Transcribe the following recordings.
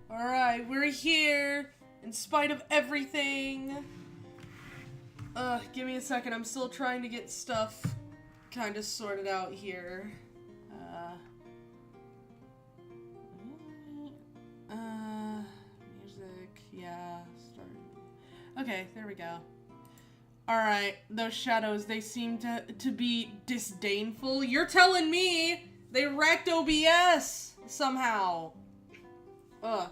Alright, we're here, in spite of everything. Give me a second, I'm still trying to get stuff kind of sorted out here. Music, yeah, start. Okay, there we go. Alright, those shadows, they seem to be disdainful. You're telling me they wrecked OBS somehow. Ugh.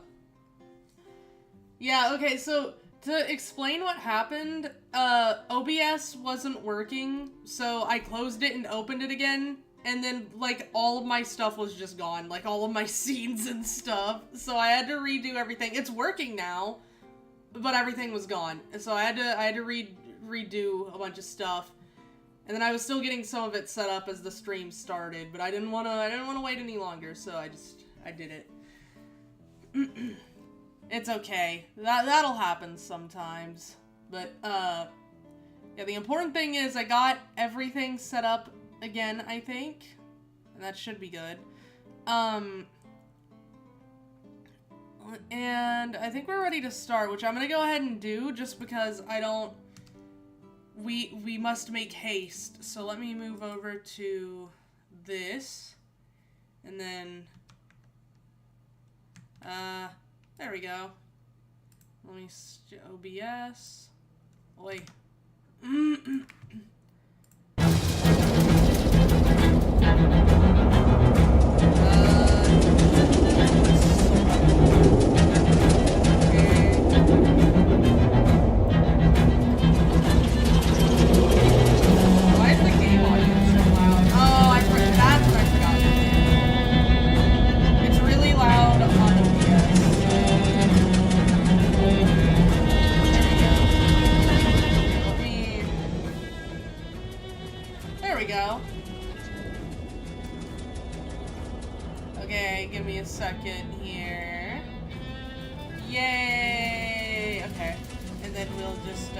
Yeah, okay, so to explain what happened, OBS wasn't working, so I closed it and opened it again, and then, like, all of my stuff was just gone, like, all of my scenes and stuff, so I had to redo everything. It's working now, but everything was gone, so I had to redo a bunch of stuff, and then I was still getting some of it set up as the stream started, but I didn't want to wait any longer, so I did it. It's okay. That'll happen sometimes. But, yeah, the important thing is I got everything set up again, I think. And that should be good. And I think we're ready to start, which I'm gonna go ahead and do just because we must make haste. So let me move over to this. And then, there we go. Let me OBS. Wait. Why is the game audio so loud? Oh, that's what I forgot to do. It's really loud on OBS. There we go. Okay, give me a second here. Yay! Okay. And then we'll just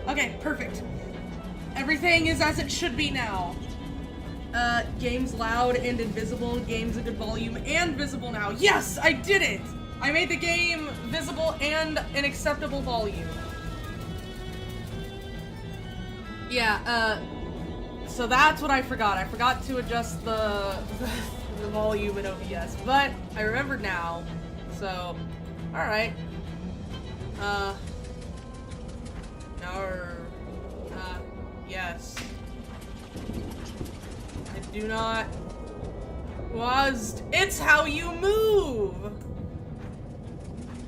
okay, perfect. Everything is as it should be now. Game's loud and invisible. Game's a good volume and visible now. Yes, I did it! I made the game visible and an acceptable volume. Yeah, so that's what I forgot. I forgot to adjust the volume in OBS, but I remembered now. So, alright. Yes. I do not... It's how you move!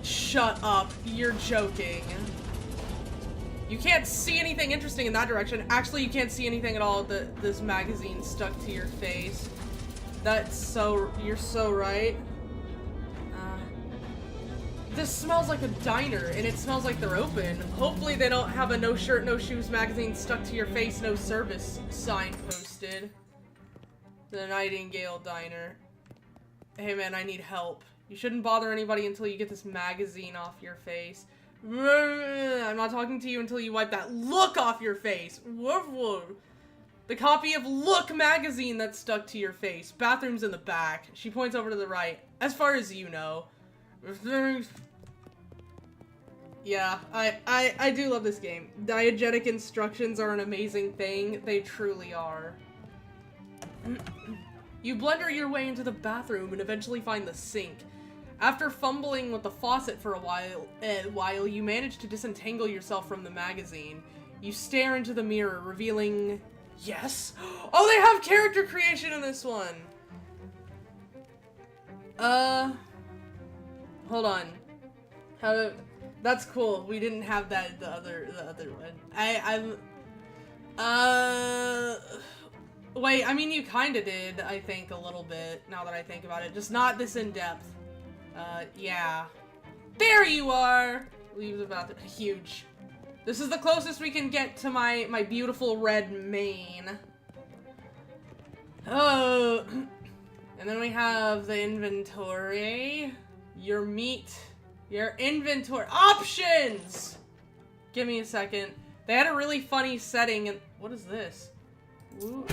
Shut up. You're joking. You can't see anything interesting in that direction. Actually, you can't see anything at all with this magazine stuck to your face. You're so right. This smells like a diner, and it smells like they're open. Hopefully they don't have a no shirt, no shoes magazine stuck to your face, no service sign posted. The Nightingale Diner. Hey man, I need help. You shouldn't bother anybody until you get this magazine off your face. I'm not talking to you until you wipe that look off your face. Woof woof. The copy of Look magazine that's stuck to your face. Bathroom's in the back. She points over to the right. As far as you know. Yeah, I do love this game. Diegetic instructions are an amazing thing. They truly are. You blunder your way into the bathroom and eventually find the sink. After fumbling with the faucet for a while, you manage to disentangle yourself from the magazine. You stare into the mirror, revealing... Yes? Oh, they have character creation in this one! Hold on. That's cool. We didn't have that the other one. Wait, I mean, you kinda did, I think, a little bit, now that I think about it. Just not this in-depth. Yeah. There you are! Leave the bathroom. Huge. This is the closest we can get to my beautiful red mane. Oh. And then we have the inventory. Your inventory. Options! Give me a second. They had a really funny setting and... What is this? Ooh.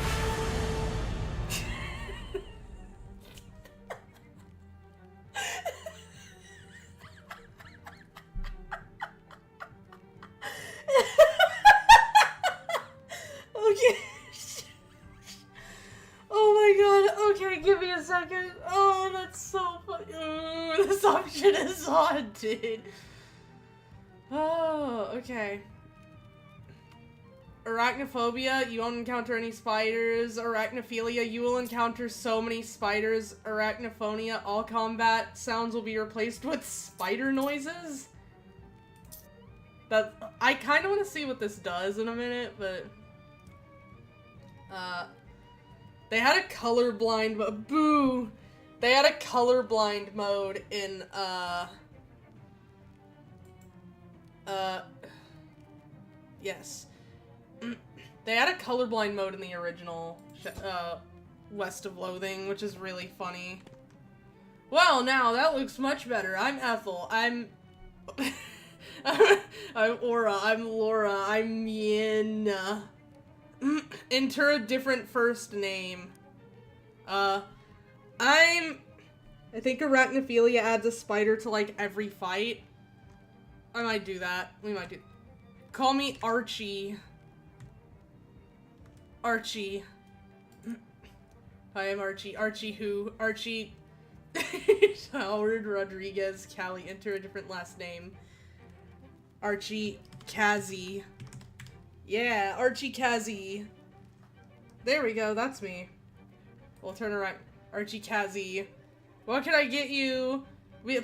Okay, give me a second. Oh, that's so funny. Ooh, this option is haunted. Oh, okay. Arachnophobia, you won't encounter any spiders. Arachnophilia, you will encounter so many spiders. Arachnophonia, all combat sounds will be replaced with spider noises. That I kind of want to see what this does in a minute, but they had a colorblind boo. They had a colorblind mode in yes. They had a colorblind mode in the original West of Loathing, which is really funny. Well, now that looks much better. I'm Ethel. I'm Aura. I'm Laura. I'm Yenna. Enter a different first name. I think Arachnophilia adds a spider to like every fight. I might do that. We might do. Call me Archie. Archie. Hi, I'm Archie. Archie who? Archie. Howard Rodriguez Callie. Enter a different last name. Archie Kazi. Yeah, Archie Kazi. There we go, that's me. We'll turn around. Archie Kazi. What can I get you?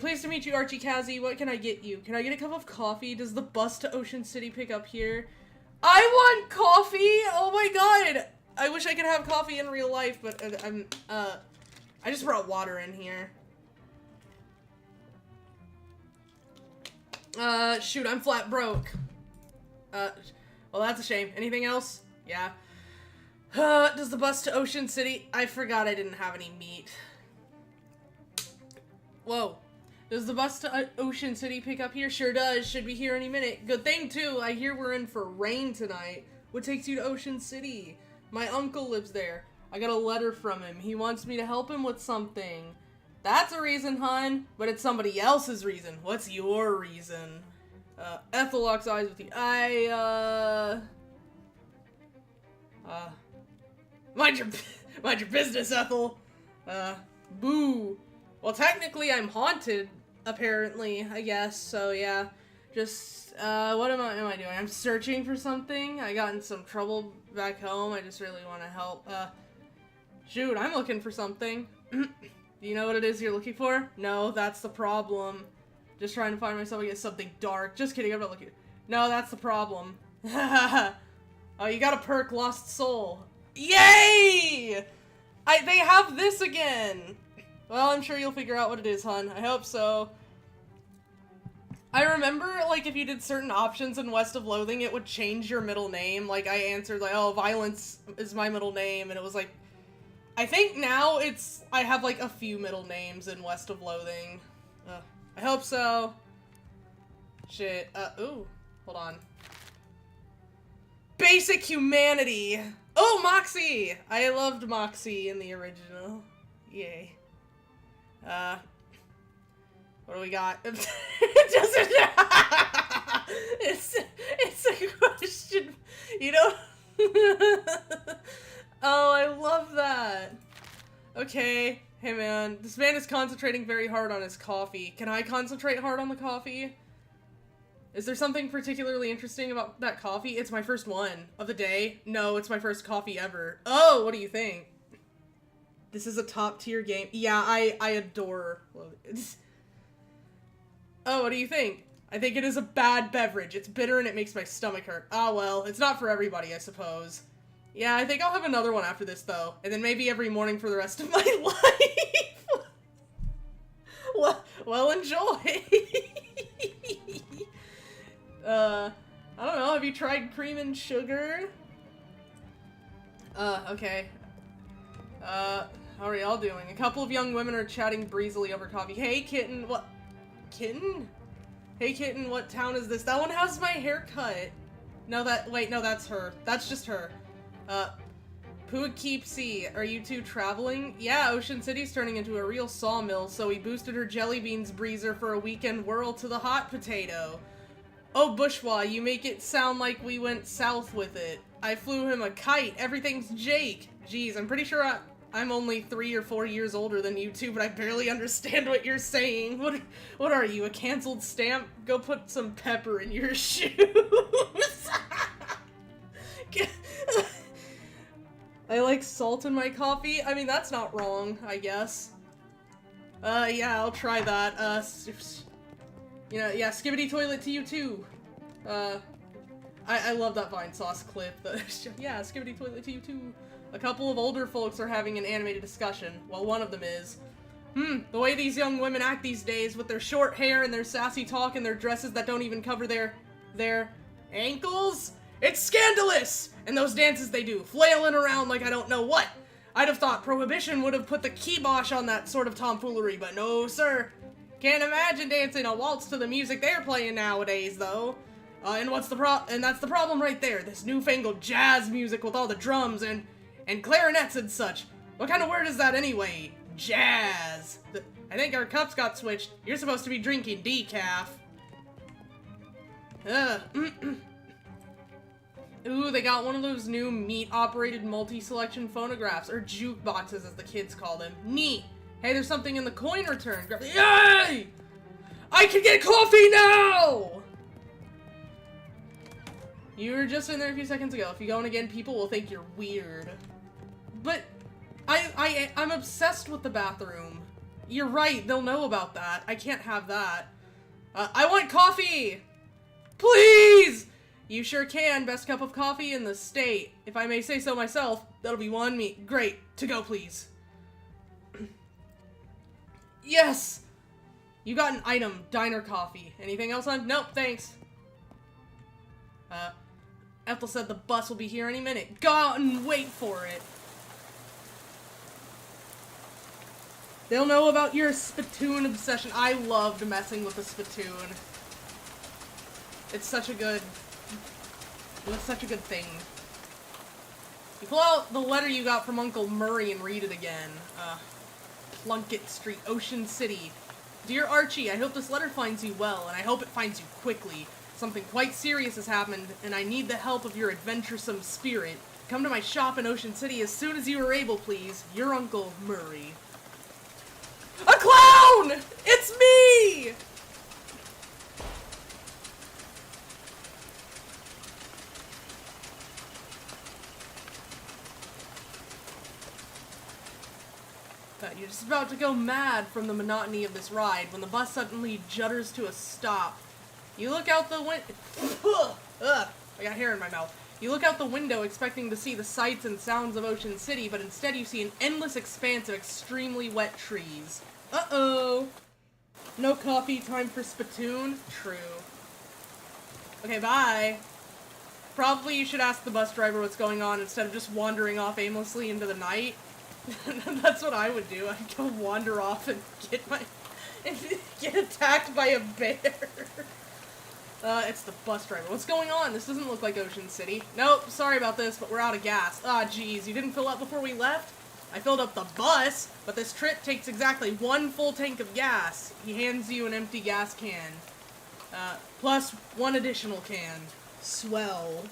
Pleased to meet you, Archie Kazi. What can I get you? Can I get a cup of coffee? Does the bus to Ocean City pick up here? I want coffee! Oh my god! I wish I could have coffee in real life, but I just brought water in here. Shoot, I'm flat broke. Well, that's a shame. Anything else? Yeah. Does the bus to Ocean City? I forgot I didn't have any meat. Whoa. Does the bus to Ocean City pick up here? Sure does. Should be here any minute. Good thing, too. I hear we're in for rain tonight. What takes you to Ocean City? My uncle lives there. I got a letter from him. He wants me to help him with something. That's a reason, hon. But it's somebody else's reason. What's your reason? Ethel locks eyes with you. Mind your business, Ethel. Boo. Well, technically, I'm haunted, apparently, I guess, so yeah. Just, what am I doing? I'm searching for something. I got in some trouble back home. I just really want to help. Shoot, I'm looking for something. Do you know what it is you're looking for? No, that's the problem. Just trying to find myself against something dark. Just kidding, I'm not looking. No, that's the problem. Oh, you got a perk, Lost Soul. Yay! They have this again! Well, I'm sure you'll figure out what it is, hon. I hope so. I remember, like, if you did certain options in West of Loathing, it would change your middle name. Like, I answered, like, oh, Violence is my middle name, and it was like... I think now I have, like, a few middle names in West of Loathing. I hope so. Shit. Ooh. Hold on. Basic humanity! Oh, Moxie! I loved Moxie in the original. Yay. What do we got? It's a question. You know? Oh, I love that. Okay. Hey, man. This man is concentrating very hard on his coffee. Can I concentrate hard on the coffee? Is there something particularly interesting about that coffee? It's my first one of the day. No, it's my first coffee ever. Oh, what do you think? This is a top tier game. Yeah, I adore it. Oh, what do you think? I think it is a bad beverage. It's bitter and it makes my stomach hurt. Oh, well, it's not for everybody, I suppose. Yeah, I think I'll have another one after this, though. And then maybe every morning for the rest of my life. Well, enjoy. I don't know. Have you tried cream and sugar? Okay. How are y'all doing? A couple of young women are chatting breezily over coffee. Hey, kitten. What? Kitten? Hey, kitten, what town is this? That one has my haircut. No, wait, no, that's her. That's just her. Poughkeepsie, are you two traveling? Yeah, Ocean City's turning into a real sawmill, so we boosted her jelly beans breezer for a weekend whirl to the hot potato. Oh, Bourgeois, you make it sound like we went south with it. I flew him a kite. Everything's Jake. Geez, I'm pretty sure I'm only 3 or 4 years older than you two, but I barely understand what you're saying. What are you, a canceled stamp? Go put some pepper in your shoes. I like salt in my coffee. I mean, that's not wrong, I guess. Yeah, I'll try that. You know, yeah, skibbity toilet to you too. I love that Vine Sauce clip. Yeah, skibbity toilet to you too. A couple of older folks are having an animated discussion. Well, one of them is, the way these young women act these days with their short hair and their sassy talk and their dresses that don't even cover their ankles? It's scandalous! And those dances they do, flailing around like I don't know what. I'd have thought Prohibition would have put the kibosh on that sort of tomfoolery, but no, sir. Can't imagine dancing a waltz to the music they're playing nowadays, though. And that's the problem right there. This newfangled jazz music with all the drums and clarinets and such. What kind of word is that anyway? Jazz. I think our cups got switched. You're supposed to be drinking decaf. Ooh, they got one of those new meat-operated multi-selection phonographs, or jukeboxes as the kids call them. Neat. Hey, there's something in the coin return. Yay! I can get coffee now! You were just in there a few seconds ago. If you go in again, people will think you're weird. But I'm obsessed with the bathroom. You're right, they'll know about that. I can't have that. I want coffee! Please! You sure can. Best cup of coffee in the state. If I may say so myself, that'll be one me. Great. To go, please. Yes! You got an item. Diner coffee. Anything else on? Nope, thanks. Ethel said the bus will be here any minute. Go out and wait for it. They'll know about your spittoon obsession. I loved messing with the spittoon. It's such a good thing. You pull out the letter you got from Uncle Murray and read it again. Plunkett Street, Ocean City. Dear Archie, I hope this letter finds you well, and I hope it finds you quickly. Something quite serious has happened, and I need the help of your adventuresome spirit. Come to my shop in Ocean City as soon as you are able, please. Your Uncle Murray. A clown! It's me! You're just about to go mad from the monotony of this ride when the bus suddenly judders to a stop. You look out the window. I got hair in my mouth. You look out the window expecting to see the sights and sounds of Ocean City, but instead you see an endless expanse of extremely wet trees. Uh-oh. No coffee, time for spittoon? True. Okay, bye. Probably you should ask the bus driver what's going on instead of just wandering off aimlessly into the night. That's what I would do. I'd go wander off and get attacked by a bear. It's the bus driver. What's going on? This doesn't look like Ocean City. Nope, sorry about this, but we're out of gas. Ah, geez, you didn't fill up before we left? I filled up the bus, but this trip takes exactly 1 full tank of gas. He hands you an empty gas can. Plus 1 additional can. Swell.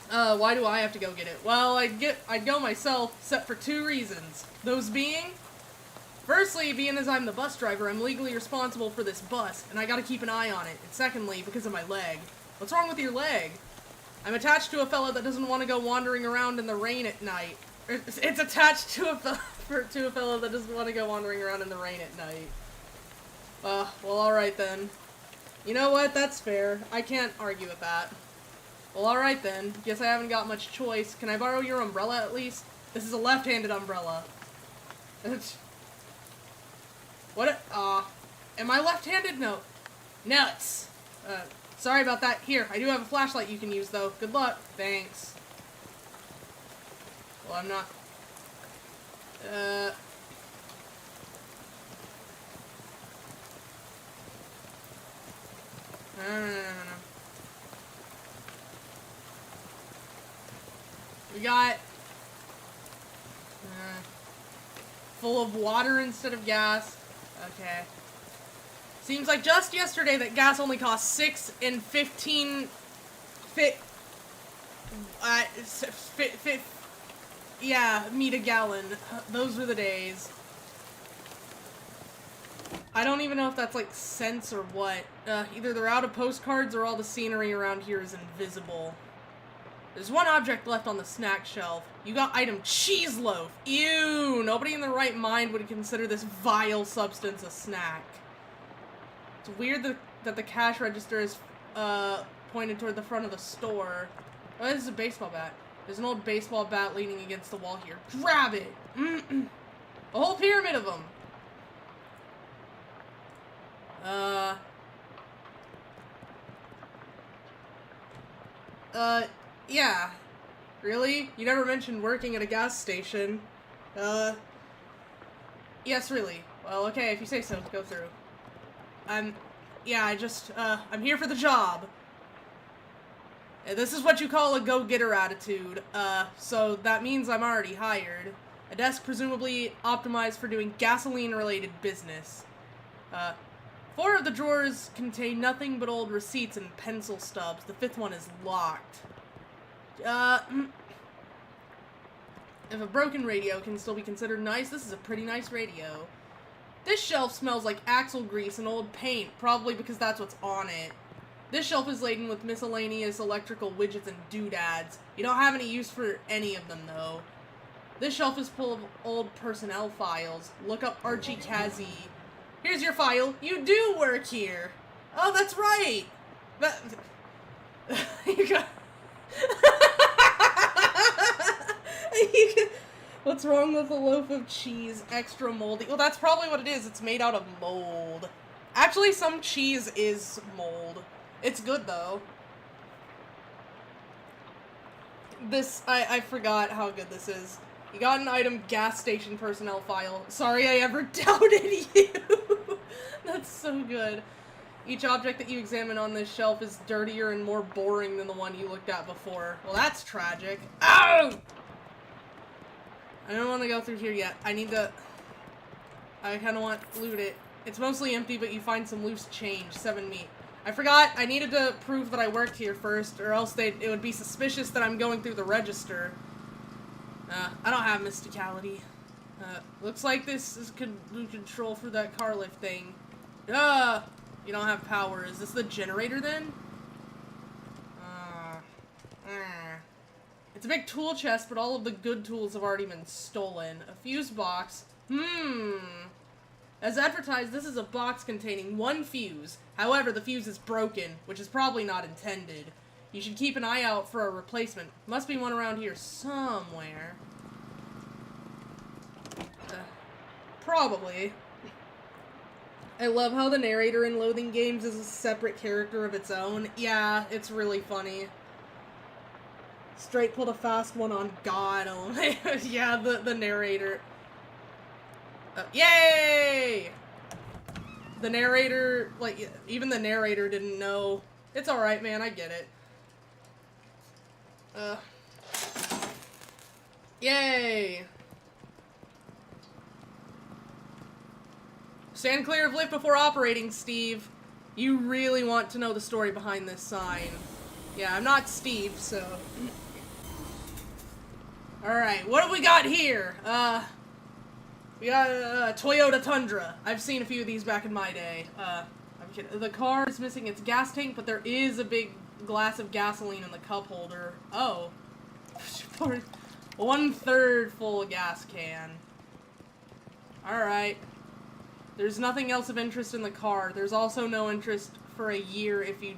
Why do I have to go get it? Well, I'd go myself, except for 2 reasons. Those being, firstly, being as I'm the bus driver, I'm legally responsible for this bus, and I gotta keep an eye on it. And secondly, because of my leg. What's wrong with your leg? I'm attached to a fella that doesn't want to go wandering around in the rain at night. It's attached to a fella that doesn't want to go wandering around in the rain at night. Well, alright then. You know what? That's fair. I can't argue with that. Well, alright then. Guess I haven't got much choice. Can I borrow your umbrella at least? This is a left-handed umbrella. What? Am I left-handed? No. Nuts. Sorry about that. Here, I do have a flashlight you can use, though. Good luck. Thanks. Well, I'm not... No. We got... full of water instead of gas. Okay. Seems like just yesterday that gas only cost 6 and 15... Yeah, meat a gallon. Those were the days. I don't even know if that's like cents or what. Either they're out of postcards or all the scenery around here is invisible. There's one object left on the snack shelf. You got item cheese loaf. Ew, nobody in their right mind would consider this vile substance a snack. It's weird that the cash register is pointed toward the front of the store. Oh, this is a baseball bat. There's an old baseball bat leaning against the wall here. Grab it! A whole pyramid of them! Yeah. Really? You never mentioned working at a gas station. Yes, really. Well, okay, if you say so, go through. Yeah, I'm here for the job. This is what you call a go-getter attitude. So that means I'm already hired. A desk presumably optimized for doing gasoline-related business. 4 of the drawers contain nothing but old receipts and pencil stubs. The 5th one is locked. If a broken radio can still be considered nice, this is a pretty nice radio. This shelf smells like axle grease and old paint, probably because that's what's on it. This shelf is laden with miscellaneous electrical widgets and doodads. You don't have any use for any of them, though. This shelf is full of old personnel files. Look up Archie Kazi. Here's your file. You do work here. Oh, that's right. You got... What's wrong with a loaf of cheese? Extra moldy. Well, that's probably what it is. It's made out of mold. Actually, some cheese is mold. It's good, though. I forgot how good this is. You got an item gas station personnel file. Sorry I ever doubted you. That's so good. Each object that you examine on this shelf is dirtier and more boring than the one you looked at before. Well, that's tragic. Ow! I don't want to go through here yet. I kind of want to loot it. It's mostly empty, but you find some loose change. 7 meat. I forgot. I needed to prove that I worked here first, or else it would be suspicious that I'm going through the register. I don't have mysticality. Looks like this is control for that car lift thing. You don't have power. Is this the generator then? It's a big tool chest, but all of the good tools have already been stolen. A fuse box. As advertised, this is a box containing 1 fuse. However, the fuse is broken, which is probably not intended. You should keep an eye out for a replacement. Must be one around here somewhere. Probably. I love how the narrator in Loathing games is a separate character of its own. Yeah, it's really funny. Straight pulled a fast one on God. Oh, yeah, the narrator. Yay! The narrator, like, even the narrator didn't know. It's alright, man, I get it. Yay! Stand clear of lift before operating, Steve. You really want to know the story behind this sign. Yeah, I'm not Steve, so... Alright, what do we got here? We got a Toyota Tundra. I've seen a few of these back in my day. I'm kidding. The car is missing its gas tank, but there is a big glass of gasoline in the cup holder. Oh. 1/3 full gas can. Alright. There's nothing else of interest in the car. There's also no interest for a year if you...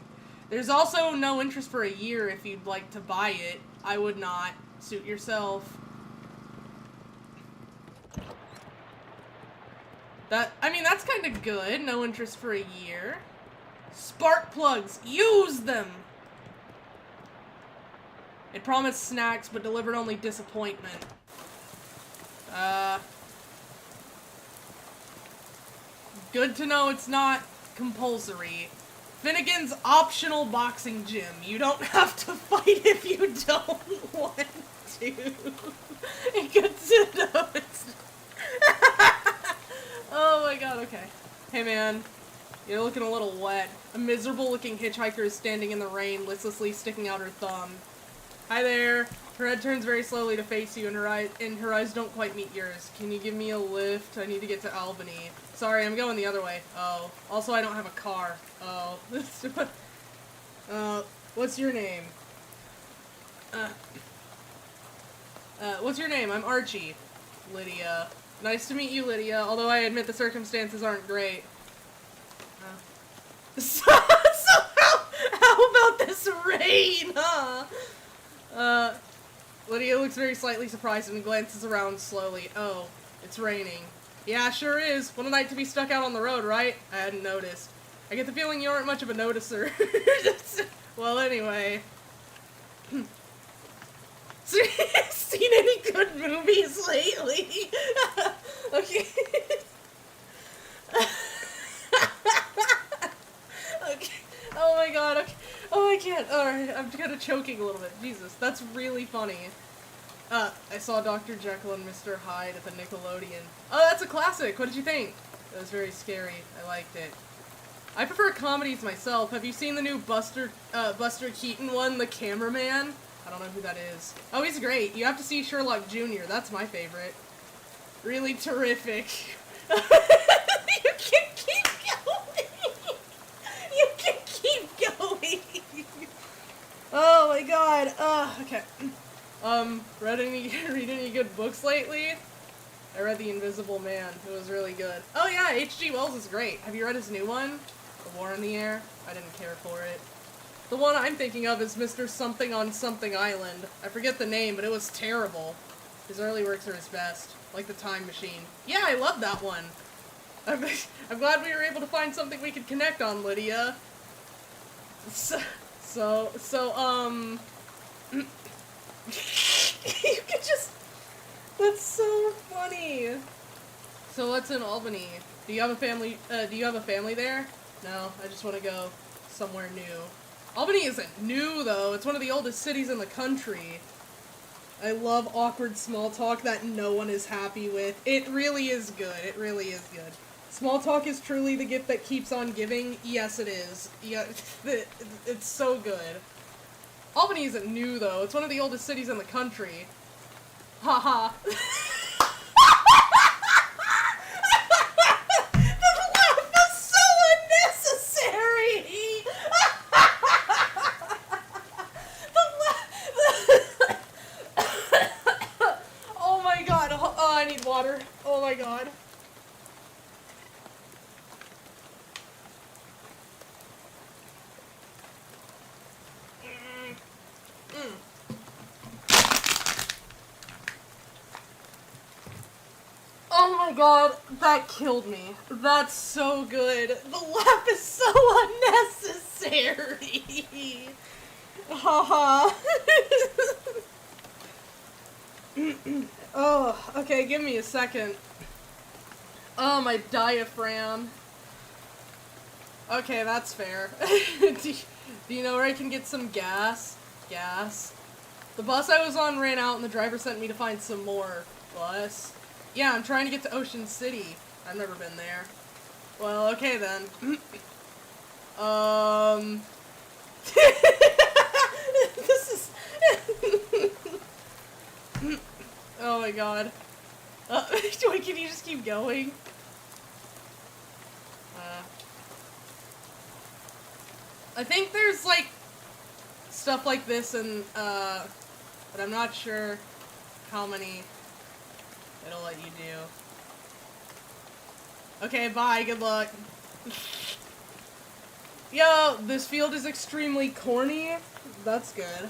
There's also no interest for a year if you'd like to buy it. I would not. Suit yourself. I mean, that's kind of good. No interest for a year. Spark plugs. Use them! It promised snacks, but delivered only disappointment. Good to know it's not compulsory. Finnegan's optional boxing gym. You don't have to fight if you don't want to. Good to know it's... Oh my god, okay. Hey man, you're looking a little wet. A miserable looking hitchhiker is standing in the rain, listlessly sticking out her thumb. Hi there. Her head turns very slowly to face you, and her eyes don't quite meet yours. Can you give me a lift? I need to get to Albany. Sorry, I'm going the other way. Oh. Also, I don't have a car. Oh. What's your name? What's your name? I'm Archie. Lydia. Nice to meet you, Lydia, although I admit the circumstances aren't great. So how about this rain, huh? Lydia looks very slightly surprised and glances around slowly. Oh, it's raining. Yeah, sure is. What a night to be stuck out on the road, right? I hadn't noticed. I get the feeling you aren't much of a noticer. Well, anyway. Seen any good movies lately? Okay. Okay. Oh my god, okay. Oh, I can't. Alright, I'm kind of choking a little bit. Jesus, that's really funny. I saw Dr. Jekyll and Mr. Hyde at the Nickelodeon. Oh, that's a classic! What did you think? It was very scary. I liked it. I prefer comedies myself. Have you seen the new Buster Keaton one, The Cameraman? I don't know who that is. Oh, he's great. You have to see Sherlock Jr. That's my favorite. Really terrific. You can keep going! You can keep going! Oh my god. Okay. Read any good books lately? I read The Invisible Man. It was really good. Oh yeah, H.G. Wells is great. Have you read his new one? The War in the Air? I didn't care for it. The one I'm thinking of is Mr. Something on Something Island. I forget the name, but it was terrible. His early works are his best. Like The Time Machine. Yeah, I love that one. I'm glad we were able to find something we could connect on, Lydia. So, you could just... That's so funny. So what's in Albany? Do you have a family there? No, I just want to go somewhere new. Albany isn't new, though. It's one of the oldest cities in the country. I love awkward small talk that no one is happy with. It really is good. It really is good. Small talk is truly the gift that keeps on giving. Yes, it is. Yeah, it's so good. Albany isn't new, though. It's one of the oldest cities in the country. Haha. Water. Oh my god. Oh my god, that killed me. That's so good. The laugh is so unnecessary. Haha. Oh, okay, give me a second. Oh, my diaphragm. Okay, that's fair. Do you know where I can get some gas? Gas. The bus I was on ran out and the driver sent me to find some more. Bus? Yeah, I'm trying to get to Ocean City. I've never been there. Well, okay then. This is... Oh my god. Wait, can you just keep going? I think there's, like, stuff like this and, but I'm not sure how many it'll let you do. Okay, bye, good luck. Yo, this field is extremely corny. That's good.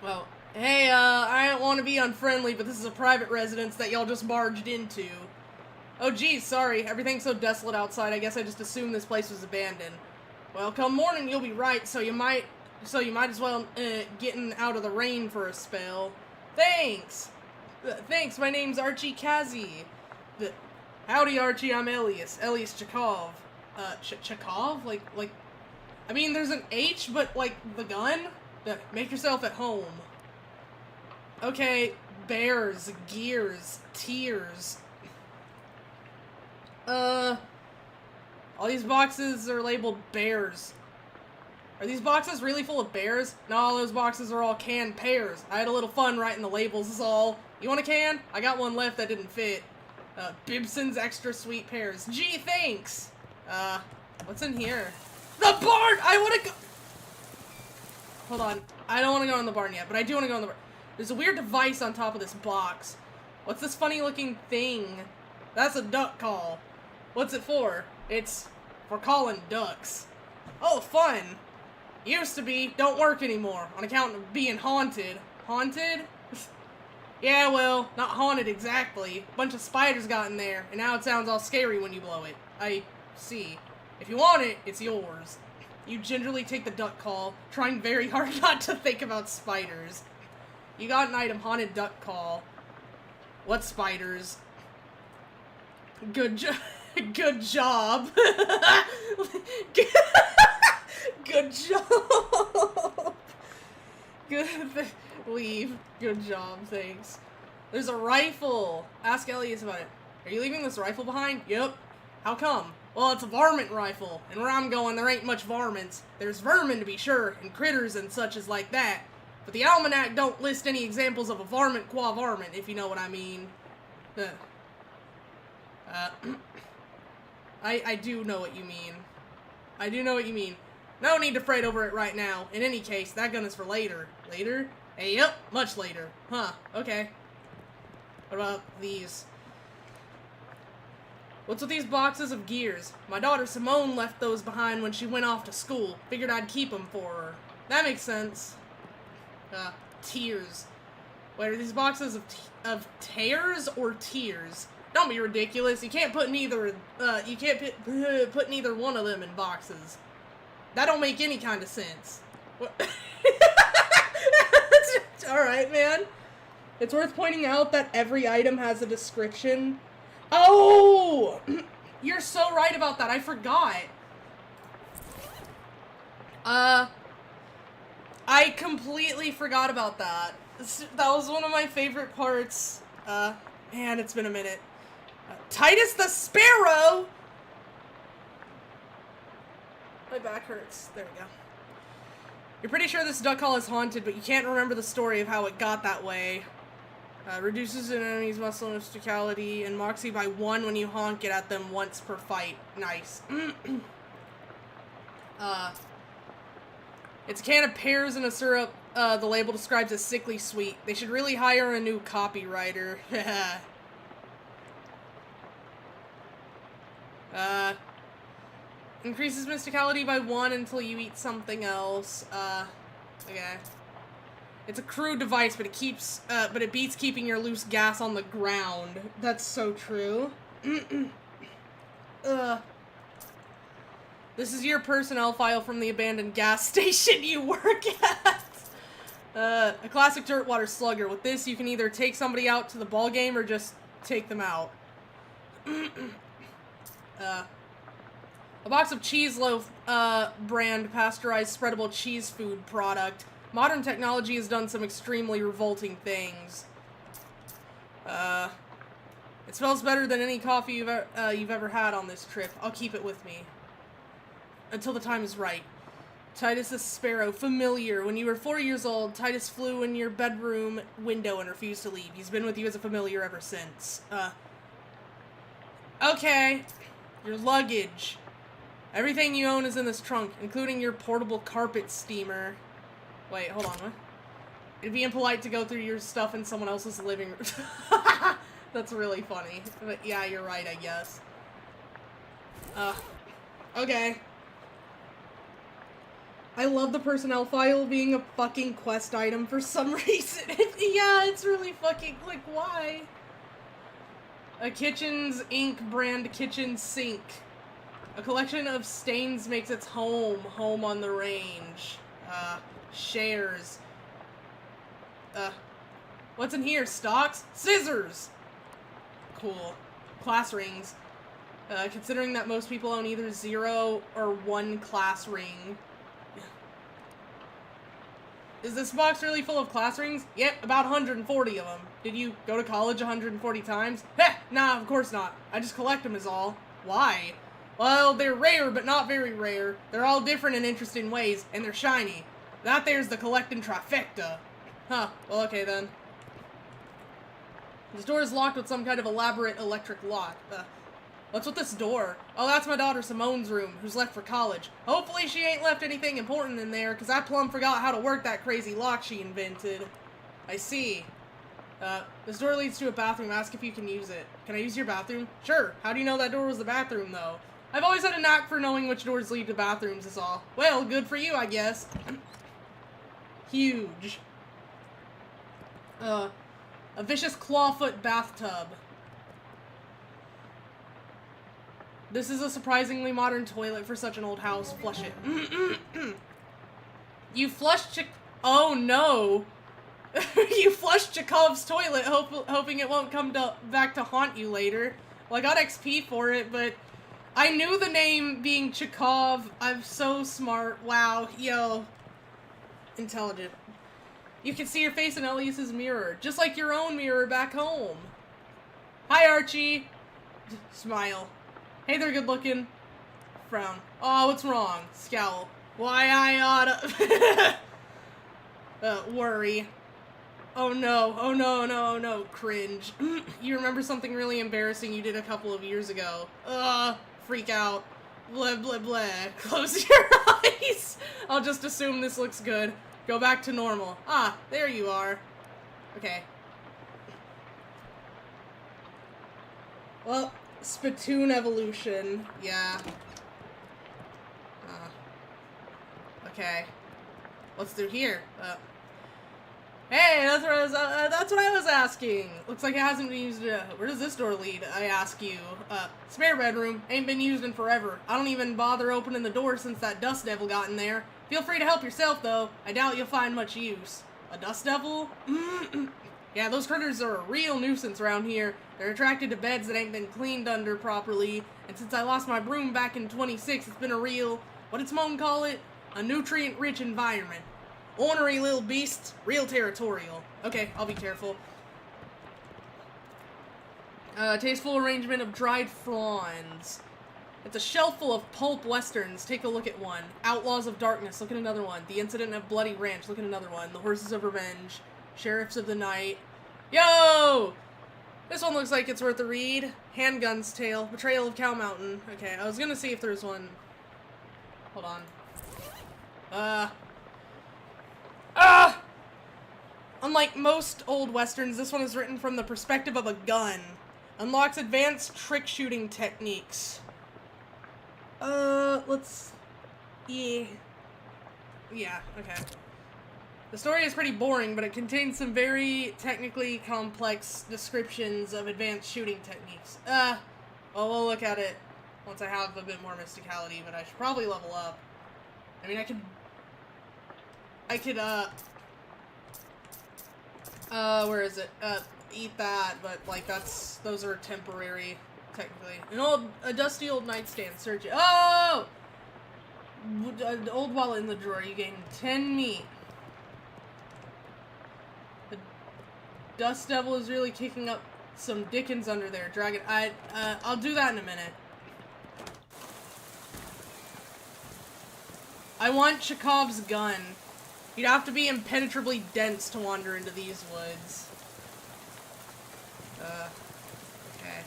Well, hey, I don't want to be unfriendly, but this is a private residence that y'all just barged into. Oh geez, sorry, everything's so desolate outside, I guess I just assumed this place was abandoned. Well, come morning you'll be right, so you might as well, getting out of the rain for a spell. Thanks! Thanks, my name's Archie Kazi. Howdy, Archie, I'm Elias Chekhov. Chekhov? Like, I mean, there's an H, but, like, the gun? Make yourself at home. Okay, bears, gears, tears. All these boxes are labeled bears. Are these boxes really full of bears? No, all those boxes are all canned pears. I had a little fun writing the labels, is all. You want a can? I got one left that didn't fit. Bibson's extra sweet pears. Gee, thanks! What's in here? The barn! I wanna go— Hold on. I don't wanna go in the barn yet, but I do wanna go in the barn. There's a weird device on top of this box. What's this funny looking thing? That's a duck call. What's it for? It's for calling ducks. Oh, fun! Used to be, don't work anymore, on account of being haunted. Haunted? Yeah, well, not haunted exactly. A bunch of spiders got in there, and now it sounds all scary when you blow it. I see. If you want it, it's yours. You gingerly take the duck call, trying very hard not to think about spiders. You got an item, haunted duck call. What spiders? Good job. Good job. Good job. Good. Leave. Good job. Thanks. There's a rifle. Ask Elias about it. Are you leaving this rifle behind? Yep. How come? Well, it's a varmint rifle, and where I'm going, there ain't much varmints. There's vermin to be sure, and critters and such as like that. But the almanac don't list any examples of a varmint qua varmint, if you know what I mean. I do know what you mean. I do know what you mean. No need to fret over it right now. In any case, that gun is for later. Later? Hey, yep, much later. Huh, okay. What about these? What's with these boxes of gears? My daughter Simone left those behind when she went off to school. Figured I'd keep them for her. That makes sense. Tears. Wait, are these boxes of tears or tears? Don't be ridiculous. You can't put neither, you can't put neither one of them in boxes. That don't make any kind of sense. Alright, man. It's worth pointing out that every item has a description. Oh! You're so right about that. I forgot. I completely forgot about that. That was one of my favorite parts. Man, it's been a minute. Titus the Sparrow! My back hurts. There we go. You're pretty sure this duck call is haunted, but you can't remember the story of how it got that way. Reduces an enemy's muscle and physicality and moxie by 1 when you honk it at them once per fight. Nice. It's a can of pears and a syrup. The label describes as sickly sweet. They should really hire a new copywriter. Increases mysticality by 1 until you eat something else. Okay. It's a crude device, but it beats keeping your loose gas on the ground. That's so true. This is your personnel file from the abandoned gas station you work at. A classic dirtwater slugger. With this, you can either take somebody out to the ball game or just take them out. A box of cheese loaf, brand pasteurized spreadable cheese food product. Modern technology has done some extremely revolting things. It smells better than any coffee you've ever had on this trip. I'll keep it with me. Until the time is right. Titus the Sparrow, familiar. When you were 4 years old, Titus flew in your bedroom window and refused to leave. He's been with you as a familiar ever since. Okay. Your luggage. Everything you own is in this trunk, including your portable carpet steamer. Wait, hold on, what? It'd be impolite to go through your stuff in someone else's living room. That's really funny. But yeah, you're right, I guess. Okay. I love the personnel file being a fucking quest item for some reason. Yeah, it's really fucking, like, why? A Kitchens Inc. brand kitchen sink. A collection of stains makes its home on the range. Shares. What's in here? Stocks? Scissors! Cool. Class rings. Considering that most people own either 0 or 1 class ring. Is this box really full of class rings? Yep, about 140 of them. Did you go to college 140 times? Heh, nah, of course not. I just collect them is all. Why? Well, they're rare, but not very rare. They're all different in interesting ways, and they're shiny. That there's the collecting trifecta. Huh, well, okay then. This door is locked with some kind of elaborate electric lock. What's with this door? Oh, that's my daughter Simone's room, who's left for college. Hopefully she ain't left anything important in there, because I plumb forgot how to work that crazy lock she invented. I see. This door leads to a bathroom. Ask if you can use it. Can I use your bathroom? Sure. How do you know that door was the bathroom, though? I've always had a knack for knowing which doors lead to bathrooms, is all. Well, good for you, I guess. Huge. A vicious clawfoot bathtub. This is a surprisingly modern toilet for such an old house. Flush it. You flushed oh no! You flushed Chekhov's toilet, hoping it won't come back to haunt you later. Well, I got XP for it, but I knew the name being Chekhov. I'm so smart. Wow. Yo. Intelligent. You can see your face in Elias's mirror, just like your own mirror back home. Hi, Archie. Smile. Hey there, good looking. Frown. Oh, what's wrong? Scowl. Why I oughta... worry. Oh no, oh no, no, no, cringe. You remember something really embarrassing you did a couple of years ago. Freak out. Blah, blah, blah. Close your eyes. I'll just assume this looks good. Go back to normal. Ah, there you are. Okay. Well... Spittoon evolution, yeah. Okay. What's through here? Hey, that's what I was asking. Looks like it hasn't been used. Where does this door lead? I ask you. Spare bedroom. Ain't been used in forever. I don't even bother opening the door since that dust devil got in there. Feel free to help yourself, though. I doubt you'll find much use. A dust devil? Yeah, those critters are a real nuisance around here. They're attracted to beds that ain't been cleaned under properly, and since I lost my broom back in 26, it's been a real, what did Simone call it? A nutrient-rich environment. Ornery little beasts, real territorial. Okay, I'll be careful. Tasteful arrangement of dried fronds. It's a shelf full of pulp westerns. Take a look at one. Outlaws of Darkness. Look at another one. The Incident of Bloody Ranch. Look at another one. The Horses of Revenge. Sheriffs of the Night. Yo! This one looks like it's worth a read. Handgun's Tale. Betrayal of Cow Mountain. Okay, I was gonna see if there's one. Hold on. Unlike most old westerns, this one is written from the perspective of a gun. Unlocks advanced trick shooting techniques. Let's... Yeah. Yeah, okay. The story is pretty boring, but it contains some very technically complex descriptions of advanced shooting techniques. Well, we'll look at it once I have a bit more mysticality, but I should probably level up. I mean, I could, where is it? Eat that, but, like, those are temporary, technically. A dusty old nightstand, search it. Oh! An old wallet in the drawer, you gain 10 meat. Dust Devil is really kicking up some Dickens under there. Dragon, I'll do that in a minute. I want Chekhov's gun. You'd have to be impenetrably dense to wander into these woods. Okay.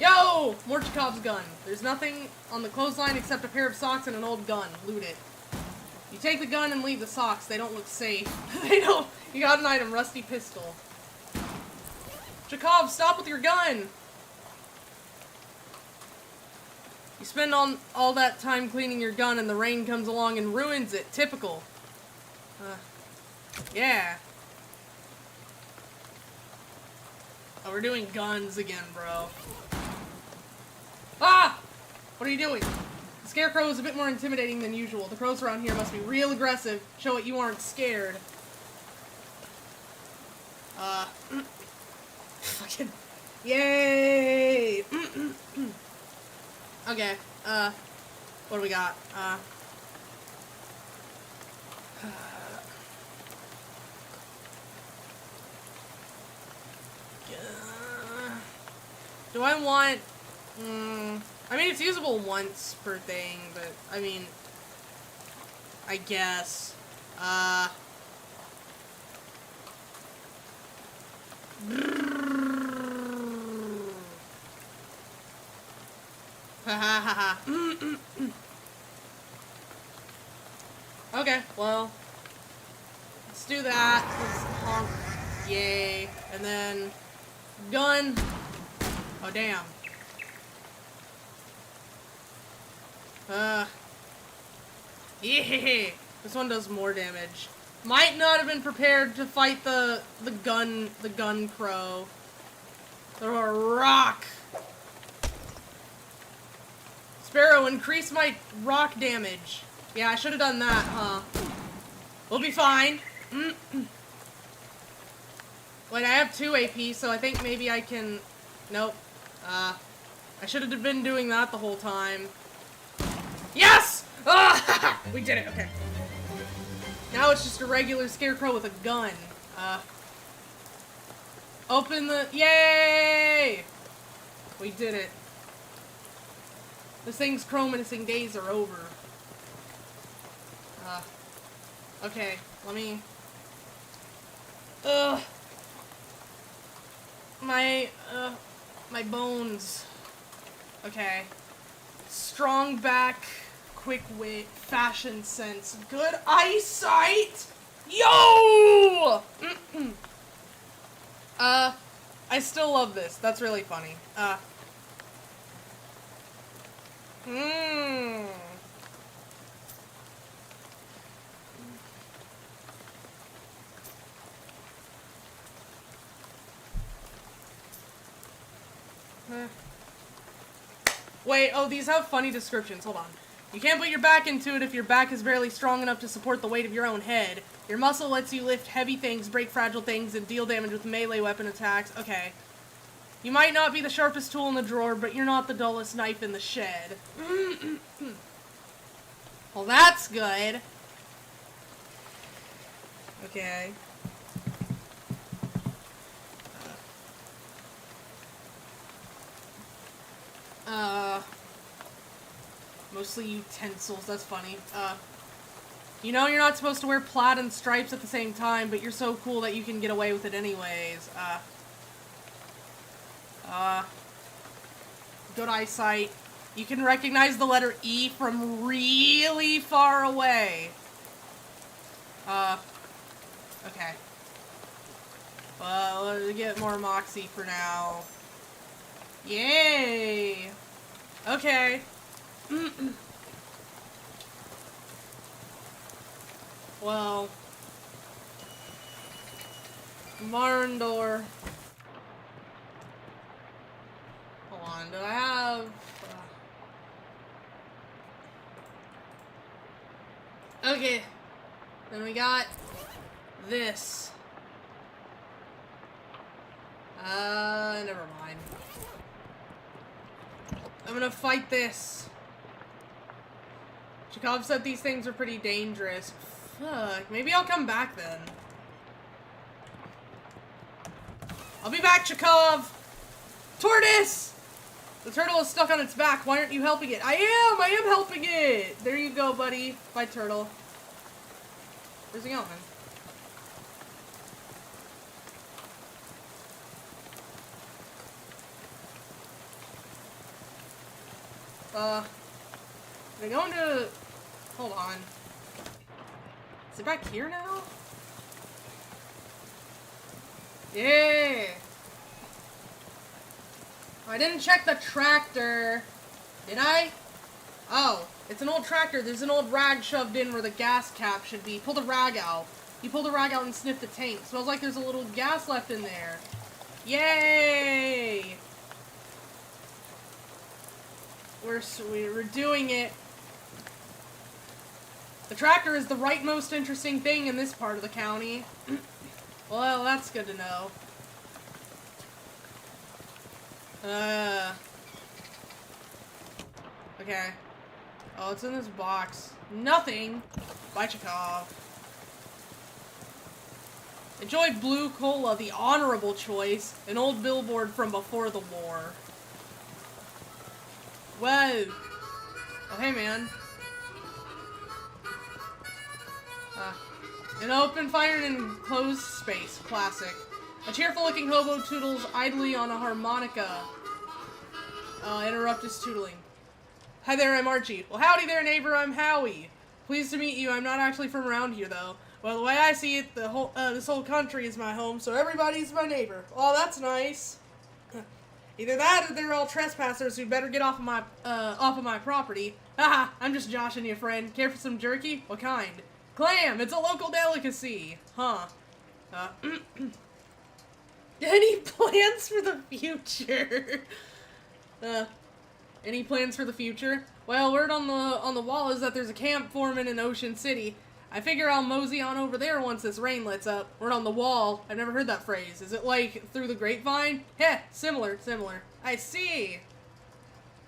Yo! More Chekhov's gun. There's nothing on the clothesline except a pair of socks and an old gun. Loot it. You take the gun and leave the socks. They don't look safe. They don't. You got an item. Rusty pistol. Chekhov, stop with your gun! You spend all that time cleaning your gun and the rain comes along and ruins it. Typical. Yeah. Oh, we're doing guns again, bro. Ah! What are you doing? The scarecrow is a bit more intimidating than usual. The crows around here must be real aggressive. Show it you aren't scared. Fucking... Yay! Okay, what do we got? Do I want... I mean, it's usable once per thing, but, I mean... I guess. Ha ha ha ha. Okay, well... Let's do that. Let's honk. Yay. And then... Gun. Oh, damn. Yeah. This one does more damage. Might not have been prepared to fight the gun crow. Throw a rock. Sparrow, increase my rock damage. Yeah, I should have done that, huh? We'll be fine. Wait, I have 2 AP, so I think maybe I can... Nope. I should have been doing that the whole time. Yes! Ah! We did it, okay. Now it's just a regular scarecrow with a gun. Open the... Yay! We did it. This thing's chromenacing days are over. Okay, let me... My bones. Okay. Strong back, quick wit, fashion sense, good eyesight! Yo! I still love this. That's really funny. Wait, oh, these have funny descriptions. Hold on. You can't put your back into it if your back is barely strong enough to support the weight of your own head. Your muscle lets you lift heavy things, break fragile things, and deal damage with melee weapon attacks. Okay. You might not be the sharpest tool in the drawer, but you're not the dullest knife in the shed. Well, that's good. Okay. Mostly utensils, that's funny. You know you're not supposed to wear plaid and stripes at the same time, but you're so cool that you can get away with it anyways. Good eyesight. You can recognize the letter E from really far away. Okay. Well, let's get more moxie for now. Yay! Okay. Well. Barn door. Hold on, do I have... Okay. Then we got this. Never mind. I'm gonna fight this. Chekov said these things are pretty dangerous. Fuck. Maybe I'll come back then. I'll be back, Chekov! Tortoise! The turtle is stuck on its back. Why aren't you helping it? I am helping it! There you go, buddy. Bye, turtle. Where's he going? They're going to... Hold on. Is it back here now? Yeah! I didn't check the tractor. Did I? Oh, it's an old tractor. There's an old rag shoved in where the gas cap should be. Pull the rag out. You pull the rag out and sniff the tank. Smells like there's a little gas left in there. Yay! We're doing it. The tractor is the right most interesting thing in this part of the county. Well, that's good to know. Okay. Oh, it's in this box. Nothing. Bye, Chekov. Enjoy Blue Cola, the honorable choice. An old billboard from before the war. Whoa. Oh, hey, man. An open fire in an enclosed space. Classic. A cheerful-looking hobo toodles idly on a harmonica. Interrupt his tootling. Hi there, I'm Archie. Well, howdy there, neighbor, I'm Howie. Pleased to meet you. I'm not actually from around here, though. Well, the way I see it, this whole country is my home, so everybody's my neighbor. Oh, that's nice. Either that or they're all trespassers who'd better get off of my property. Haha, I'm just joshing you, friend. Care for some jerky? What kind? Clam! It's a local delicacy. Huh. Any plans for the future? Any plans for the future? Well, word on the wall is that there's a camp forming in Ocean City. I figure I'll mosey on over there once this rain lets up. Word on the wall. I've never heard that phrase. Is it like through the grapevine? Heh, similar. I see.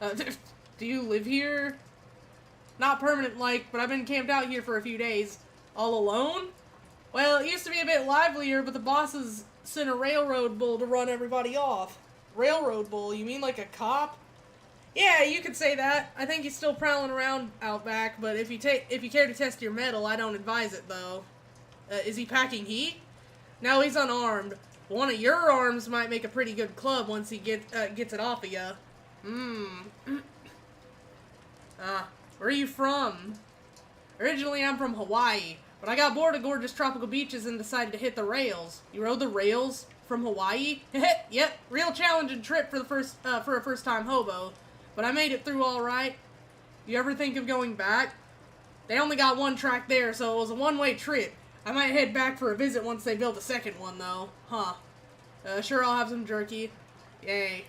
Do you live here? Not permanent-like, but I've been camped out here for a few days. All alone? Well, it used to be a bit livelier, but the bosses sent a railroad bull to run everybody off. Railroad bull? You mean like a cop? Yeah, you could say that. I think he's still prowling around out back, but if you care to test your mettle, I don't advise it, though. Is he packing heat? No, he's unarmed. One of your arms might make a pretty good club once he gets it off of you. Where are you from? Originally, I'm from Hawaii, but I got bored of gorgeous tropical beaches and decided to hit the rails. You rode the rails from Hawaii? Yep, real challenging trip for a first-time hobo. But I made it through all right. You ever think of going back? They only got one track there, so it was a one-way trip. I might head back for a visit once they build a second one, though. Huh. Sure, I'll have some jerky. Yay.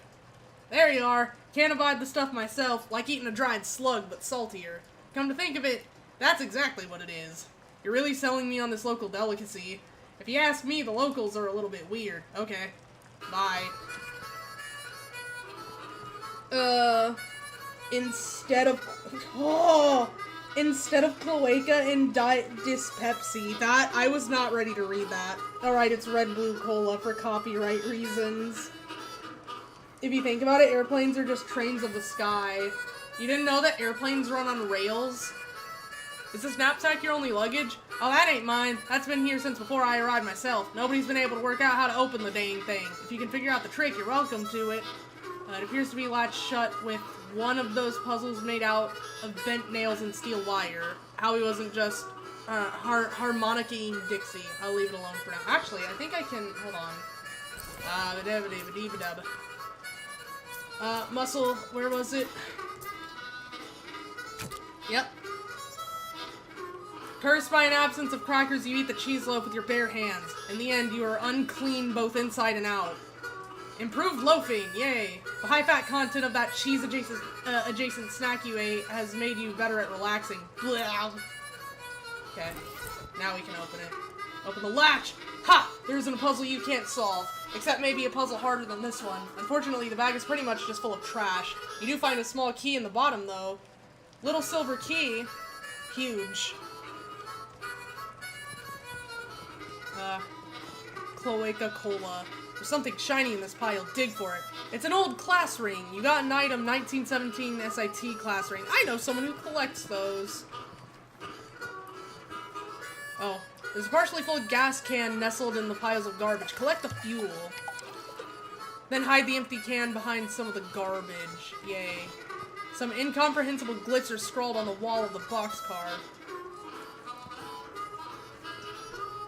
There you are. Can't abide the stuff myself, like eating a dried slug, but saltier. Come to think of it, that's exactly what it is. You're really selling me on this local delicacy. If you ask me, the locals are a little bit weird. Okay. Bye. Instead of cloaca and dyspepsy. That, I was not ready to read that. Alright, it's Red Blue Cola for copyright reasons. If you think about it, airplanes are just trains of the sky. You didn't know that airplanes run on rails? Is this knapsack your only luggage? Oh, that ain't mine. That's been here since before I arrived myself. Nobody's been able to work out how to open the dang thing. If you can figure out the trick, you're welcome to it. It appears to be latched shut with one of those puzzles made out of bent nails and steel wire. Howie wasn't just harmonica-ing Dixie. I'll leave it alone for now. Actually, I think I can... Hold on. Muscle, where was it? Yep. Cursed by an absence of crackers, you eat the cheese loaf with your bare hands. In the end, you are unclean both inside and out. Improved loafing, yay! The high-fat content of that cheese-adjacent snack you ate has made you better at relaxing. Blah. Okay, now we can open it. Open the latch! Ha! There isn't a puzzle you can't solve. Except maybe a puzzle harder than this one. Unfortunately, the bag is pretty much just full of trash. You do find a small key in the bottom, though. Little silver key. Huge. Cloaca Cola. There's something shiny in this pile. Dig for it. It's an old class ring. You got an item 1917 SIT class ring. I know someone who collects those. Oh. There's a partially full gas can nestled in the piles of garbage. Collect the fuel. Then hide the empty can behind some of the garbage. Yay. Some incomprehensible glitz are scrawled on the wall of the boxcar.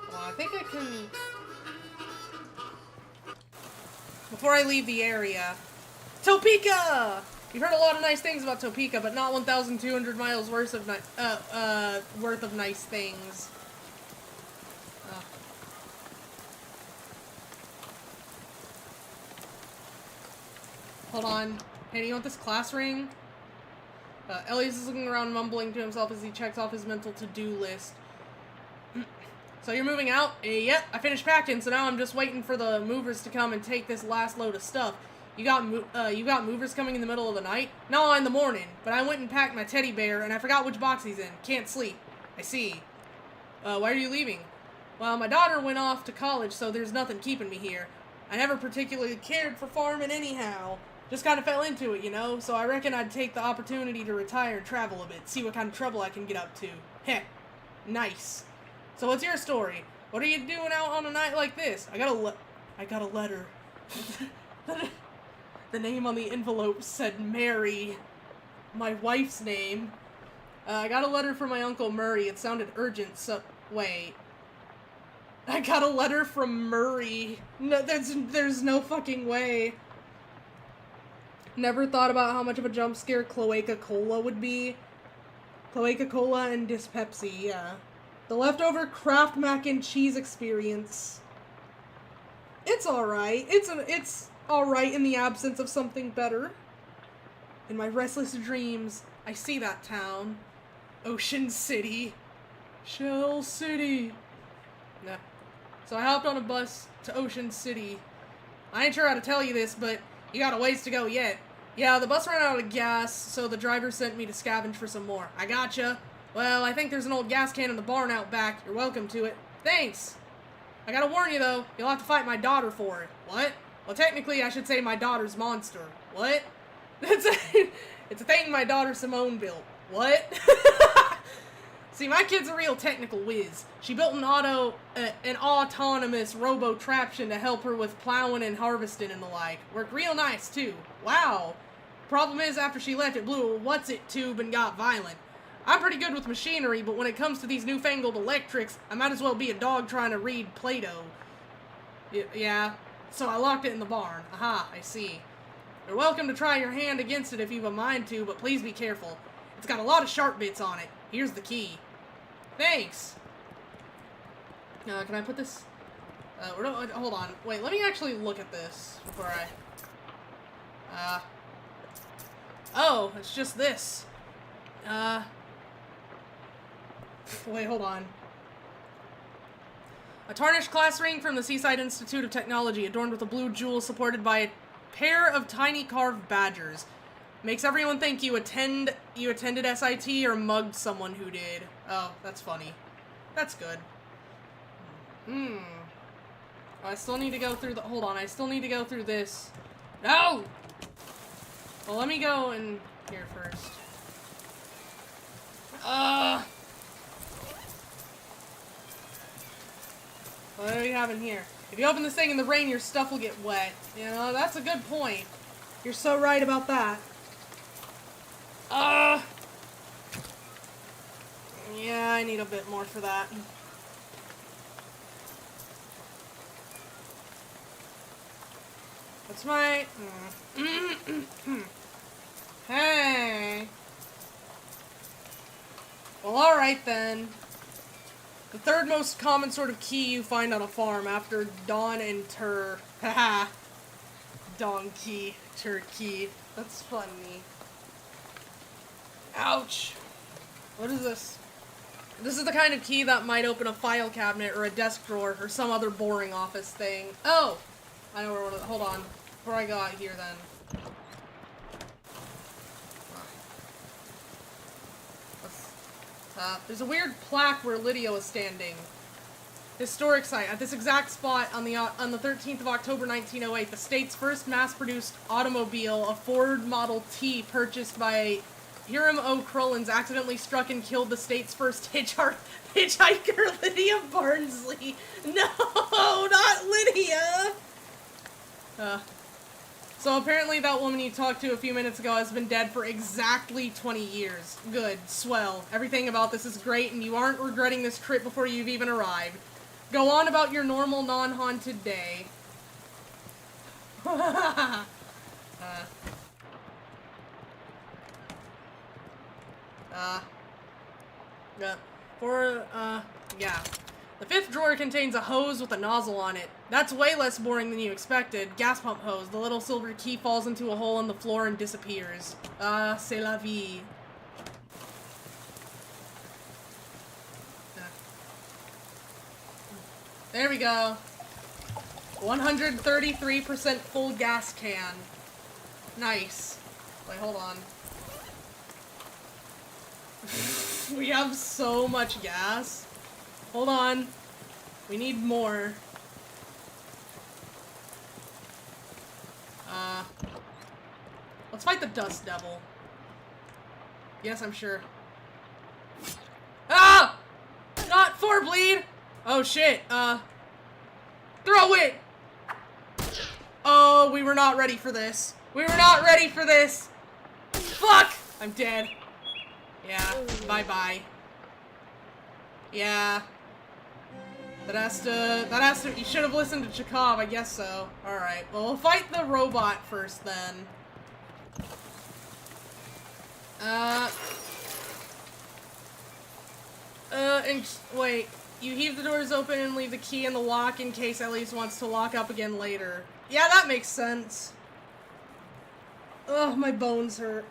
Well, I think I can... Before I leave the area... Topeka! You've heard a lot of nice things about Topeka, but not 1,200 miles worth of nice things. Hold on. Hey, do you want this class ring? Elias is looking around, mumbling to himself as he checks off his mental to-do list. So you're moving out? Yep, I finished packing, so now I'm just waiting for the movers to come and take this last load of stuff. You got movers coming in the middle of the night? No, in the morning. But I went and packed my teddy bear, and I forgot which box he's in. Can't sleep. I see. Why are you leaving? Well, my daughter went off to college, so there's nothing keeping me here. I never particularly cared for farming anyhow. Just kind of fell into it, you know? So I reckon I'd take the opportunity to retire and travel a bit, see what kind of trouble I can get up to. Heh. Nice. So what's your story? What are you doing out on a night like this? I got a letter. The name on the envelope said Mary. My wife's name. I got a letter from my Uncle Murray. It sounded urgent, so... Wait. I got a letter from Murray. No, there's no fucking way. Never thought about how much of a jump scare Cloaca Cola would be. Cloaca Cola and Dyspepsy, yeah. The leftover Kraft mac and cheese experience. It's alright. It's alright in the absence of something better. In my restless dreams, I see that town. Ocean City. Shell City. Nah. So I hopped on a bus to Ocean City. I ain't sure how to tell you this, but you got a ways to go yet. Yeah, the bus ran out of gas, so the driver sent me to scavenge for some more. I gotcha. Well, I think there's an old gas can in the barn out back. You're welcome to it. Thanks. I gotta warn you, though. You'll have to fight my daughter for it. What? Well, technically, I should say my daughter's monster. What? It's a thing my daughter Simone built. What? See, my kid's a real technical whiz. She built an autonomous robo-traption to help her with plowing and harvesting and the like. Worked real nice, too. Wow. Problem is, after she left, it blew a what's-it tube and got violent. I'm pretty good with machinery, but when it comes to these newfangled electrics, I might as well be a dog trying to read Play-Doh. Yeah, so I locked it in the barn. Aha, I see. You're welcome to try your hand against it if you've a mind to, but please be careful. It's got a lot of sharp bits on it. Here's the key. Thanks! Can I put this... hold on. Wait, let me actually look at this before I... Oh, it's just this. Wait, hold on. A tarnished class ring from the Seaside Institute of Technology, adorned with a blue jewel supported by a pair of tiny carved badgers. Makes everyone think you attended SIT or mugged someone who did. Oh, that's funny. That's good. I still need to go through the... Hold on, I still need to go through this. No! Well, let me go in here first. What do we have in here? If you open this thing in the rain, your stuff will get wet. You know, that's a good point. You're so right about that. Yeah, I need a bit more for that. That's my... Hey! Well, alright then. The third most common sort of key you find on a farm after Dawn and Tur. Haha. Donkey. Turkey. That's funny. Ouch. What is this? This is the kind of key that might open a file cabinet or a desk drawer or some other boring office thing. Oh! I know where one of the... Hold on. Before I go out here then. There's a weird plaque where Lydia was standing. Historic site. At this exact spot on the 13th of October 1908, the state's first mass-produced automobile, a Ford Model T purchased by Hiram O. Crollins, accidentally struck and killed the state's first hitchhiker, Lydia Barnsley. No, not Lydia! So apparently that woman you talked to a few minutes ago has been dead for exactly 20 years. Good. Swell. Everything about this is great, and you aren't regretting this trip before you've even arrived. Go on about your normal, non-haunted day. Yeah. The fifth drawer contains a hose with a nozzle on it. That's way less boring than you expected. Gas pump hose. The little silver key falls into a hole in the floor and disappears. C'est la vie. There we go. 133% full gas can. Nice. Wait, hold on. We have so much gas. Hold on. We need more. Let's fight the Dust Devil. Yes, I'm sure. Ah! Not for bleed! Oh shit, throw it! Oh, we were not ready for this. We were not ready for this! Fuck! I'm dead. Yeah, bye-bye. Yeah. That has to, you should have listened to Chekhov, I guess so. Alright, well, we'll fight the robot first, then. Wait. You heave the doors open and leave the key in the lock in case Elise wants to lock up again later. Yeah, that makes sense. Ugh, my bones hurt.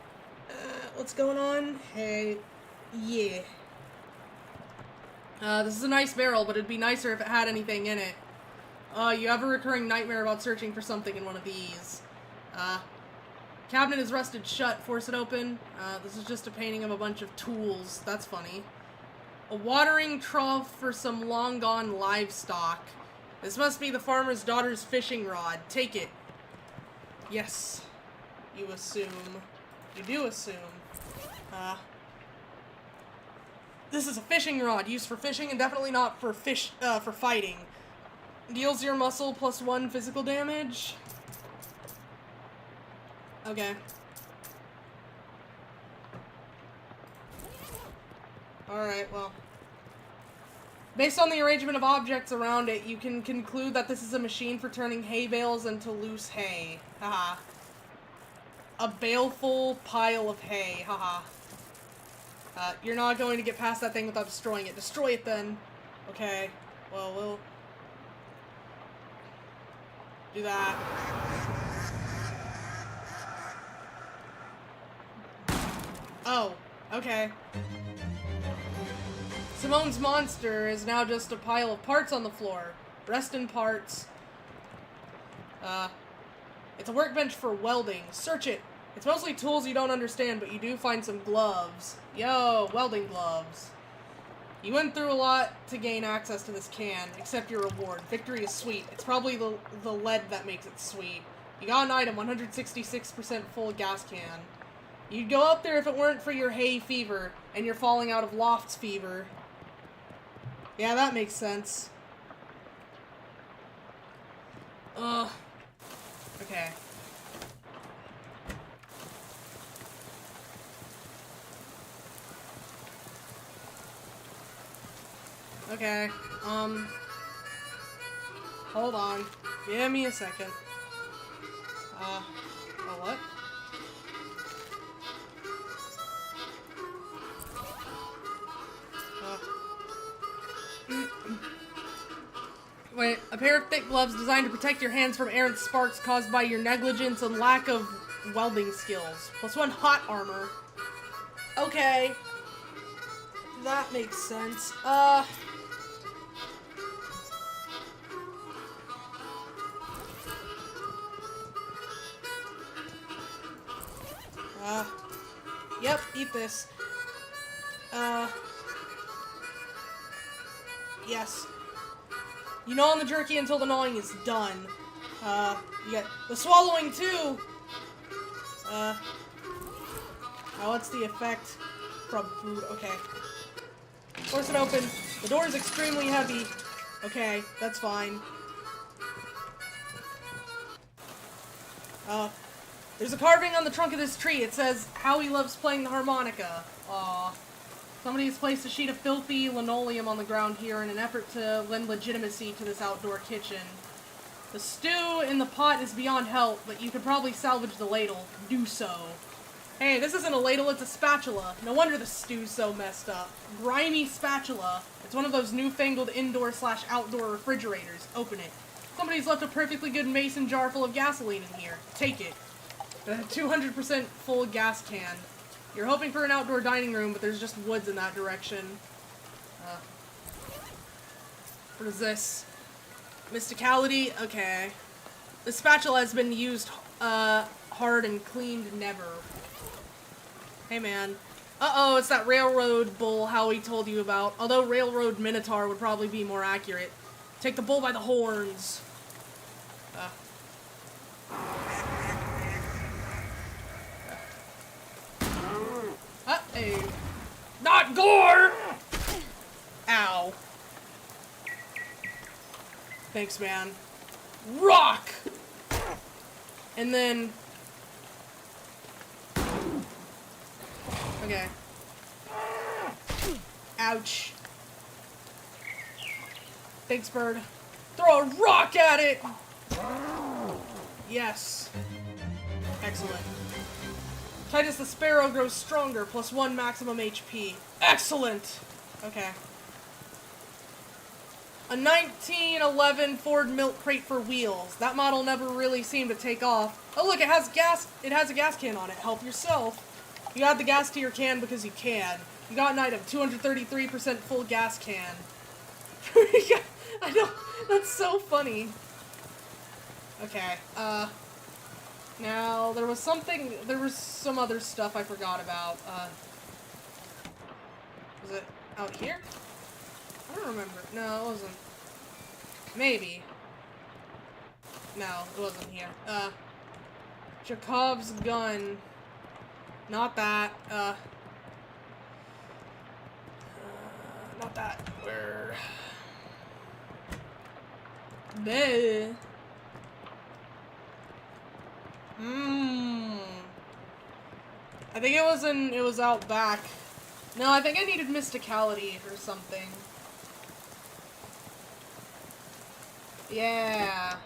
What's going on? Hey. Yeah. This is a nice barrel, but it'd be nicer if it had anything in it. You have a recurring nightmare about searching for something in one of these. Cabinet is rusted shut. Force it open. This is just a painting of a bunch of tools. That's funny. A watering trough for some long-gone livestock. This must be the farmer's daughter's fishing rod. Take it. Yes. You assume. You do assume. This is a fishing rod, used for fishing and definitely not for for fighting. Deals your muscle +1 physical damage. Okay. Alright, well. Based on the arrangement of objects around it, you can conclude that this is a machine for turning hay bales into loose hay. Haha. A baleful pile of hay. Haha. You're not going to get past that thing without destroying it. Destroy it then. Okay. Well, we'll do that. Oh, okay. Simone's monster is now just a pile of parts on the floor. Rest in parts. It's a workbench for welding. Search it. It's mostly tools you don't understand, but you do find some gloves. Yo, welding gloves. You went through a lot to gain access to this can, except your reward. Victory is sweet. It's probably the lead that makes it sweet. You got an item, 166% full gas can. You'd go up there if it weren't for your hay fever, and your falling out of lofts fever. Yeah, that makes sense. Okay. Okay, hold on. Give me a second. Oh, what? Wait, a pair of thick gloves designed to protect your hands from errant sparks caused by your negligence and lack of welding skills. +1 hot armor. Okay. That makes sense. Yep, eat this. Yes. You gnaw on the jerky until the gnawing is done. You get the swallowing too! Now what's the effect from food? Okay. Force it open. The door is extremely heavy. Okay, that's fine. There's a carving on the trunk of this tree. It says, how he loves playing the harmonica. Aw. Somebody has placed a sheet of filthy linoleum on the ground here in an effort to lend legitimacy to this outdoor kitchen. The stew in the pot is beyond help, but you could probably salvage the ladle. Do so. Hey, this isn't a ladle, it's a spatula. No wonder the stew's so messed up. Grimy spatula. It's one of those newfangled indoor/outdoor refrigerators. Open it. Somebody's left a perfectly good mason jar full of gasoline in here. Take it. The 200% full gas can. You're hoping for an outdoor dining room, but there's just woods in that direction. What is this? Mysticality? Okay. The spatula has been used, hard and cleaned never. Hey man. Uh-oh, it's that railroad bull Howie told you about. Although railroad minotaur would probably be more accurate. Take the bull by the horns. Hey. Not gore! Ow. Thanks, man. Rock! And then... Okay. Ouch. Thanks, bird. Throw a rock at it! Yes. Excellent. Titus the Sparrow grows stronger, +1 maximum HP. Excellent! Okay. A 1911 Ford milk crate for wheels. That model never really seemed to take off. Oh look, it has gas. It has a gas can on it. Help yourself. You add the gas to your can because you can. You got an item, 233% full gas can. I don't. That's so funny. Okay. Now there was something. There was some other stuff I forgot about. Was it out here? I don't remember. No, it wasn't. Maybe. No, it wasn't here. Chekhov's gun. Not that. Not that. Where? Bleh. I think it was out back. No, I think I needed mysticality or something. Yeah.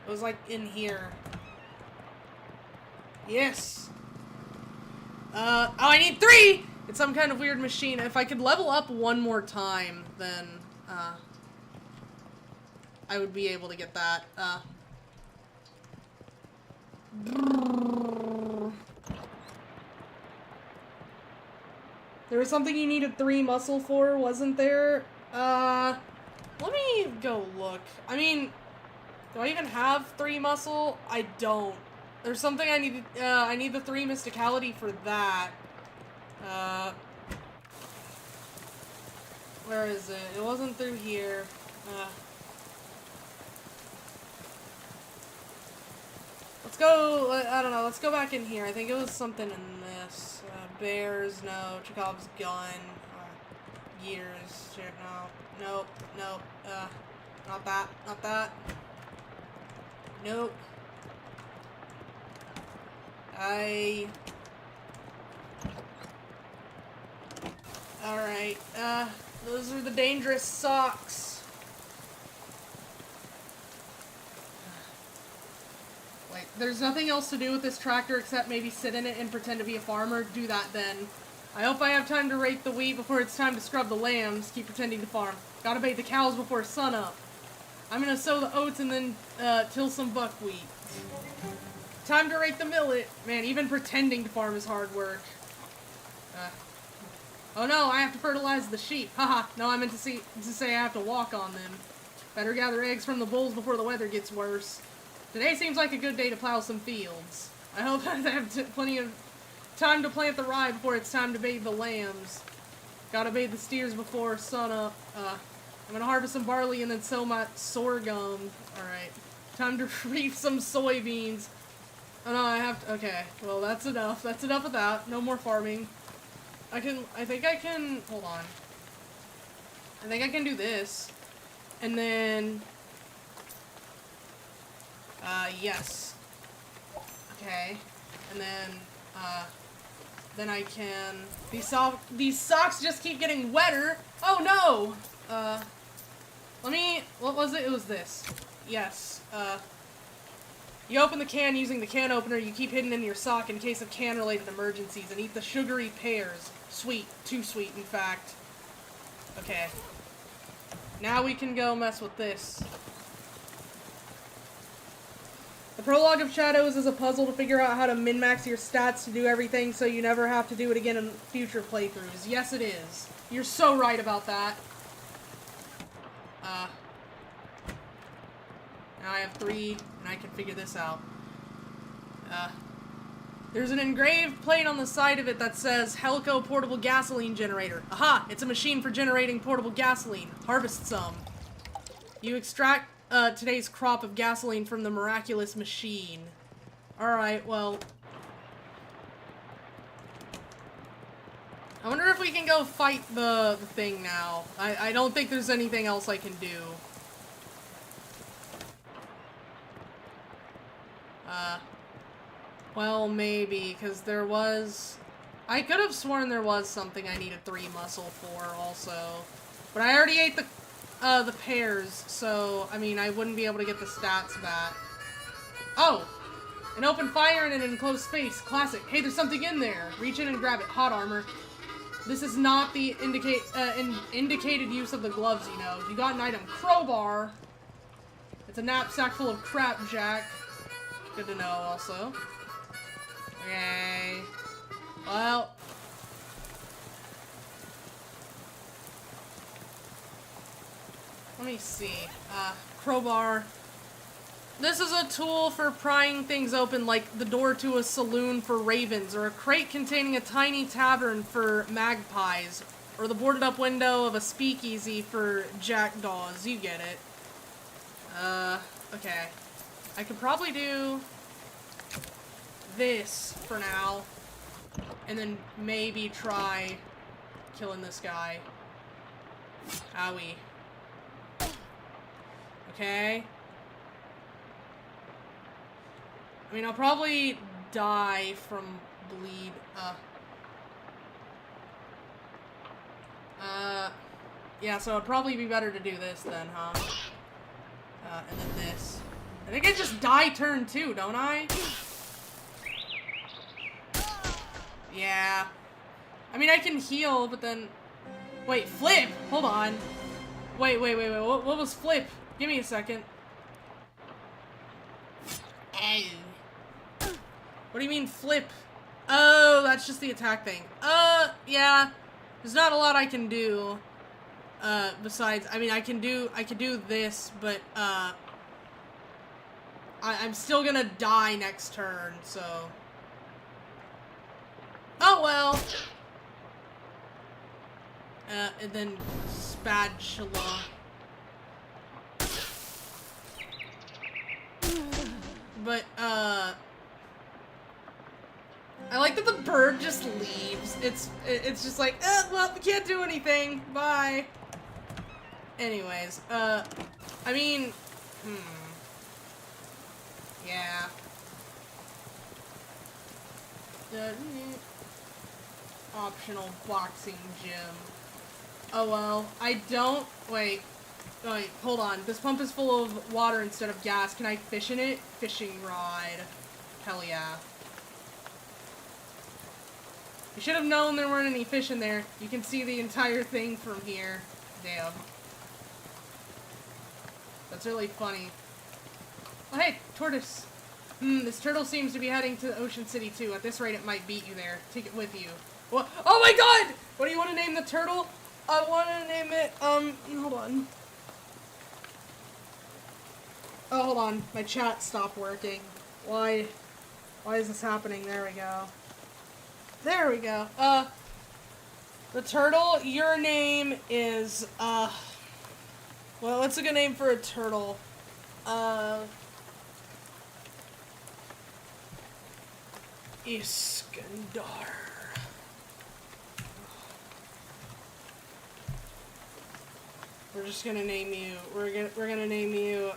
It was like in here. Yes. Oh, I need 3! It's some kind of weird machine. If I could level up one more time, then, I would be able to get that. There was something you needed 3 muscle for, wasn't there? Let me go look. I mean, do I even have 3 muscle? I don't. There's something I need, I need the 3 mysticality for that. Where is it? It wasn't through here. Let's go, I don't know, let's go back in here. I think it was something in this. Bears, no. Chekhov's gun. Years. No. Nope. Nope. Not that. Not that. Nope. Alright, those are the dangerous socks. Wait, there's nothing else to do with this tractor except maybe sit in it and pretend to be a farmer. Do that then. I hope I have time to rake the wheat before it's time to scrub the lambs. Keep pretending to farm. Gotta bathe the cows before sunup. I'm gonna sow the oats and then, till some buckwheat. Time to rake the millet. Man, even pretending to farm is hard work. Oh no, I have to fertilize the sheep. Haha, no, I meant to say I have to walk on them. Better gather eggs from the bulls before the weather gets worse. Today seems like a good day to plow some fields. I hope I have plenty of time to plant the rye before it's time to bathe the lambs. Gotta bathe the steers before sunup. I'm gonna harvest some barley and then sow my sorghum. Alright. Time to reap some soybeans. Oh no, I have to, okay. Well, that's enough. That's enough of that. No more farming. I think I can, hold on. I think I can do this. And then, yes. Okay. And then I can, these socks just keep getting wetter. Oh no! What was it? It was this. Yes. You open the can using the can opener you keep hidden in your sock in case of can-related emergencies, and eat the sugary pears. Sweet. Too sweet, in fact. Okay. Now we can go mess with this. The Prologue of Shadows is a puzzle to figure out how to min-max your stats to do everything so you never have to do it again in future playthroughs. Yes, it is. You're so right about that. Now I have 3, and I can figure this out. There's an engraved plate on the side of it that says, Helco Portable Gasoline Generator. Aha! It's a machine for generating portable gasoline. Harvest some. You extract, today's crop of gasoline from the miraculous machine. Alright, well... I wonder if we can go fight the thing now. I don't think there's anything else I can do. Well, maybe, because there was... I could have sworn there was something I needed 3 muscle for, also. But I already ate the pears, so, I mean, I wouldn't be able to get the stats back. Oh! An open fire in an enclosed space. Classic. Hey, there's something in there. Reach in and grab it. Hot armor. This is not the indicated use of the gloves, you know. You got an item. Crowbar. It's a knapsack full of crap, Jack. Good to know, also. Okay. Well. Let me see. Crowbar. This is a tool for prying things open, like the door to a saloon for ravens, or a crate containing a tiny tavern for magpies, or the boarded up window of a speakeasy for jackdaws. You get it. Okay. I could probably do this for now, and then maybe try killing this guy. Owie. Okay. I mean, I'll probably die from bleed. Yeah, so it'd probably be better to do this then, huh? And then this. I think I just die turn 2, don't I? Yeah. I mean, I can heal, but then... Wait, flip! Hold on. Wait. What was flip? Give me a second. What do you mean flip? Oh, that's just the attack thing. Yeah. There's not a lot I can do. Besides, I mean, I could do this, but, I'm still gonna die next turn, so. Oh well. And then spatula. But, I like that the bird just leaves. It's just like, well, we can't do anything. Bye. Anyways, I mean, yeah. Optional boxing gym. Oh well, I don't, wait, hold on. This pump is full of water instead of gas. Can I fish in it? Fishing rod. Hell yeah. You should have known there weren't any fish in there. You can see the entire thing from here. Damn. That's really funny. Oh hey, tortoise. This turtle seems to be heading to Ocean City too. At this rate, it might beat you there. Take it with you. What? Oh my god! What do you want to name the turtle? I want to name it, hold on. Oh, hold on. My chat stopped working. Why is this happening? There we go. There we go. The turtle, your name is, well, what's a good name for a turtle? Iskandar. We're just gonna name you, we're gonna name you,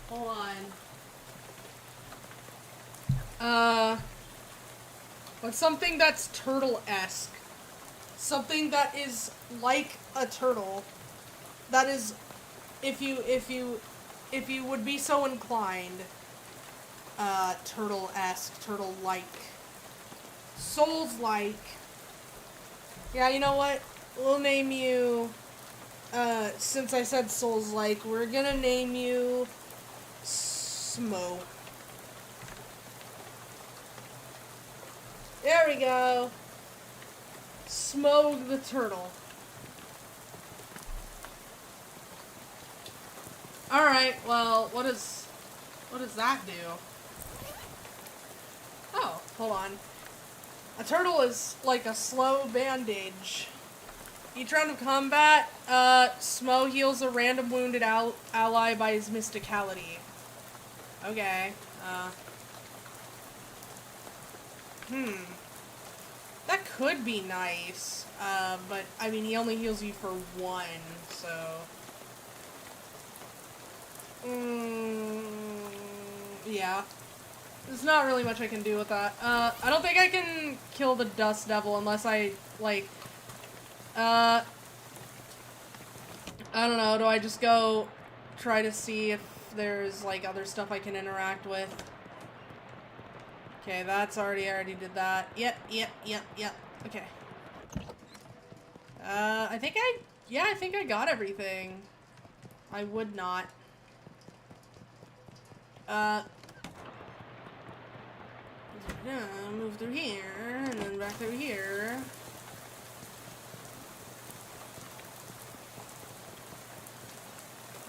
hold on. What's something that's turtle-esque? Something that is like a turtle. That is, if you would be so inclined, turtle-esque, turtle-like. Souls-like. Yeah, you know what? We'll name you, since I said Souls-like, we're gonna name you Smo. There we go. Smo the turtle. Alright, well, what does that do? Oh, hold on. A turtle is like a slow bandage. Each round of combat, Smo heals a random wounded ally by his mysticality. Okay. That could be nice. But, I mean, he only heals you for 1, so... Yeah. There's not really much I can do with that. I don't think I can kill the Dust Devil unless I, like... I don't know, do I just go try to see if there's, like, other stuff I can interact with? Okay, that's I already did that. Yep. Okay. I think I got everything. I would not. Move through here, and then back through here.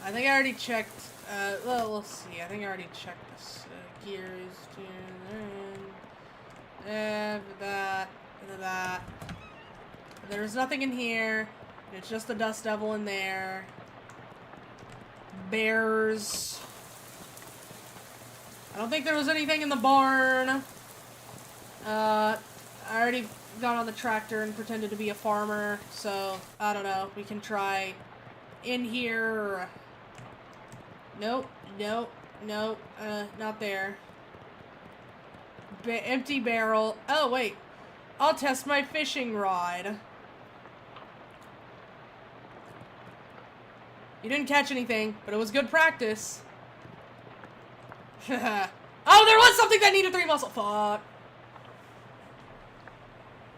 I think I already checked, well, we'll see. I think I already checked this. Gears, that. There's nothing in here. It's just the Dust Devil in there. Bears. I don't think there was anything in the barn. I already got on the tractor and pretended to be a farmer, so I don't know. We can try in here. Nope. Not there. Empty barrel. Oh, wait. I'll test my fishing rod. You didn't catch anything, but it was good practice. Oh, there was something that needed 3 muscle. Fuck.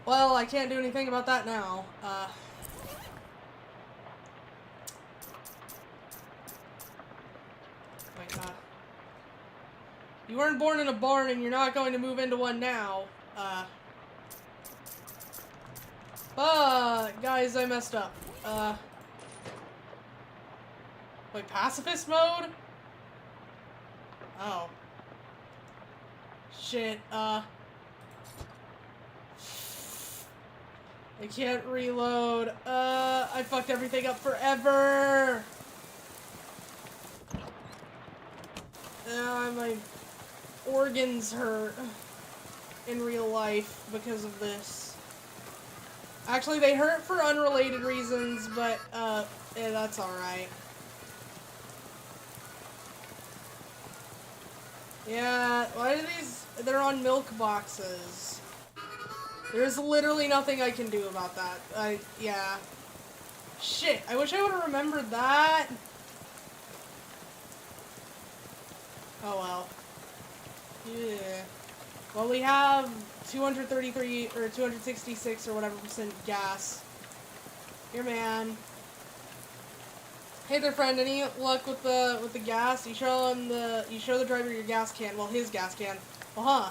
Well, I can't do anything about that now. You weren't born in a barn and you're not going to move into one now. Guys, I messed up. Wait, pacifist mode? Oh. Shit, I can't reload. I fucked everything up forever. My organs hurt in real life because of this. Actually, they hurt for unrelated reasons, but, yeah, that's alright. Yeah, why are these... They're on milk boxes. There's literally nothing I can do about that. Yeah. Shit, I wish I would've remembered that. Oh well. Yeah. Well, we have 233 or 266 or whatever % gas. Here, man. Hey there, friend. Any luck with the gas? You show the driver your gas can. Well, his gas can. Well, huh.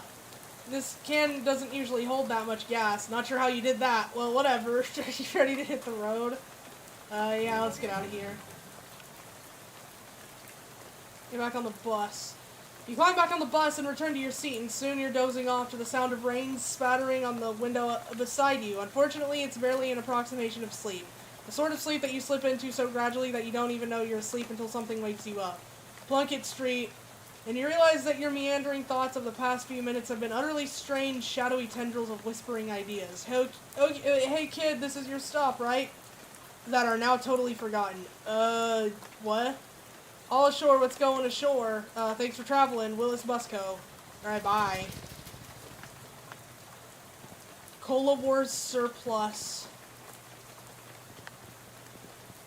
This can doesn't usually hold that much gas. Not sure how you did that. Well, whatever. You ready to hit the road? Yeah, let's get out of here. Get back on the bus. You climb back on the bus and return to your seat, and soon you're dozing off to the sound of rain spattering on the window beside you. Unfortunately, it's barely an approximation of sleep. The sort of sleep that you slip into so gradually that you don't even know you're asleep until something wakes you up. Plunkett Street, and you realize that your meandering thoughts of the past few minutes have been utterly strange, shadowy tendrils of whispering ideas. Hey kid, this is your stop, right? That are now totally forgotten. What? All ashore, what's going ashore? Thanks for traveling, Willis Busco. Alright, bye. Cola Wars surplus.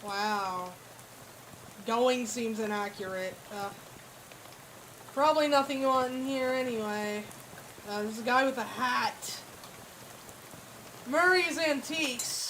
Wow. Going seems inaccurate. Probably nothing you want in here anyway. There's a guy with a hat. Murray's Antiques.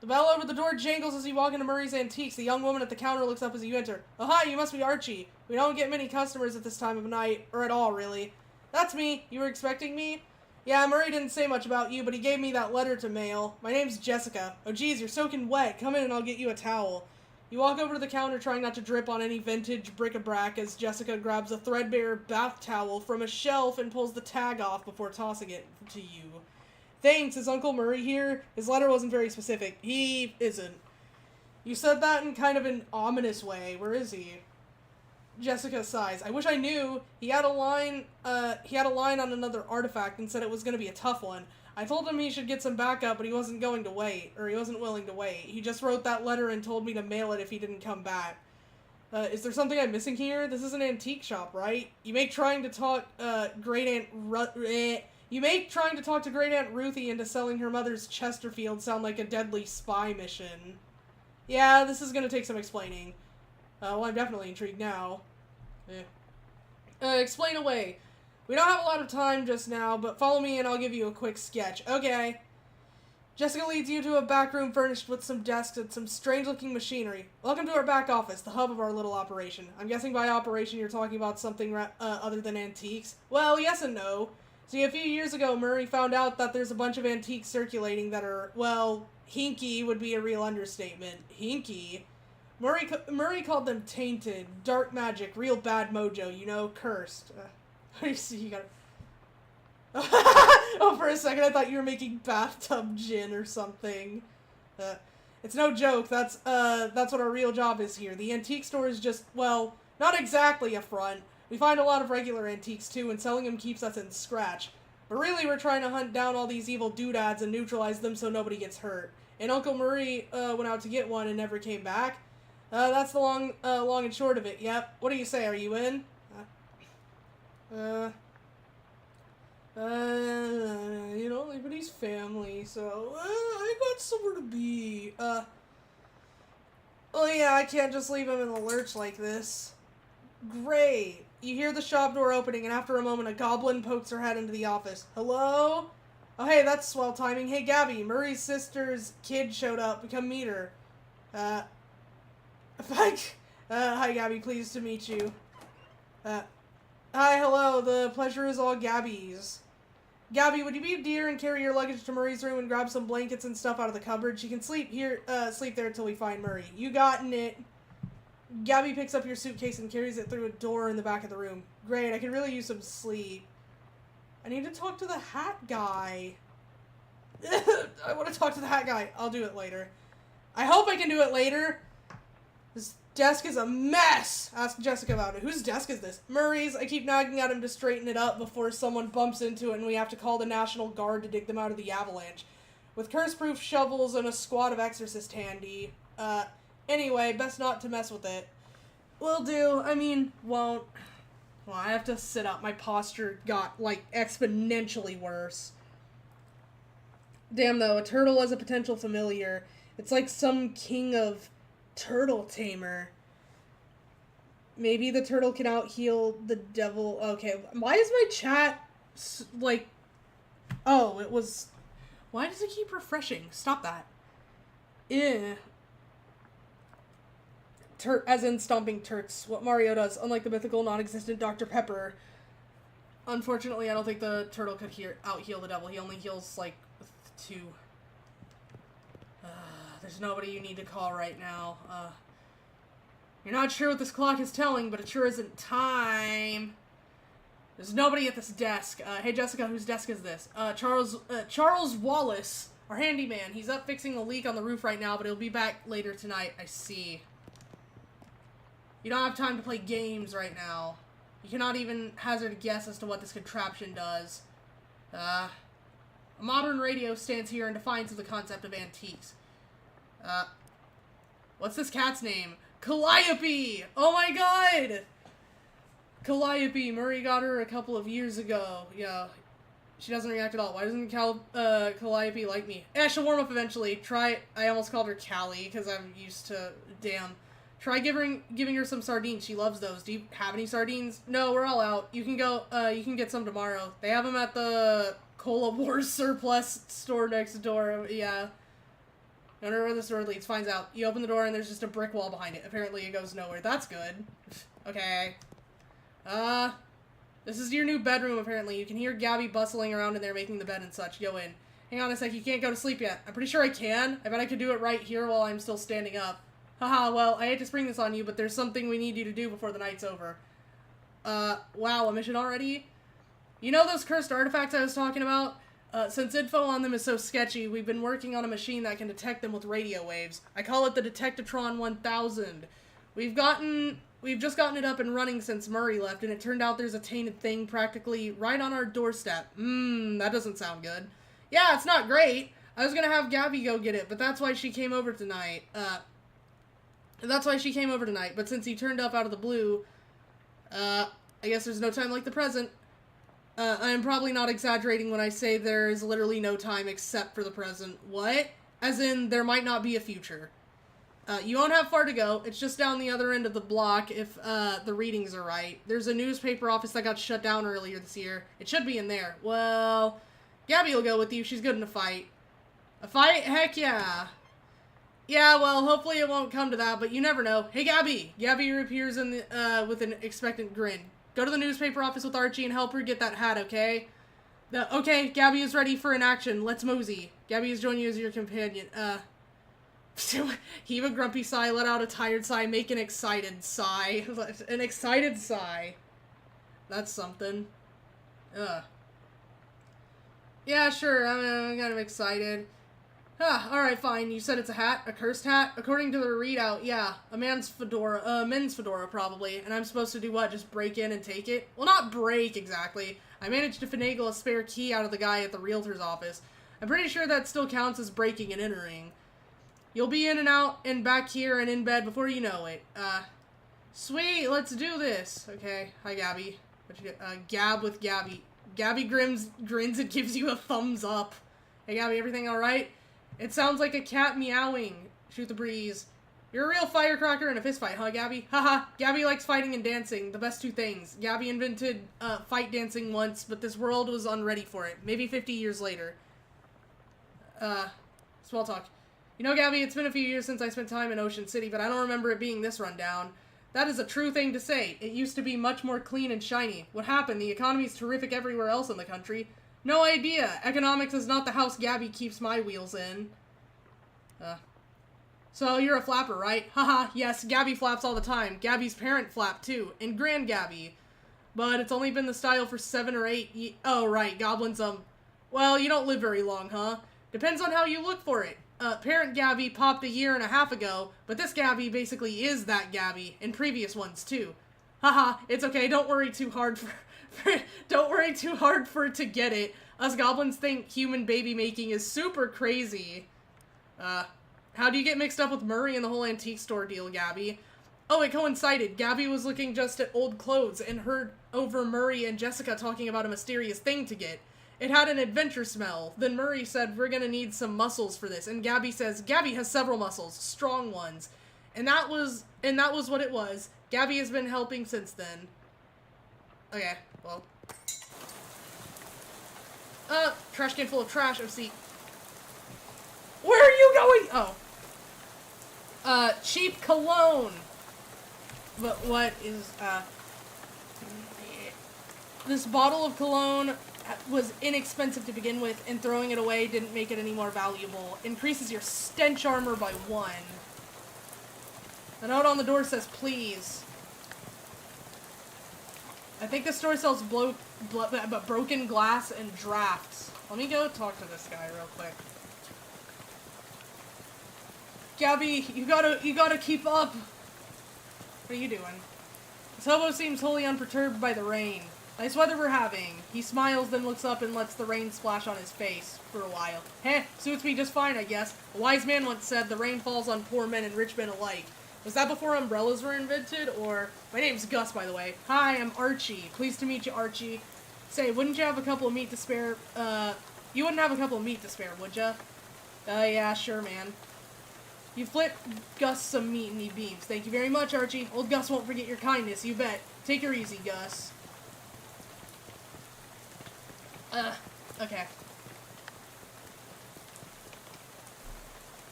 The bell over the door jangles as you walk into Murray's Antiques. The young woman at the counter looks up as you enter. Oh, hi, you must be Archie. We don't get many customers at this time of night, or at all, really. That's me. You were expecting me? Yeah, Murray didn't say much about you, but he gave me that letter to mail. My name's Jessica. Oh, geez, you're soaking wet. Come in and I'll get you a towel. You walk over to the counter trying not to drip on any vintage bric-a-brac as Jessica grabs a threadbare bath towel from a shelf and pulls the tag off before tossing it to you. Thanks, is Uncle Murray here? His letter wasn't very specific. He isn't. You said that in kind of an ominous way. Where is he? Jessica sighs. I wish I knew. He had a line on another artifact and said it was going to be a tough one. I told him he should get some backup, but he wasn't willing to wait. He just wrote that letter and told me to mail it if he didn't come back. Is there something I'm missing here? This is an antique shop, right? You make trying to talk to Great Aunt Ruthie into selling her mother's Chesterfield sound like a deadly spy mission. Yeah, this is gonna take some explaining. Well, I'm definitely intrigued now. Explain away. We don't have a lot of time just now, but follow me and I'll give you a quick sketch. Okay. Jessica leads you to a back room furnished with some desks and some strange-looking machinery. Welcome to our back office, the hub of our little operation. I'm guessing by operation you're talking about something other than antiques. Well, yes and no. See, a few years ago, Murray found out that there's a bunch of antiques circulating that are, well, hinky would be a real understatement. Hinky? Murray called them tainted, dark magic, real bad mojo, you know, cursed. You see, you got oh, for a second I thought you were making bathtub gin or something. It's no joke, that's what our real job is here. The antique store is just, well, not exactly a front. We find a lot of regular antiques too, and selling them keeps us in scratch. But really we're trying to hunt down all these evil doodads and neutralize them so nobody gets hurt. And Uncle Murray went out to get one and never came back. That's the long and short of it, yep. What do you say, are you in? You know, but he's family, so, I got somewhere to be. Oh yeah, I can't just leave him in the lurch like this. Great. You hear the shop door opening, and after a moment, a goblin pokes her head into the office. Hello? Oh, hey, that's swell timing. Hey, Gabby, Murray's sister's kid showed up. Come meet her. Hi, Gabby, pleased to meet you. Hi, hello, the pleasure is all Gabby's. Gabby, would you be a dear and carry your luggage to Murray's room and grab some blankets and stuff out of the cupboard? She can sleep there until we find Murray. You gotten it. Gabby picks up your suitcase and carries it through a door in the back of the room. Great, I could really use some sleep. I need to talk to the hat guy. I want to talk to the hat guy. I'll do it later. I hope I can do it later. This desk is a mess. Ask Jessica about it. Whose desk is this? Murray's. I keep nagging at him to straighten it up before someone bumps into it and we have to call the National Guard to dig them out of the avalanche. With curse-proof shovels and a squad of exorcists handy. Anyway, best not to mess with it. Will do. I mean, won't. Well, I have to sit up. My posture got, like, exponentially worse. Damn, though, a turtle as a potential familiar. It's like some king of turtle tamer. Maybe the turtle can out-heal the devil. Okay, why is my chat, like... Oh, it was... Why does it keep refreshing? Stop that. As in stomping Turks. What Mario does, unlike the mythical, non-existent Dr. Pepper. Unfortunately, I don't think the turtle could out-heal the devil. He only heals, like, 2. There's nobody you need to call right now. You're not sure what this clock is telling, but it sure isn't time. There's nobody at this desk. Hey, Jessica, whose desk is this? Charles Wallace, our handyman. He's up fixing a leak on the roof right now, but he'll be back later tonight. I see. You don't have time to play games right now. You cannot even hazard a guess as to what this contraption does. A modern radio stands here in defiance of the concept of antiques. What's this cat's name? Calliope! Oh my god! Calliope, Murray got her a couple of years ago. Yeah, she doesn't react at all. Why doesn't Calliope like me? Yeah, she'll warm up eventually. I almost called her Callie, because I'm used to, damn. Try giving her some sardines. She loves those. Do you have any sardines? No, we're all out. You can get some tomorrow. They have them at the Cola Wars surplus store next door. Yeah. Don't know where the store leads. Finds out. You open the door and there's just a brick wall behind it. Apparently it goes nowhere. That's good. Okay. This is your new bedroom, apparently. You can hear Gabby bustling around in there making the bed and such. Go in. Hang on a sec. You can't go to sleep yet. I'm pretty sure I can. I bet I could do it right here while I'm still standing up. Haha, well, I hate to spring this on you, but there's something we need you to do before the night's over. Wow, a mission already? You know those cursed artifacts I was talking about? Since info on them is so sketchy, we've been working on a machine that can detect them with radio waves. I call it the Detectatron 1000. We've gotten We've just gotten it up and running since Murray left, and it turned out there's a tainted thing practically right on our doorstep. That doesn't sound good. Yeah, it's not great. I was gonna have Gabby go get it, but that's why she came over tonight. But since he turned up out of the blue, I guess there's no time like the present. I am probably not exaggerating when I say there is literally no time except for the present. What? As in, there might not be a future. You won't have far to go. It's just down the other end of the block if the readings are right. There's a newspaper office that got shut down earlier this year. It should be in there. Well, Gabby will go with you. She's good in a fight. A fight? Heck yeah. Yeah, well, hopefully it won't come to that, but you never know. Hey, Gabby! Gabby reappears in the, with an expectant grin. Go to the newspaper office with Archie and help her get that hat, okay? Okay, Gabby is ready for an action. Let's mosey. Gabby is joining you as your companion. Heave a grumpy sigh, let out a tired sigh, make an excited sigh. An excited sigh. That's something. Yeah, sure, I'm kind of excited. Alright, fine. You said it's a hat? A cursed hat? According to the readout, yeah. A men's fedora, probably. And I'm supposed to do what? Just break in and take it? Well, not break, exactly. I managed to finagle a spare key out of the guy at the realtor's office. I'm pretty sure that still counts as breaking and entering. You'll be in and out and back here and in bed before you know it. Sweet, let's do this. Okay, hi, Gabby. What you do? Gab with Gabby. Gabby grins and gives you a thumbs up. Hey, Gabby, everything alright? It sounds like a cat meowing. Shoot the breeze. You're a real firecracker in a fistfight, huh, Gabby? Haha, Gabby likes fighting and dancing, the best two things. Gabby invented fight dancing once, but this world was unready for it. Maybe 50 years later. Small talk. You know, Gabby, it's been a few years since I spent time in Ocean City, but I don't remember it being this rundown. That is a true thing to say. It used to be much more clean and shiny. What happened? The economy's terrific everywhere else in the country. No idea. Economics is not the house Gabby keeps my wheels in. So you're a flapper, right? Haha, yes, Gabby flaps all the time. Gabby's parent flapped too, and Grand Gabby. But it's only been the style for 7 or 8 Oh, right, goblins, well, you don't live very long, huh? Depends on how you look for it. Parent Gabby popped a year and a half ago, but this Gabby basically is that Gabby, and previous ones too. Haha, it's okay, don't worry too hard don't worry too hard for it to get it. Us goblins think human baby making is super crazy. How do you get mixed up with Murray and the whole antique store deal, Gabby? Oh, it coincided. Gabby was looking just at old clothes and heard over Murray and Jessica talking about a mysterious thing to get. It had an adventure smell. Then Murray said, we're gonna need some muscles for this. And Gabby says, Gabby has several muscles, strong ones. And that was what it was. Gabby has been helping since then. Okay, well. Trash can full of trash. Oh, see. Where are you going? Oh. Cheap cologne. But what is, this bottle of cologne was inexpensive to begin with, and throwing it away didn't make it any more valuable. Increases your stench armor by 1. The note on the door says, please. I think the store sells broken glass and drafts. Let me go talk to this guy real quick. Gabby, you gotta keep up. What are you doing? This hobo seems wholly unperturbed by the rain. Nice weather we're having. He smiles, then looks up and lets the rain splash on his face for a while. Heh, suits me just fine, I guess. A wise man once said the rain falls on poor men and rich men alike. Was that before umbrellas were invented, or... My name's Gus, by the way. Hi, I'm Archie. Pleased to meet you, Archie. Say, wouldn't you have a couple of meat to spare? You wouldn't have a couple of meat to spare, would ya? Yeah, sure, man. You flipped Gus some meat and he beams. Thank you very much, Archie. Old Gus won't forget your kindness, you bet. Take her easy, Gus. Okay.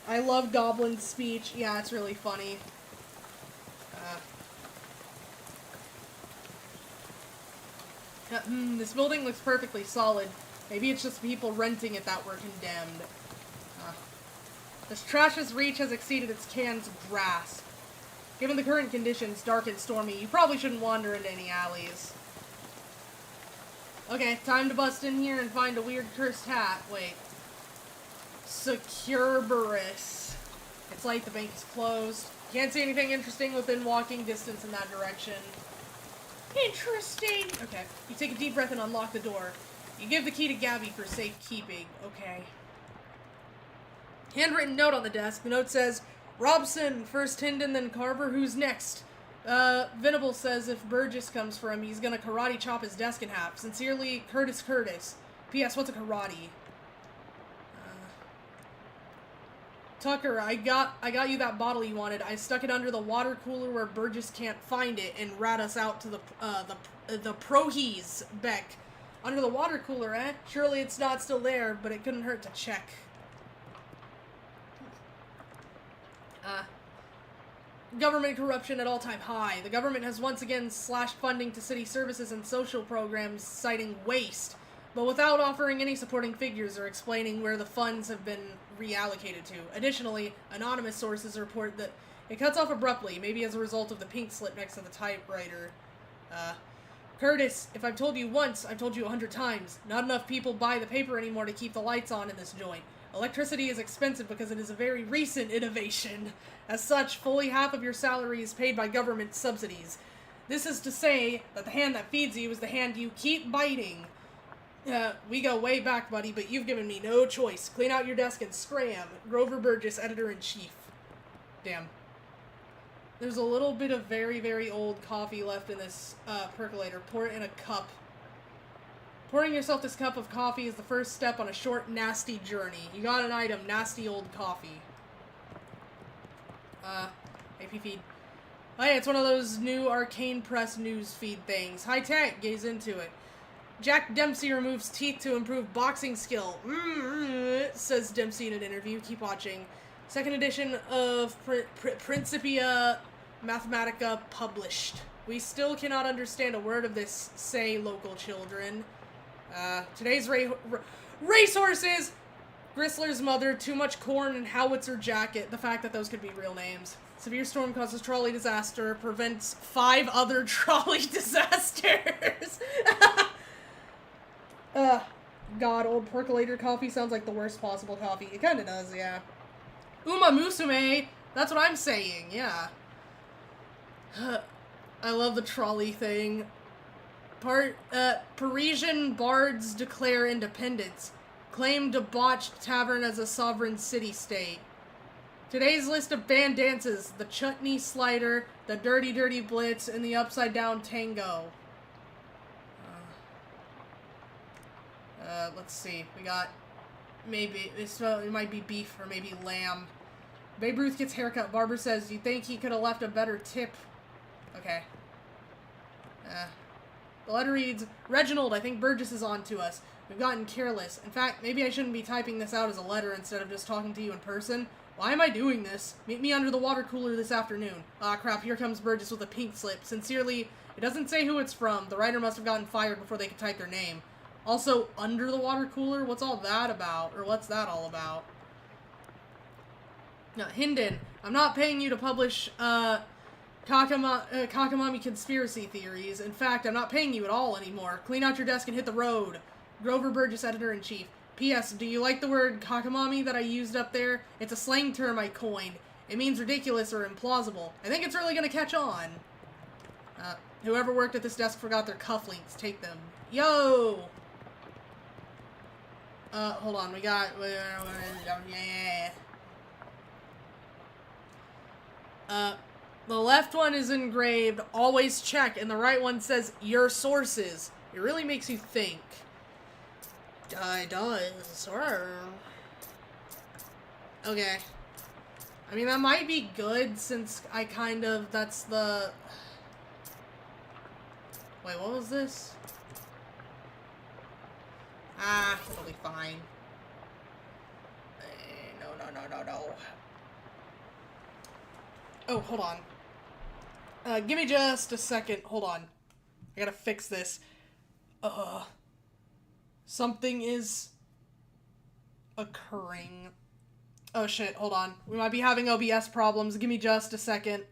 I love Goblin's speech. Yeah, it's really funny. This building looks perfectly solid. Maybe it's just people renting it that were condemned. This trash's reach has exceeded its can's grasp. Given the current conditions, dark and stormy, you probably shouldn't wander into any alleys. Okay, time to bust in here and find a weird cursed hat. Wait. Secureberus. It's late, the bank is closed. Can't see anything interesting within walking distance in that direction. Interesting! Okay, you take a deep breath and unlock the door. You give the key to Gabby for safekeeping. Okay. Handwritten note on the desk. The note says, Robson, first Hinden, then Carver, who's next? Venable says if Burgess comes for him, he's gonna karate chop his desk in half. Sincerely, Curtis. P.S. What's a karate? Tucker, I got you that bottle you wanted. I stuck it under the water cooler where Burgess can't find it and rat us out to the Prohees, Beck. Under the water cooler, eh? Surely it's not still there, but it couldn't hurt to check. Government corruption at all-time high. The government has once again slashed funding to city services and social programs, citing waste, but without offering any supporting figures or explaining where the funds have been reallocated to. Additionally, anonymous sources report that it cuts off abruptly, maybe as a result of the pink slip next to the typewriter. Curtis, if I've told you once, I've told you 100 times. Not enough people buy the paper anymore to keep the lights on in this joint. Electricity is expensive because it is a very recent innovation. As such, fully half of your salary is paid by government subsidies. This is to say that the hand that feeds you is the hand you keep biting. We go way back, buddy, but you've given me no choice. Clean out your desk and scram. Grover Burgess, Editor-in-Chief. Damn. There's a little bit of very, very old coffee left in this percolator. Pour it in a cup. Pouring yourself this cup of coffee is the first step on a short, nasty journey. You got an item, nasty old coffee. AP feed. Oh yeah, it's one of those new Arcane Press news feed things. High tech, gaze into it. Jack Dempsey removes teeth to improve boxing skill. Says Dempsey in an interview. Keep watching. Second edition of Principia Mathematica published. We still cannot understand a word of this, say local children. Today's racehorses! Gristler's mother, too much corn, and howitzer jacket. The fact that those could be real names. Severe storm causes trolley disaster, prevents 5 other trolley disasters. God, old percolator coffee sounds like the worst possible coffee. It kinda does, yeah. Uma Musume! That's what I'm saying, yeah. I love the trolley thing. Parisian bards declare independence. Claim debauched tavern as a sovereign city-state. Today's list of band dances: the chutney slider, the dirty dirty blitz, and the upside down tango. Let's see. We got maybe it might be beef or maybe lamb. Babe Ruth gets haircut. Barber says, "You think he could have left a better tip?" Okay. The letter reads, Reginald, I think Burgess is on to us. We've gotten careless. In fact, maybe I shouldn't be typing this out as a letter instead of just talking to you in person. Why am I doing this? Meet me under the water cooler this afternoon. Ah, crap, here comes Burgess with a pink slip. Sincerely, it doesn't say who it's from. The writer must have gotten fired before they could type their name. Also, under the water cooler? What's all that about? Or what's that all about? No, Hinden, I'm not paying you to publish, Kakamami conspiracy theories. In fact, I'm not paying you at all anymore. Clean out your desk and hit the road. Grover Burgess, Editor-in-Chief. P.S. Do you like the word kakamami that I used up there? It's a slang term I coined. It means ridiculous or implausible. I think it's really gonna catch on. Whoever worked at this desk forgot their cufflinks. Take them. Yo! Hold on. We got... Yeah. The left one is engraved, always check, and the right one says, your sources. It really makes you think. It does. Okay. I mean, that might be good, since I kind of, that's the... Wait, what was this? Ah, it'll be fine. No. Oh, hold on. Give me just a second. Hold on. I gotta fix this. Something is occurring. Oh shit, hold on. We might be having OBS problems. Give me just a second.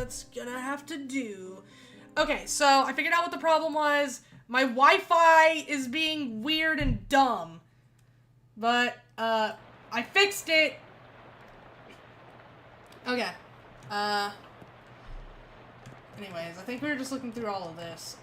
that's gonna have to do. Okay, so I figured out what the problem was. My Wi-Fi is being weird and dumb. But, I fixed it. Okay. Anyways, I think we were just looking through all of this.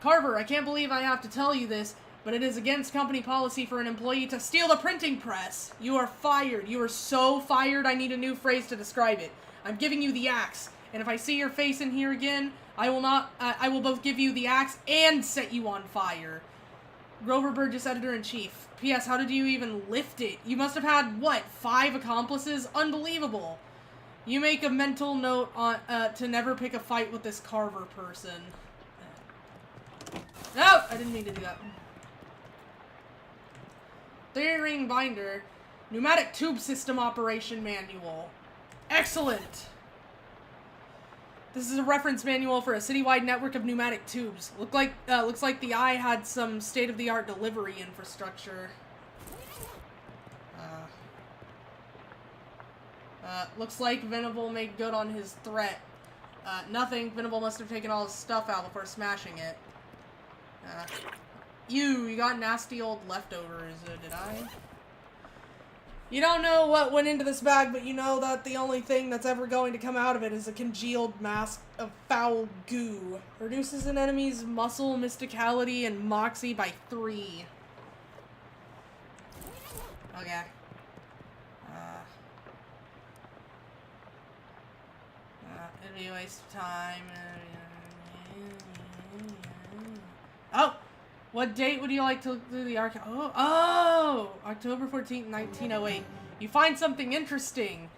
Carver, I can't believe I have to tell you this, but it is against company policy for an employee to steal the printing press. You are fired. You are so fired, I need a new phrase to describe it. I'm giving you the axe, and if I see your face in here again, I will both give you the axe and set you on fire. Grover Burgess, Editor-in-Chief. P.S. How did you even lift it? You must have had, what, 5 accomplices? Unbelievable. You make a mental note on to never pick a fight with this Carver person. No! I didn't mean to do that. 3-ring binder. Pneumatic tube system operation manual. Excellent! This is a reference manual for a citywide network of pneumatic tubes. Looks like the Eye had some state-of-the-art delivery infrastructure. Looks like Venable made good on his threat. Nothing. Venable must have taken all his stuff out before smashing it. You got nasty old leftovers, did I? You don't know what went into this bag, but you know that the only thing that's ever going to come out of it is a congealed mass of foul goo. Reduces an enemy's muscle, mysticality, and moxie by 3. Okay. It'd be a waste of time. Oh! What date would you like to look through the archive? Oh! October 14th, 1908. You find something interesting.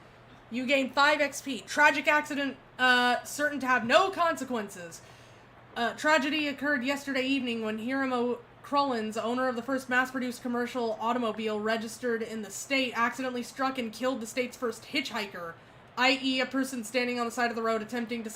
You gain 5 XP. Tragic accident, certain to have no consequences. Tragedy occurred yesterday evening when Hiram Crullins, owner of the first mass-produced commercial automobile registered in the state, accidentally struck and killed the state's first hitchhiker, i.e. a person standing on the side of the road attempting to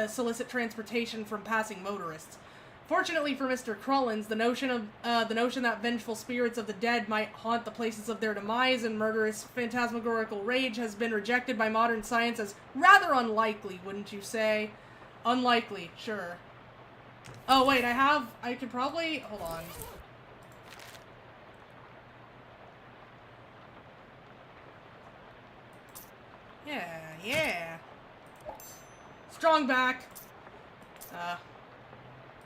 solicit transportation from passing motorists. Fortunately for Mr. Crullins, the notion that vengeful spirits of the dead might haunt the places of their demise and murderous phantasmagorical rage has been rejected by modern science as rather unlikely, wouldn't you say? Unlikely, sure. Oh wait, I could probably, hold on. Yeah. Strong back.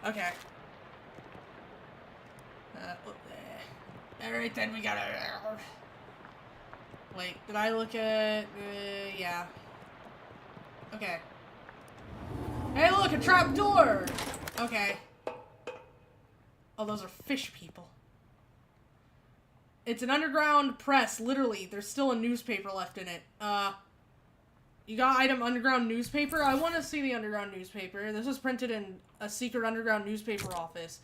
Okay. Alright then, we gotta... Wait, did I look at... yeah. Okay. Hey look, a trap door! Okay. Oh, those are fish people. It's an underground press, literally. There's still a newspaper left in it. You got item underground newspaper? I want to see the underground newspaper. This was printed in a secret underground newspaper office.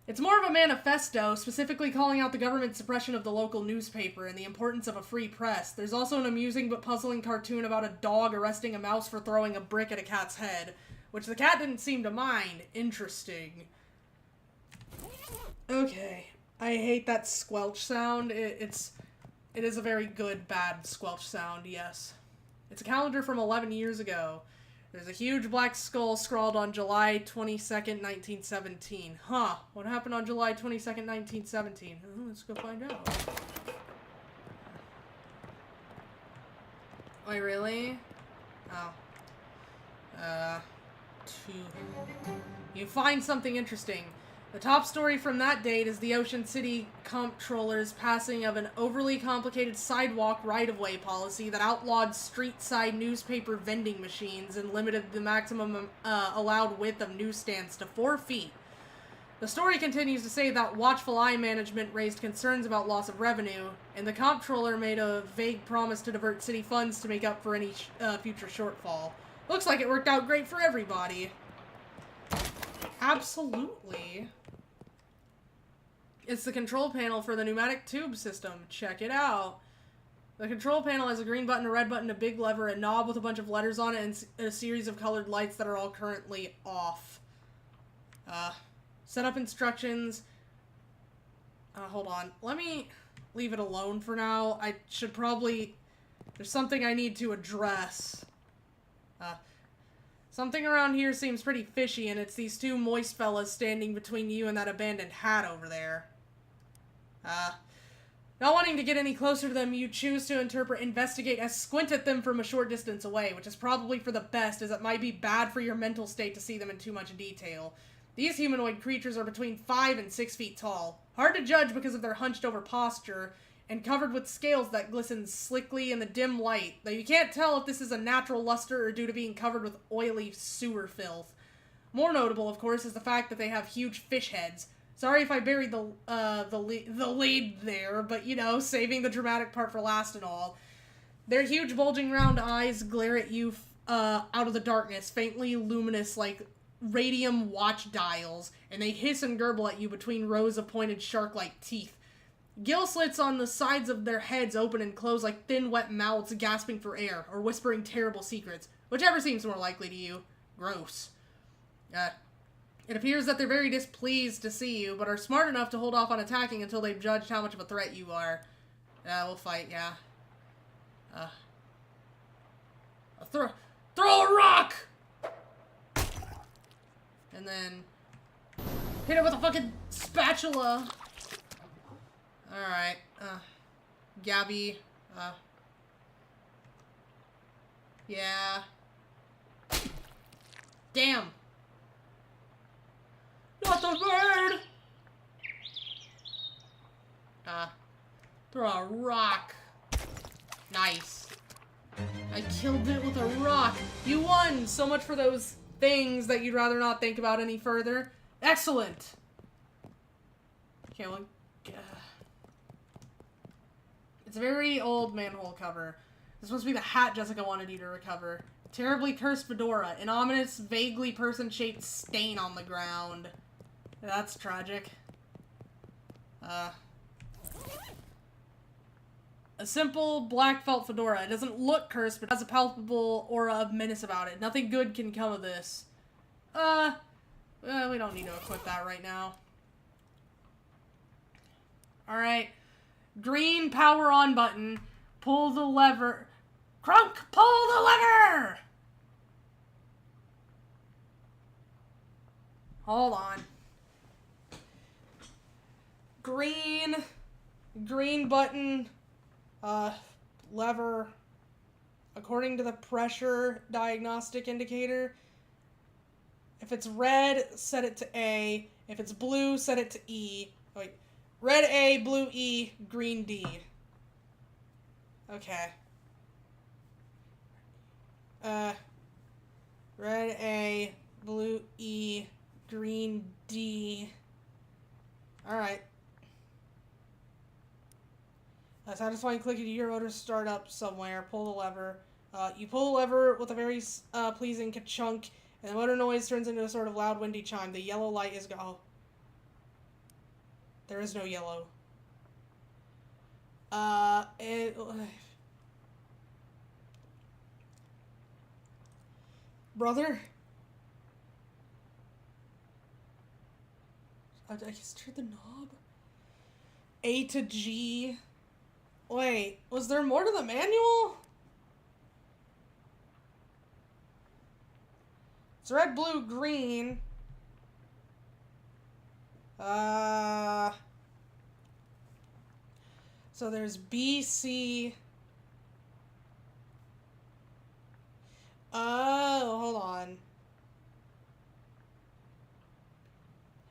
It's more of a manifesto, specifically calling out the government's suppression of the local newspaper and the importance of a free press. There's also an amusing but puzzling cartoon about a dog arresting a mouse for throwing a brick at a cat's head, which the cat didn't seem to mind. Interesting. Okay. I hate that squelch sound. It is a very good, bad squelch sound, yes. It's a calendar from 11 years ago. There's a huge black skull scrawled on July 22nd, 1917. Huh. What happened on July 22nd, 1917? Let's go find out. Wait, really? Oh. 2. You find something interesting. The top story from that date is the Ocean City Comptroller's passing of an overly complicated sidewalk right-of-way policy that outlawed street-side newspaper vending machines and limited the maximum allowed width of newsstands to 4 feet. The story continues to say that watchful eye management raised concerns about loss of revenue, and the comptroller made a vague promise to divert city funds to make up for any future shortfall. Looks like it worked out great for everybody. Absolutely. It's the control panel for the pneumatic tube system. Check it out. The control panel has a green button, a red button, a big lever, a knob with a bunch of letters on it, and a series of colored lights that are all currently off. Setup instructions. Hold on. Let me leave it alone for now. I should probably... There's something I need to address. Something around here seems pretty fishy, and it's these two moist fellas standing between you and that abandoned hat over there. Not wanting to get any closer to them, you choose to interpret investigate as squint at them from a short distance away, which is probably for the best, as it might be bad for your mental state to see them in too much detail. These humanoid creatures are between 5 and 6 feet tall. Hard to judge because of their hunched over posture, and covered with scales that glisten slickly in the dim light, though you can't tell if this is a natural luster or due to being covered with oily sewer filth. More notable, of course, is the fact that they have huge fish heads. Sorry if I buried the lead there, but, you know, saving the dramatic part for last and all. Their huge bulging round eyes glare at you out of the darkness, faintly luminous like radium watch dials, and they hiss and gurgle at you between rows of pointed shark-like teeth. Gill slits on the sides of their heads open and close like thin, wet mouths gasping for air, or whispering terrible secrets. Whichever seems more likely to you. Gross. It appears that they're very displeased to see you, but are smart enough to hold off on attacking until they've judged how much of a threat you are. We'll fight, yeah. Throw a rock! And then hit it with a fucking spatula. Alright, Gabby, yeah. Damn. Not the bird! Throw a rock. Nice. I killed it with a rock. You won! So much for those things that you'd rather not think about any further. Excellent! Okay, well, it's a very old manhole cover. This must be the hat Jessica wanted you to recover. Terribly cursed fedora. An ominous, vaguely person-shaped stain on the ground. That's tragic. A simple black felt fedora. It doesn't look cursed, but has a palpable aura of menace about it. Nothing good can come of this. We don't need to equip that right now. Alright. Green power on button. Pull the lever. Crunk, pull the lever! Hold on. Green button, lever. According to the pressure diagnostic indicator, if it's red, set it to A. If it's blue, set it to E. Wait. Red A, blue E, green D. Okay. Red A, blue E, green D. Alright. Satisfying clicking to your motor start up somewhere. Pull the lever. You pull the lever with a very pleasing ka-chunk, and the motor noise turns into a sort of loud, windy chime. The yellow light is oh. There is no yellow. Brother? I just turned the knob. A to G. Wait, was there more to the manual? It's red, blue, green. So there's B, C. Oh, hold on.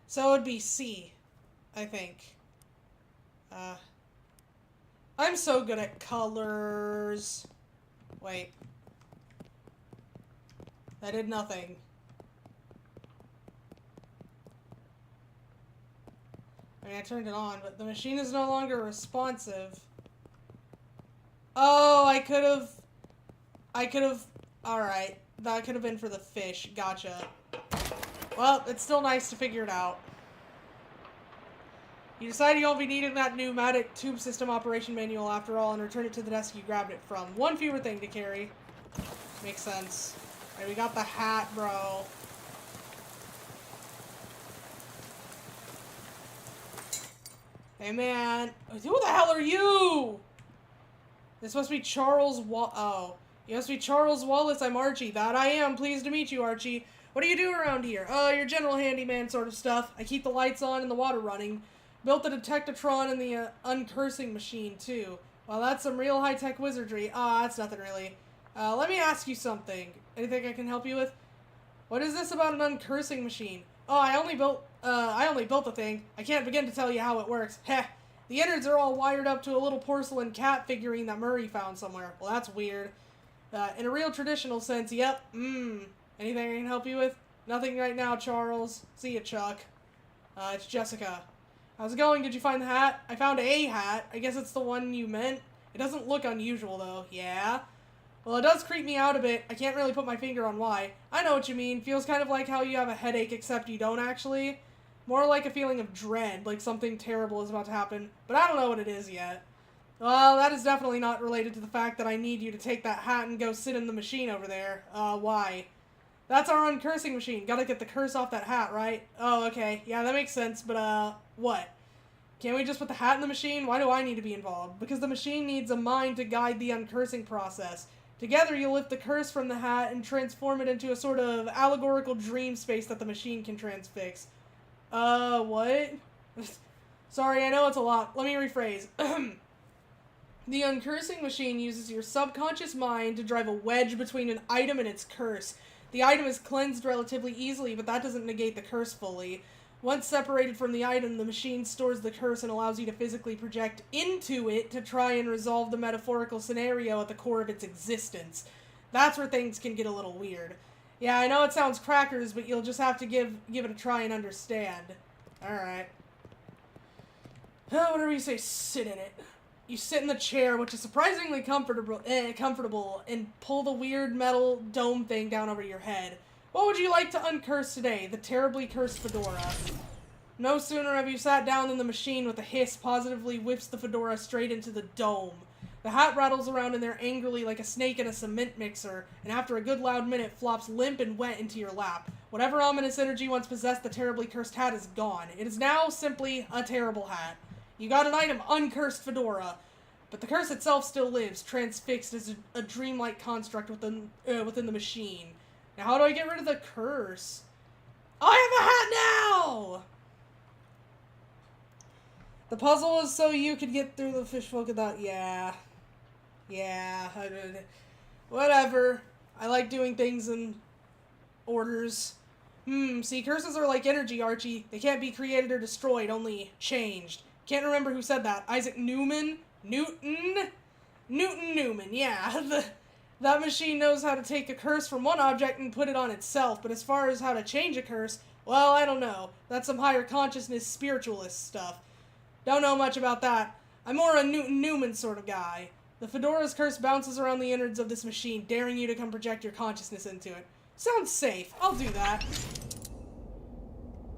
So it would be C, I think. I'm so good at colors. Wait. That did nothing. I mean, I turned it on, but the machine is no longer responsive. Oh, I could have, alright. That could have been for the fish. Gotcha. Well, it's still nice to figure it out. You decide you won't be needing that pneumatic tube system operation manual after all and return it to the desk you grabbed it from. One fewer thing to carry. Makes sense. Alright, we got the hat, bro. Hey, man. Who the hell are you? This must be Charles oh. You must be Charles Wallace. I'm Archie. That I am. Pleased to meet you, Archie. What do you do around here? Your general handyman sort of stuff. I keep the lights on and the water running. Built the detectatron and the uncursing machine, too. Well, that's some real high-tech wizardry. That's nothing really. Let me ask you something. Anything I can help you with? What is this about an uncursing machine? Oh, I only built the thing. I can't begin to tell you how it works. Heh. The innards are all wired up to a little porcelain cat figurine that Murray found somewhere. Well, that's weird. In a real traditional sense, yep. Anything I can help you with? Nothing right now, Charles. See ya, Chuck. It's Jessica. How's it going? Did you find the hat? I found a hat. I guess it's the one you meant. It doesn't look unusual, though. Yeah? Well, it does creep me out a bit. I can't really put my finger on why. I know what you mean. Feels kind of like how you have a headache, except you don't actually. More like a feeling of dread, like something terrible is about to happen. But I don't know what it is yet. Well, that is definitely not related to the fact that I need you to take that hat and go sit in the machine over there. Why? That's our uncursing machine. Gotta get the curse off that hat, right? Oh, okay. Yeah, that makes sense, but, what? Can't we just put the hat in the machine? Why do I need to be involved? Because the machine needs a mind to guide the uncursing process. Together, you'll lift the curse from the hat and transform it into a sort of allegorical dream space that the machine can transfix. What? Sorry, I know it's a lot. Let me rephrase. The uncursing machine uses your subconscious mind to drive a wedge between an item and its curse. The item is cleansed relatively easily, but that doesn't negate the curse fully. Once separated from the item, the machine stores the curse and allows you to physically project into it to try and resolve the metaphorical scenario at the core of its existence. That's where things can get a little weird. Yeah, I know it sounds crackers, but you'll just have to give it a try and understand. Alright. Whatever you say, sit in it. You sit in the chair, which is surprisingly comfortable, and pull the weird metal dome thing down over your head. What would you like to uncurse today? The terribly cursed fedora. No sooner have you sat down than the machine with a hiss positively whips the fedora straight into the dome. The hat rattles around in there angrily like a snake in a cement mixer, and after a good loud minute flops limp and wet into your lap. Whatever ominous energy once possessed the terribly cursed hat is gone. It is now simply a terrible hat. You got an item, uncursed fedora. But the curse itself still lives, transfixed as a dreamlike construct within the machine. Now, how do I get rid of the curse? I have a hat now! The puzzle is so you could get through the fishbowl without... Yeah. Whatever. I like doing things in orders. See, curses are like energy, Archie. They can't be created or destroyed, only changed. Can't remember who said that. Isaac Newman? Newton Newman, yeah. That machine knows how to take a curse from one object and put it on itself, but as far as how to change a curse, well, I don't know. That's some higher consciousness spiritualist stuff. Don't know much about that. I'm more a Newman sort of guy. The fedora's curse bounces around the innards of this machine, daring you to come project your consciousness into it. Sounds safe. I'll do that.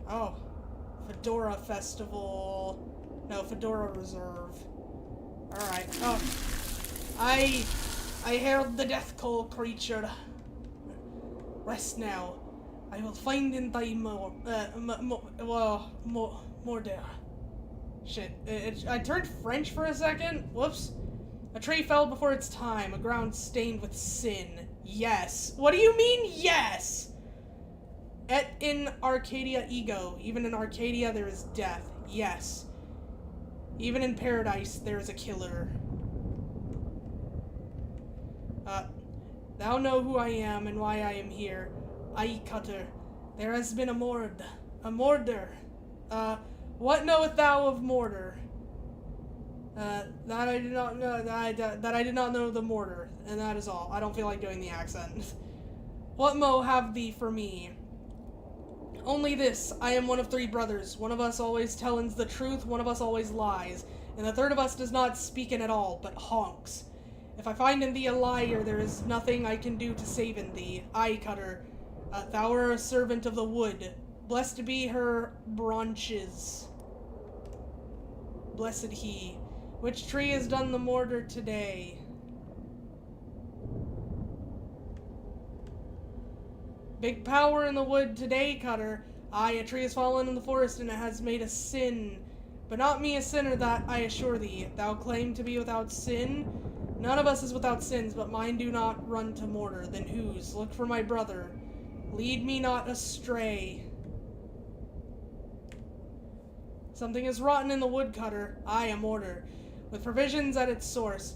Oh. Fedora Festival. No, Fedora Reserve. Alright. Oh. I heard the death call, creature. Rest now. I will find in thy more there. Shit. I turned French for a second. Whoops. A tree fell before its time, a ground stained with sin. Yes. What do you mean, yes? Et in Arcadia ego. Even in Arcadia there is death. Yes. Even in paradise there is a killer. Thou know who I am and why I am here. Eye cutter. There has been a mord. A mortar. What knowest thou of mortar? That I did not know. That I did not know the mortar, and that is all. I don't feel like doing the accent. What mo have thee for me? Only this. I am one of three brothers. One of us always tellins the truth, one of us always lies, and the third of us does not speakin at all, but honks. If I find in thee a liar, there is nothing I can do to save in thee. Eye cutter. Thou art a servant of the wood. Blessed be her branches. Blessed he. Which tree has done the mortar today? Big power in the wood today, cutter. Aye, a tree has fallen in the forest and it has made a sin. But not me a sinner, that I assure thee. Thou claim to be without sin? None of us is without sins, but mine do not run to mortar. Then whose? Look for my brother. Lead me not astray. Something is rotten in the woodcutter. I am mortar. With provisions at its source.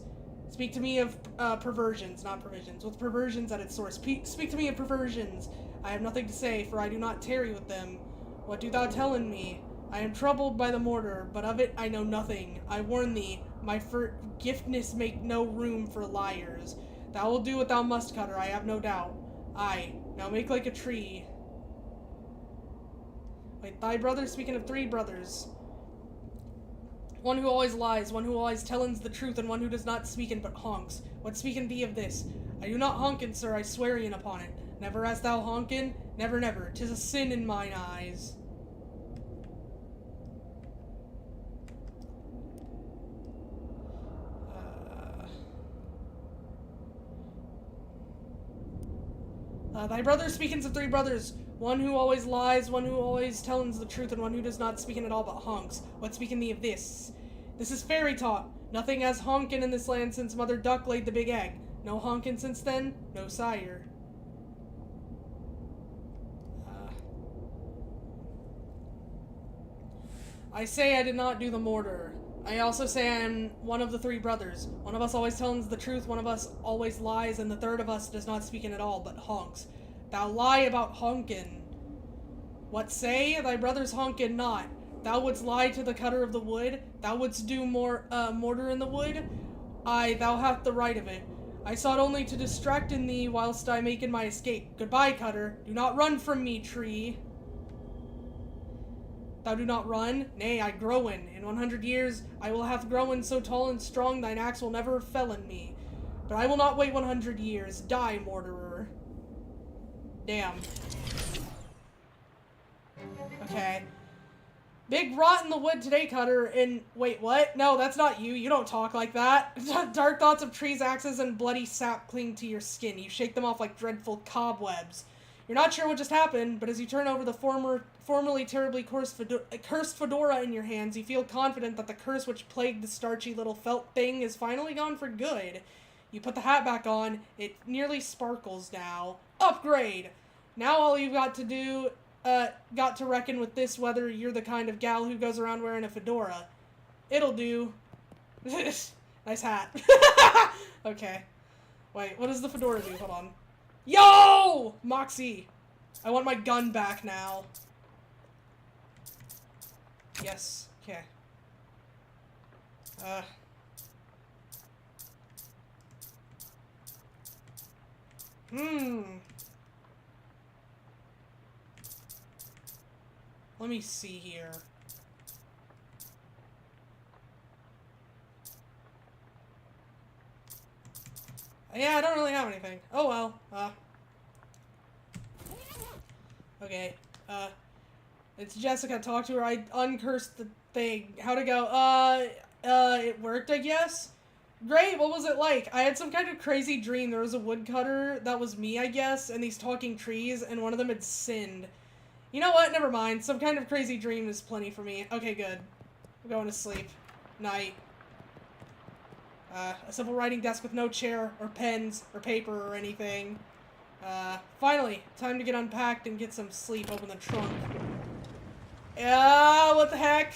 Speak to me of perversions, not provisions. With perversions at its source. Speak to me of perversions. I have nothing to say, for I do not tarry with them. What do thou tell in me? I am troubled by the mortar, but of it I know nothing. I warn thee, my forgiveness make no room for liars. Thou wilt do what thou must, cutter, I have no doubt. Aye, now make like a tree. Wait, thy brother, speaking of 3 brothers. One who always lies, one who always tellins the truth, and one who does not speaken but honks. What speaken thee of this? I do not honkin, sir, I swearian upon it. Never hast thou honkin? Never, never. 'Tis a sin in mine eyes. Thy brother speakins of 3 brothers. One who always lies, one who always tellins the truth, and one who does not speakin at all but honks. What speaking thee of this? This is fairy talk. Nothing has honkin in this land since Mother Duck laid the big egg. No honkin since then, no sire. I say I did not do the mortar. I also say I am one of the 3 brothers. One of us always tells the truth, one of us always lies, and the third of us does not speak in at all, but honks. Thou lie about honkin. What say? Thy brother's honkin not. Thou wouldst lie to the cutter of the wood? Thou wouldst do mortar in the wood? Aye, thou hast the right of it. I sought only to distract in thee whilst I make in my escape. Goodbye, cutter. Do not run from me, tree. Thou do not run? Nay, I grow in. In 100 years I will have grown so tall and strong thine axe will never fell in me. But I will not wait 100 years. Die, mortarer. Damn. Okay. Big rot in the wood today, cutter, and wait, what? No, that's not you. You don't talk like that. Dark thoughts of trees, axes, and bloody sap cling to your skin. You shake them off like dreadful cobwebs. You're not sure what just happened, but as you turn over the formerly terribly cursed fedora in your hands, you feel confident that the curse which plagued the starchy little felt thing is finally gone for good. You put the hat back on. It nearly sparkles now. Upgrade! Now all you've got to do, got to reckon with this whether you're the kind of gal who goes around wearing a fedora. It'll do. Nice hat. Okay. Wait, what does the fedora do? Hold on. Yo! Moxie! I want my gun back now. Yes. Okay. Let me see here. Yeah, I don't really have anything. Oh well. Okay. It's Jessica. Talk to her. I uncursed the thing. How'd it go? It worked, I guess? Great, what was it like? I had some kind of crazy dream. There was a woodcutter, that was me, I guess, and these talking trees, and one of them had sinned. You know what? Never mind. Some kind of crazy dream is plenty for me. Okay, good. I'm going to sleep. Night. A simple writing desk with no chair, or pens, or paper, or anything. Finally, time to get unpacked and get some sleep. Open the trunk. What the heck?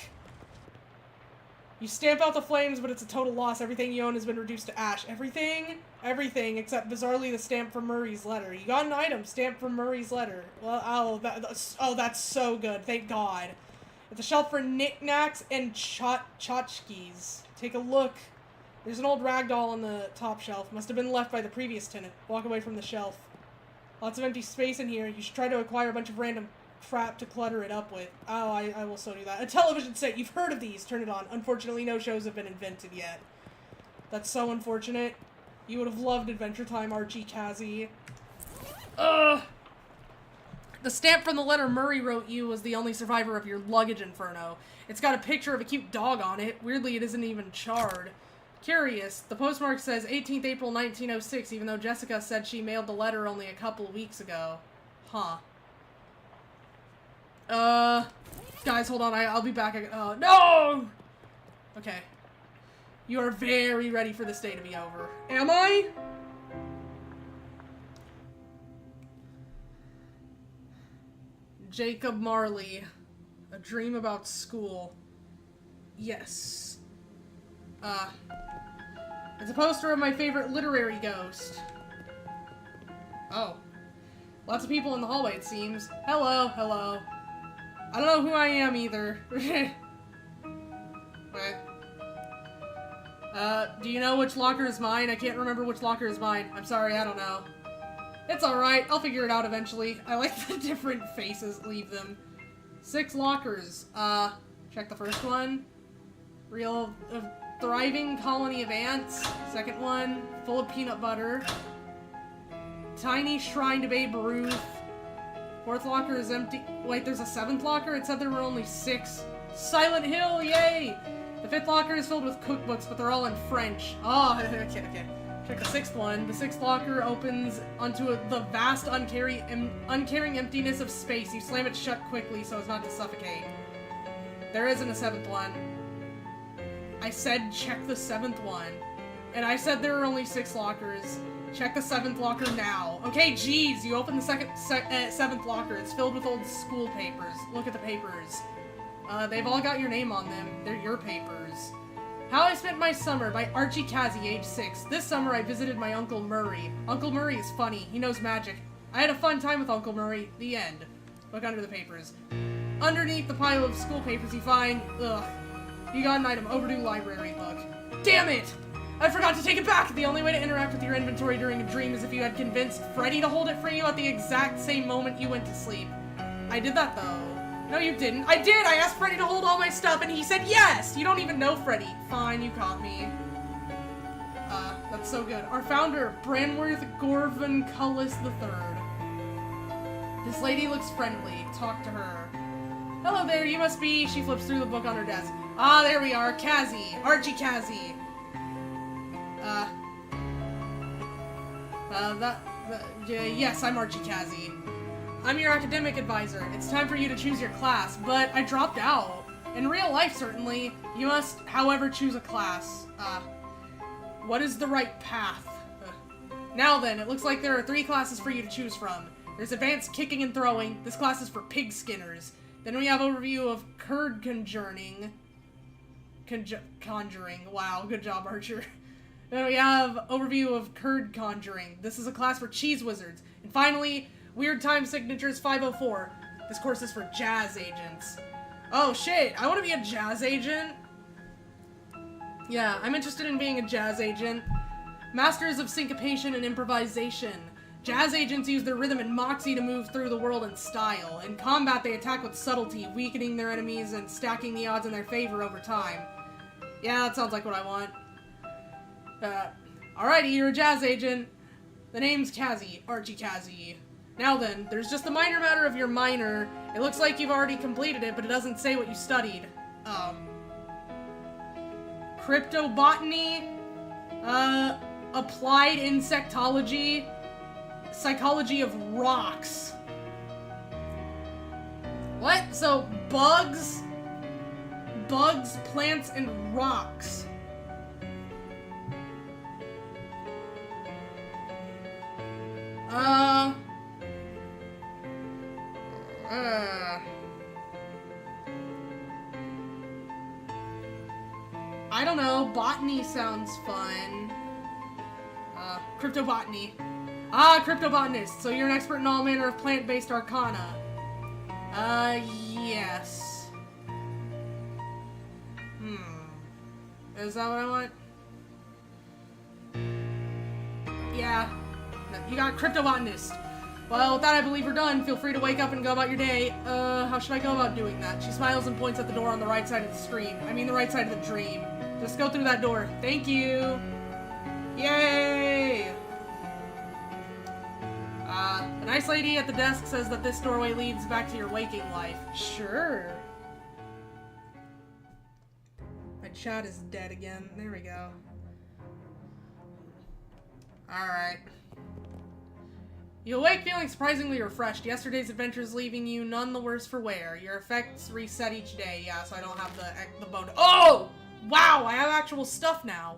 You stamp out the flames, but it's a total loss. Everything you own has been reduced to ash. Everything? Everything, except bizarrely the stamp from Murray's letter. You got an item stamped from Murray's letter. Well, that's so good. Thank God. It's a shelf for knickknacks and tchotchkes. Take a look. There's an old rag doll on the top shelf. Must have been left by the previous tenant. Walk away from the shelf. Lots of empty space in here. You should try to acquire a bunch of random crap to clutter it up with. Oh, I will so do that. A television set. You've heard of these. Turn it on. Unfortunately, no shows have been invented yet. That's so unfortunate. You would have loved Adventure Time, Archie Kazzy. Ugh! The stamp from the letter Murray wrote you was the only survivor of your luggage inferno. It's got a picture of a cute dog on it. Weirdly, it isn't even charred. Curious. The postmark says 18th April 1906, even though Jessica said she mailed the letter only a couple of weeks ago. Huh. Guys, hold on. I'll be back. No! Okay. You are very ready for this day to be over. Am I? Jacob Marley. A dream about school. Yes. It's a poster of my favorite literary ghost. Oh. Lots of people in the hallway, it seems. Hello, hello. I don't know who I am either. Do you know which locker is mine? I can't remember which locker is mine. I'm sorry, I don't know. It's alright, I'll figure it out eventually. I like the different faces, leave them. 6 lockers. Check the first one. Real, thriving colony of ants. Second one, full of peanut butter. Tiny shrine to Babe Ruth. 4th locker is empty. Wait, there's a 7th locker? It said there were only 6. Silent Hill, yay! The 5th locker is filled with cookbooks, but they're all in French. Oh, okay. Check the 6th one. The 6th locker opens onto the vast, uncaring emptiness of space. You slam it shut quickly so as not to suffocate. There isn't a 7th one. I said check the 7th one. And I said there were only 6 lockers. Check the 7th locker now. Okay, geez, you open the 7th locker. It's filled with old school papers. Look at the papers. They've all got your name on them. They're your papers. How I Spent My Summer by Archie Cassie, age 6. This summer I visited my Uncle Murray. Uncle Murray is funny. He knows magic. I had a fun time with Uncle Murray. The end. Look under the papers. Underneath the pile of school papers you find... Ugh. You got an item. Overdue library book. Damn it! I forgot to take it back! The only way to interact with your inventory during a dream is if you had convinced Freddy to hold it for you at the exact same moment you went to sleep. I did that, though. No, you didn't. I did! I asked Freddy to hold all my stuff, and he said yes! You don't even know Freddy. Fine, you caught me. That's so good. Our founder, Branworth Gorvan Cullis III. This lady looks friendly. Talk to her. Hello there, you must be... She flips through the book on her desk. Ah, there we are. Cassie. Archie Cassie. Yes, I'm Archie Cassie. I'm your academic advisor. It's time for you to choose your class, but I dropped out. In real life, certainly, you must, however, choose a class. What is the right path? Now then, it looks like there are 3 classes for you to choose from. There's advanced kicking and throwing. This class is for pig skinners. Then we have overview of curd conjuring. Conjuring. Wow, good job, Archer. Then we have overview of curd conjuring. This is a class for cheese wizards. And finally, weird time signatures 504. This course is for jazz agents. Oh shit, I want to be a jazz agent. Yeah, I'm interested in being a jazz agent. Masters of syncopation and improvisation. Jazz agents use their rhythm and moxie to move through the world in style. In combat, they attack with subtlety, weakening their enemies and stacking the odds in their favor over time. Yeah, that sounds like what I want. Alrighty, you're a jazz agent. The name's Cassie, Archie Cassie. Now then, there's just the minor matter of your minor. It looks like you've already completed it, but it doesn't say what you studied. Cryptobotany, applied insectology, psychology of rocks. What? So, bugs, plants, and rocks. I don't know, botany sounds fun. Cryptobotany. Ah, cryptobotanist, so you're an expert in all manner of plant-based arcana. Yes. Is that what I want? Yeah. You got cryptobotanist. Well, with that, I believe we're done. Feel free to wake up and go about your day. How should I go about doing that? She smiles and points at the door on the right side of the screen. I mean, the right side of the dream. Just go through that door. Thank you. Yay! The nice lady at the desk says that this doorway leads back to your waking life. Sure. My chat is dead again. There we go. Alright. You awake feeling surprisingly refreshed. Yesterday's adventure is leaving you none the worse for wear. Your effects reset each day. Yeah, so I don't have the bone. Oh! Wow, I have actual stuff now.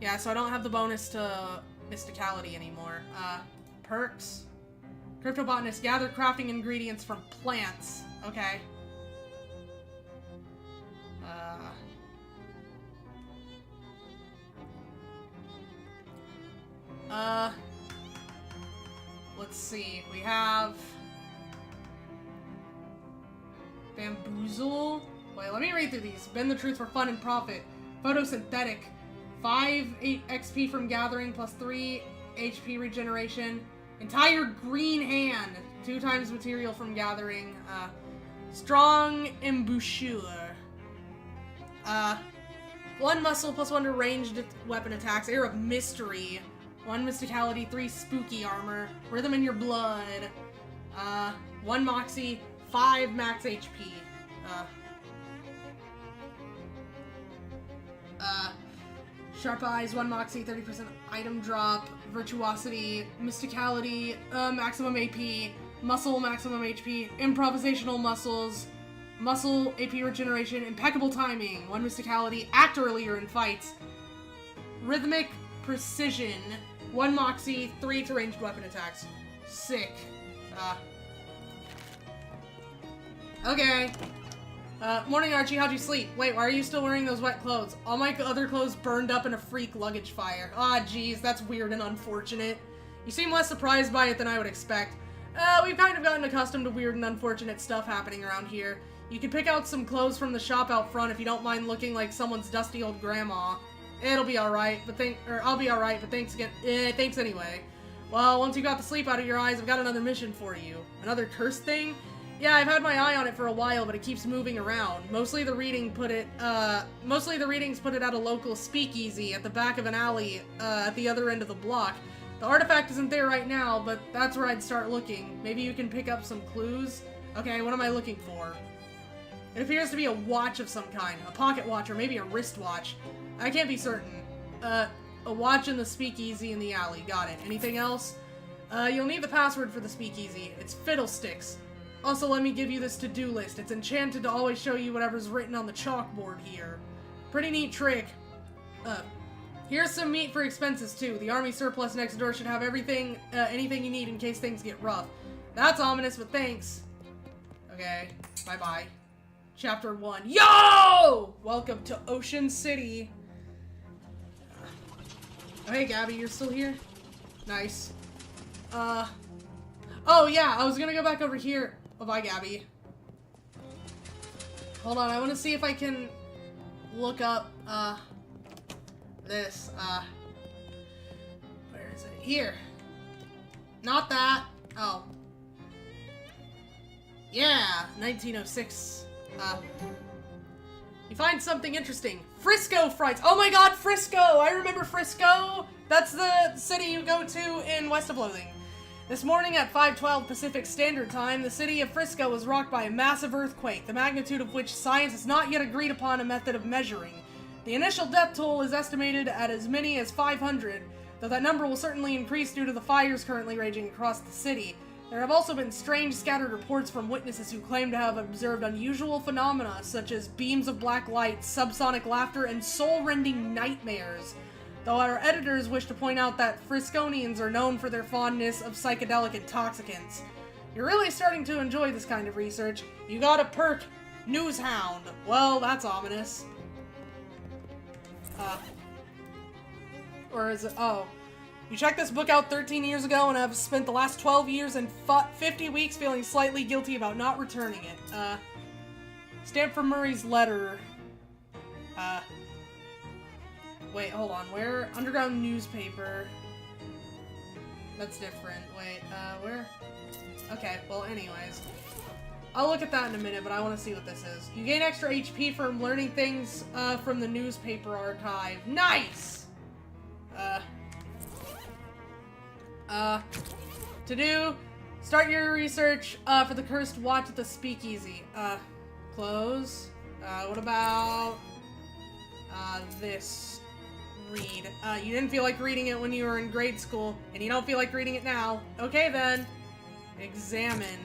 Yeah, so I don't have the bonus to mysticality anymore. Perks. Cryptobotanist, gather crafting ingredients from plants. Okay. Let's see. We have bamboozle. Wait, let me read through these. Bend the truth for fun and profit. Photosynthetic. 8 XP from gathering plus 3 HP regeneration. Entire green hand. 2 times material from gathering. Strong embouchure. 1 muscle plus 1 to ranged weapon attacks. Air of mystery. 1 mysticality, 3 spooky armor. Rhythm in your blood. 1 moxie, 5 max HP. Sharp eyes, 1 moxie, 30% item drop. Virtuosity, mysticality, maximum AP. Muscle, maximum HP. Improvisational muscles. Muscle, AP regeneration. Impeccable timing, 1 mysticality. Act earlier in fights. Rhythmic precision, 1 moxie, 3 to ranged weapon attacks. Sick. Okay. Morning, Archie. How'd you sleep? Wait, why are you still wearing those wet clothes? All my other clothes burned up in a freak luggage fire. Ah, geez, that's weird and unfortunate. You seem less surprised by it than I would expect. We've kind of gotten accustomed to weird and unfortunate stuff happening around here. You can pick out some clothes from the shop out front if you don't mind looking like someone's dusty old grandma. It'll be alright, I'll be alright, but thanks again. Thanks anyway. Well, once you got the sleep out of your eyes, I've got another mission for you. Another cursed thing? Yeah, I've had my eye on it for a while, but it keeps moving around. Mostly the readings put it at a local speakeasy at the back of an alley, at the other end of the block. The artifact isn't there right now, but that's where I'd start looking. Maybe you can pick up some clues? Okay, what am I looking for? It appears to be a watch of some kind. A pocket watch, or maybe a wristwatch. I can't be certain. A watch in the speakeasy in the alley. Got it. Anything else? You'll need the password for the speakeasy. It's Fiddlesticks. Also, let me give you this to-do list. It's enchanted to always show you whatever's written on the chalkboard here. Pretty neat trick. Here's some meat for expenses, too. The army surplus next door should have everything, anything you need in case things get rough. That's ominous, but thanks. Okay, bye-bye. Chapter 1. Yo! Welcome to Ocean City. Oh, hey, Gabby, you're still here? Nice. Oh, yeah, I was gonna go back over here. Oh, bye, Gabby. Hold on, I want to see if I can look up, this, where is it? Here. Not that. Oh. Yeah, 1906. You find something interesting. Frisco Frights. Oh my god, Frisco! I remember Frisco! That's the city you go to in West of Loathing. This morning at 5:12 Pacific Standard Time, the city of Frisco was rocked by a massive earthquake, the magnitude of which science has not yet agreed upon a method of measuring. The initial death toll is estimated at as many as 500, though that number will certainly increase due to the fires currently raging across the city. There have also been strange scattered reports from witnesses who claim to have observed unusual phenomena such as beams of black light, subsonic laughter, and soul-rending nightmares. Though our editors wish to point out that Frisconians are known for their fondness of psychedelic intoxicants. You're really starting to enjoy this kind of research. You got a perk, Newshound. Well, that's ominous. Or is it, oh. You checked this book out 13 years ago and have spent the last 12 years and 50 weeks feeling slightly guilty about not returning it. Stamp from Murray's letter. Wait, hold on. Where? Underground newspaper. That's different. Wait, where? Okay, well, anyways. I'll look at that in a minute, but I want to see what this is. You gain extra HP from learning things, from the newspaper archive. Nice! To do, start your research, for the cursed watch at the speakeasy. Close. What about, this? Read. You didn't feel like reading it when you were in grade school, and you don't feel like reading it now. Okay, then. Examine.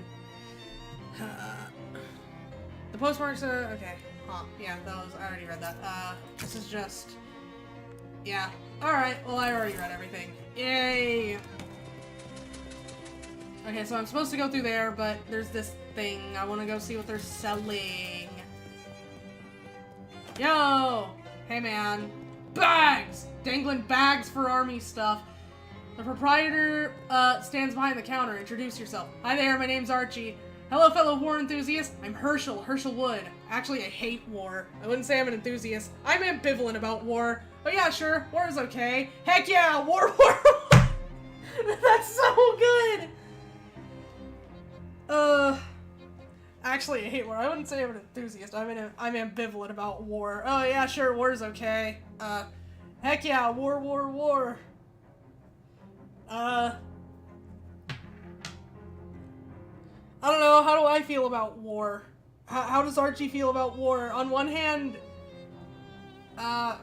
The postmarks are, okay. Huh, yeah, I already read that. This is just... Yeah. Alright, well, I already read everything. Yay! Okay, so I'm supposed to go through there, but there's this thing. I want to go see what they're selling. Yo! Hey, man. Bags! Dangling bags for army stuff. The proprietor stands behind the counter. Introduce yourself. Hi there, my name's Archie. Hello, fellow war enthusiast. I'm Herschel Wood. Actually, I hate war. I wouldn't say I'm an enthusiast. I'm ambivalent about war. Oh yeah, sure, war is okay. Heck yeah, war. That's so good! Actually, I hate war. I wouldn't say I'm an enthusiast. I'm ambivalent about war. Oh yeah, sure, war is okay. Heck yeah, war. I don't know, how do I feel about war? How does Archie feel about war? On one hand, what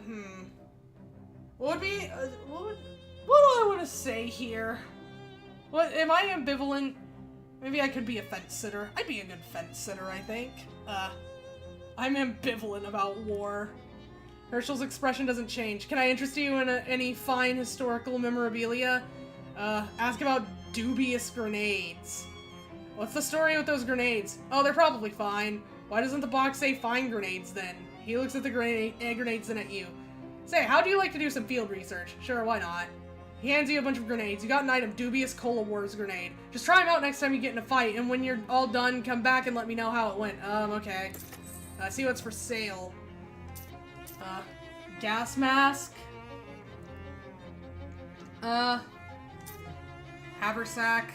do I want to say here? What, am I ambivalent? Maybe I could be a fence sitter. I'd be a good fence sitter, I think. I'm ambivalent about war. Herschel's expression doesn't change. Can I interest you in any fine historical memorabilia? Ask about dubious grenades. What's the story with those grenades? Oh, they're probably fine. Why doesn't the box say fine grenades then? He looks at the grenades then at you. Say, how do you like to do some field research? Sure, why not? He hands you a bunch of grenades. You got an item, dubious Cola Wars grenade. Just try them out next time you get in a fight, and when you're all done, come back and let me know how it went. Okay. See what's for sale. Gas mask. Haversack.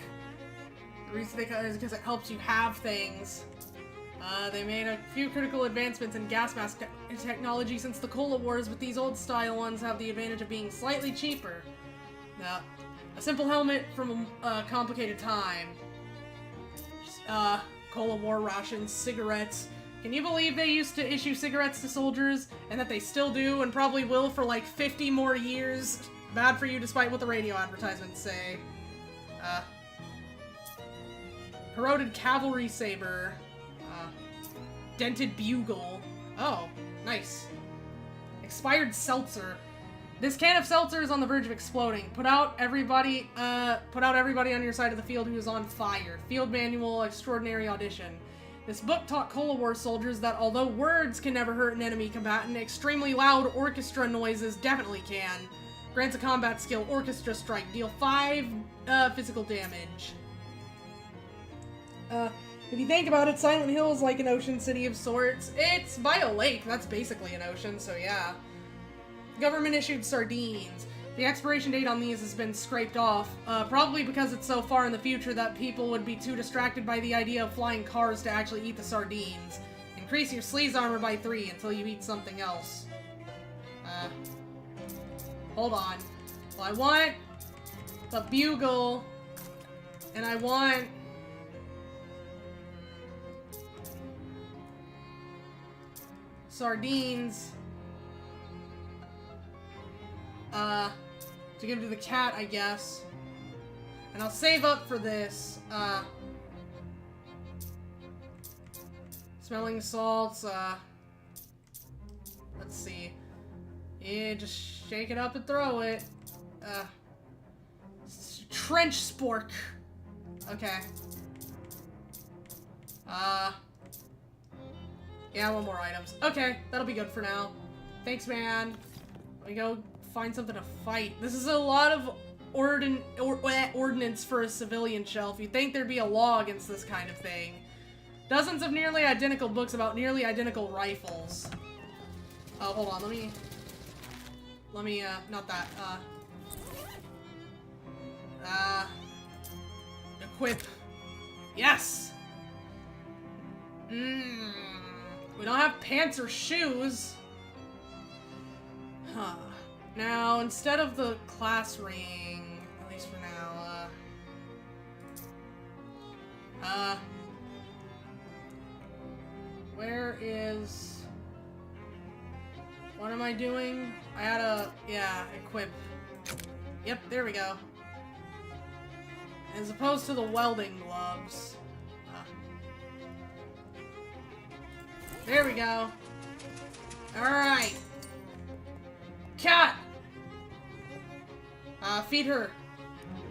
The reason they cut it is because it helps you have things. They made a few critical advancements in gas mask technology since the Cola Wars, but these old style ones have the advantage of being slightly cheaper. A simple helmet from a complicated time. Cola War rations, cigarettes. Can you believe they used to issue cigarettes to soldiers, and that they still do, and probably will for like 50 more years? Bad for you despite what the radio advertisements say. Corroded cavalry saber. Dented bugle. Oh, nice. Expired seltzer. This can of seltzer is on the verge of exploding. Put out everybody on your side of the field who is on fire. Field manual, extraordinary audition. This book taught Cola War soldiers that although words can never hurt an enemy combatant, extremely loud orchestra noises definitely can. Grants a combat skill, Orchestra Strike. Deal 5 physical damage. If you think about it, Silent Hill is like an ocean city of sorts. It's by a lake, that's basically an ocean, so yeah. Government-issued sardines. The expiration date on these has been scraped off, probably because it's so far in the future that people would be too distracted by the idea of flying cars to actually eat the sardines. Increase your sleeves armor by 3 until you eat something else. Hold on. Well, I want the bugle, and I want... sardines. To give to the cat, I guess. And I'll save up for this. Smelling salts, let's see. Yeah, just shake it up and throw it. Trench spork. Okay. Yeah, 1 more items. Okay, that'll be good for now. Thanks, man. Let me go find something to fight. This is a lot of ordnance for a civilian shelf. You'd think there'd be a law against this kind of thing. Dozens of nearly identical books about nearly identical rifles. Oh, hold on, let me, not that, equip. Yes! We don't have pants or shoes. Huh. Now, instead of the class ring, at least for now, where is... What am I doing? I had a... yeah, equip. Yep, there we go. As opposed to the welding gloves. There we go. Alright. Cat! Feed her.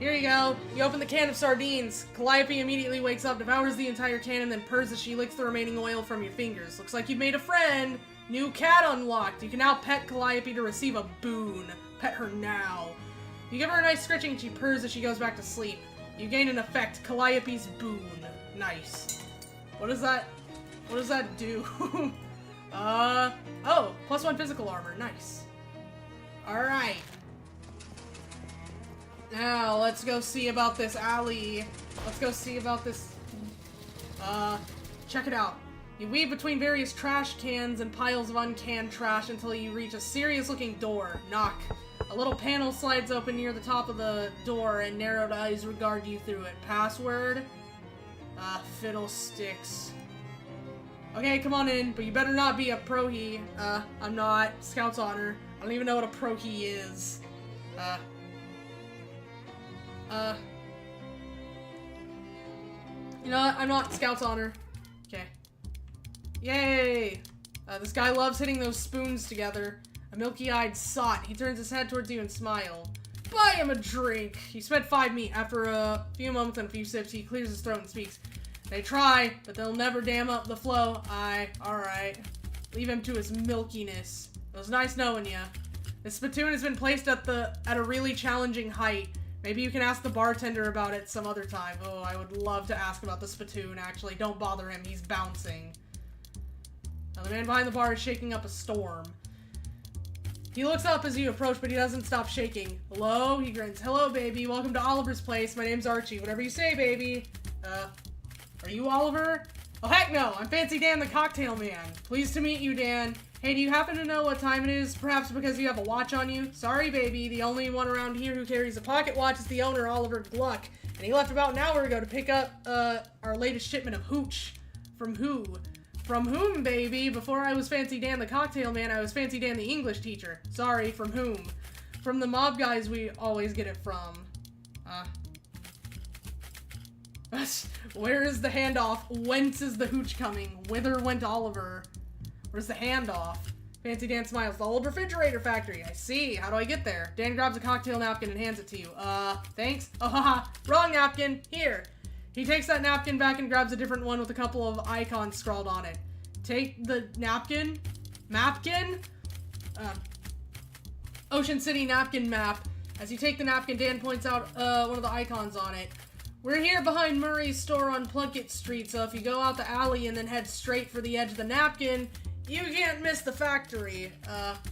Here you go. You open the can of sardines. Calliope immediately wakes up, devours the entire can, and then purrs as she licks the remaining oil from your fingers. Looks like you've made a friend. New cat unlocked. You can now pet Calliope to receive a boon. Pet her now. You give her a nice scratching and she purrs as she goes back to sleep. You gain an effect, Calliope's boon. Nice. What does that do? Oh, +1 physical armor. Nice. Alright. Now, let's go see about this alley. Let's go see about this... check it out. You weave between various trash cans and piles of uncanned trash until you reach a serious-looking door. Knock. A little panel slides open near the top of the door and narrowed eyes regard you through it. Password? Fiddlesticks. Okay, come on in, but you better not be a pro-he. I'm not. Scout's honor. I don't even know what a pro-he is. You know what? I'm not. Scout's honor. Okay. Yay! This guy loves hitting those spoons together. A milky-eyed sot. He turns his head towards you and smiles. Buy him a drink! You spent 5 meat. After a few moments and a few sips, he clears his throat and speaks. They try, but they'll never dam up the flow. Alright. Leave him to his milkiness. It was nice knowing ya. The spittoon has been placed at a really challenging height. Maybe you can ask the bartender about it some other time. Oh, I would love to ask about the spittoon, actually. Don't bother him, he's bouncing. Now, the man behind the bar is shaking up a storm. He looks up as you approach, but he doesn't stop shaking. Hello? He grins. Hello, baby. Welcome to Oliver's place. My name's Archie. Whatever you say, baby. Are you Oliver? Oh, heck no. I'm Fancy Dan the Cocktail Man. Pleased to meet you, Dan. Hey, do you happen to know what time it is? Perhaps because you have a watch on you? Sorry, baby. The only one around here who carries a pocket watch is the owner, Oliver Gluck. And he left about an hour ago to pick up, our latest shipment of hooch. From who? From whom, baby? Before I was Fancy Dan the Cocktail Man, I was Fancy Dan the English teacher. Sorry, from whom? From the mob guys we always get it from. Where is the handoff? Whence is the hooch coming? Whither went Oliver? Where's the handoff? Fancy Dan smiles. The old refrigerator factory. I see. How do I get there? Dan grabs a cocktail napkin and hands it to you. Thanks? Oh, haha. Wrong napkin. Here. He takes that napkin back and grabs a different one with a couple of icons scrawled on it. Take the napkin? Mapkin? Ocean City napkin map. As you take the napkin, Dan points out one of the icons on it. We're here behind Murray's store on Plunkett Street, so if you go out the alley and then head straight for the edge of the napkin, you can't miss the factory.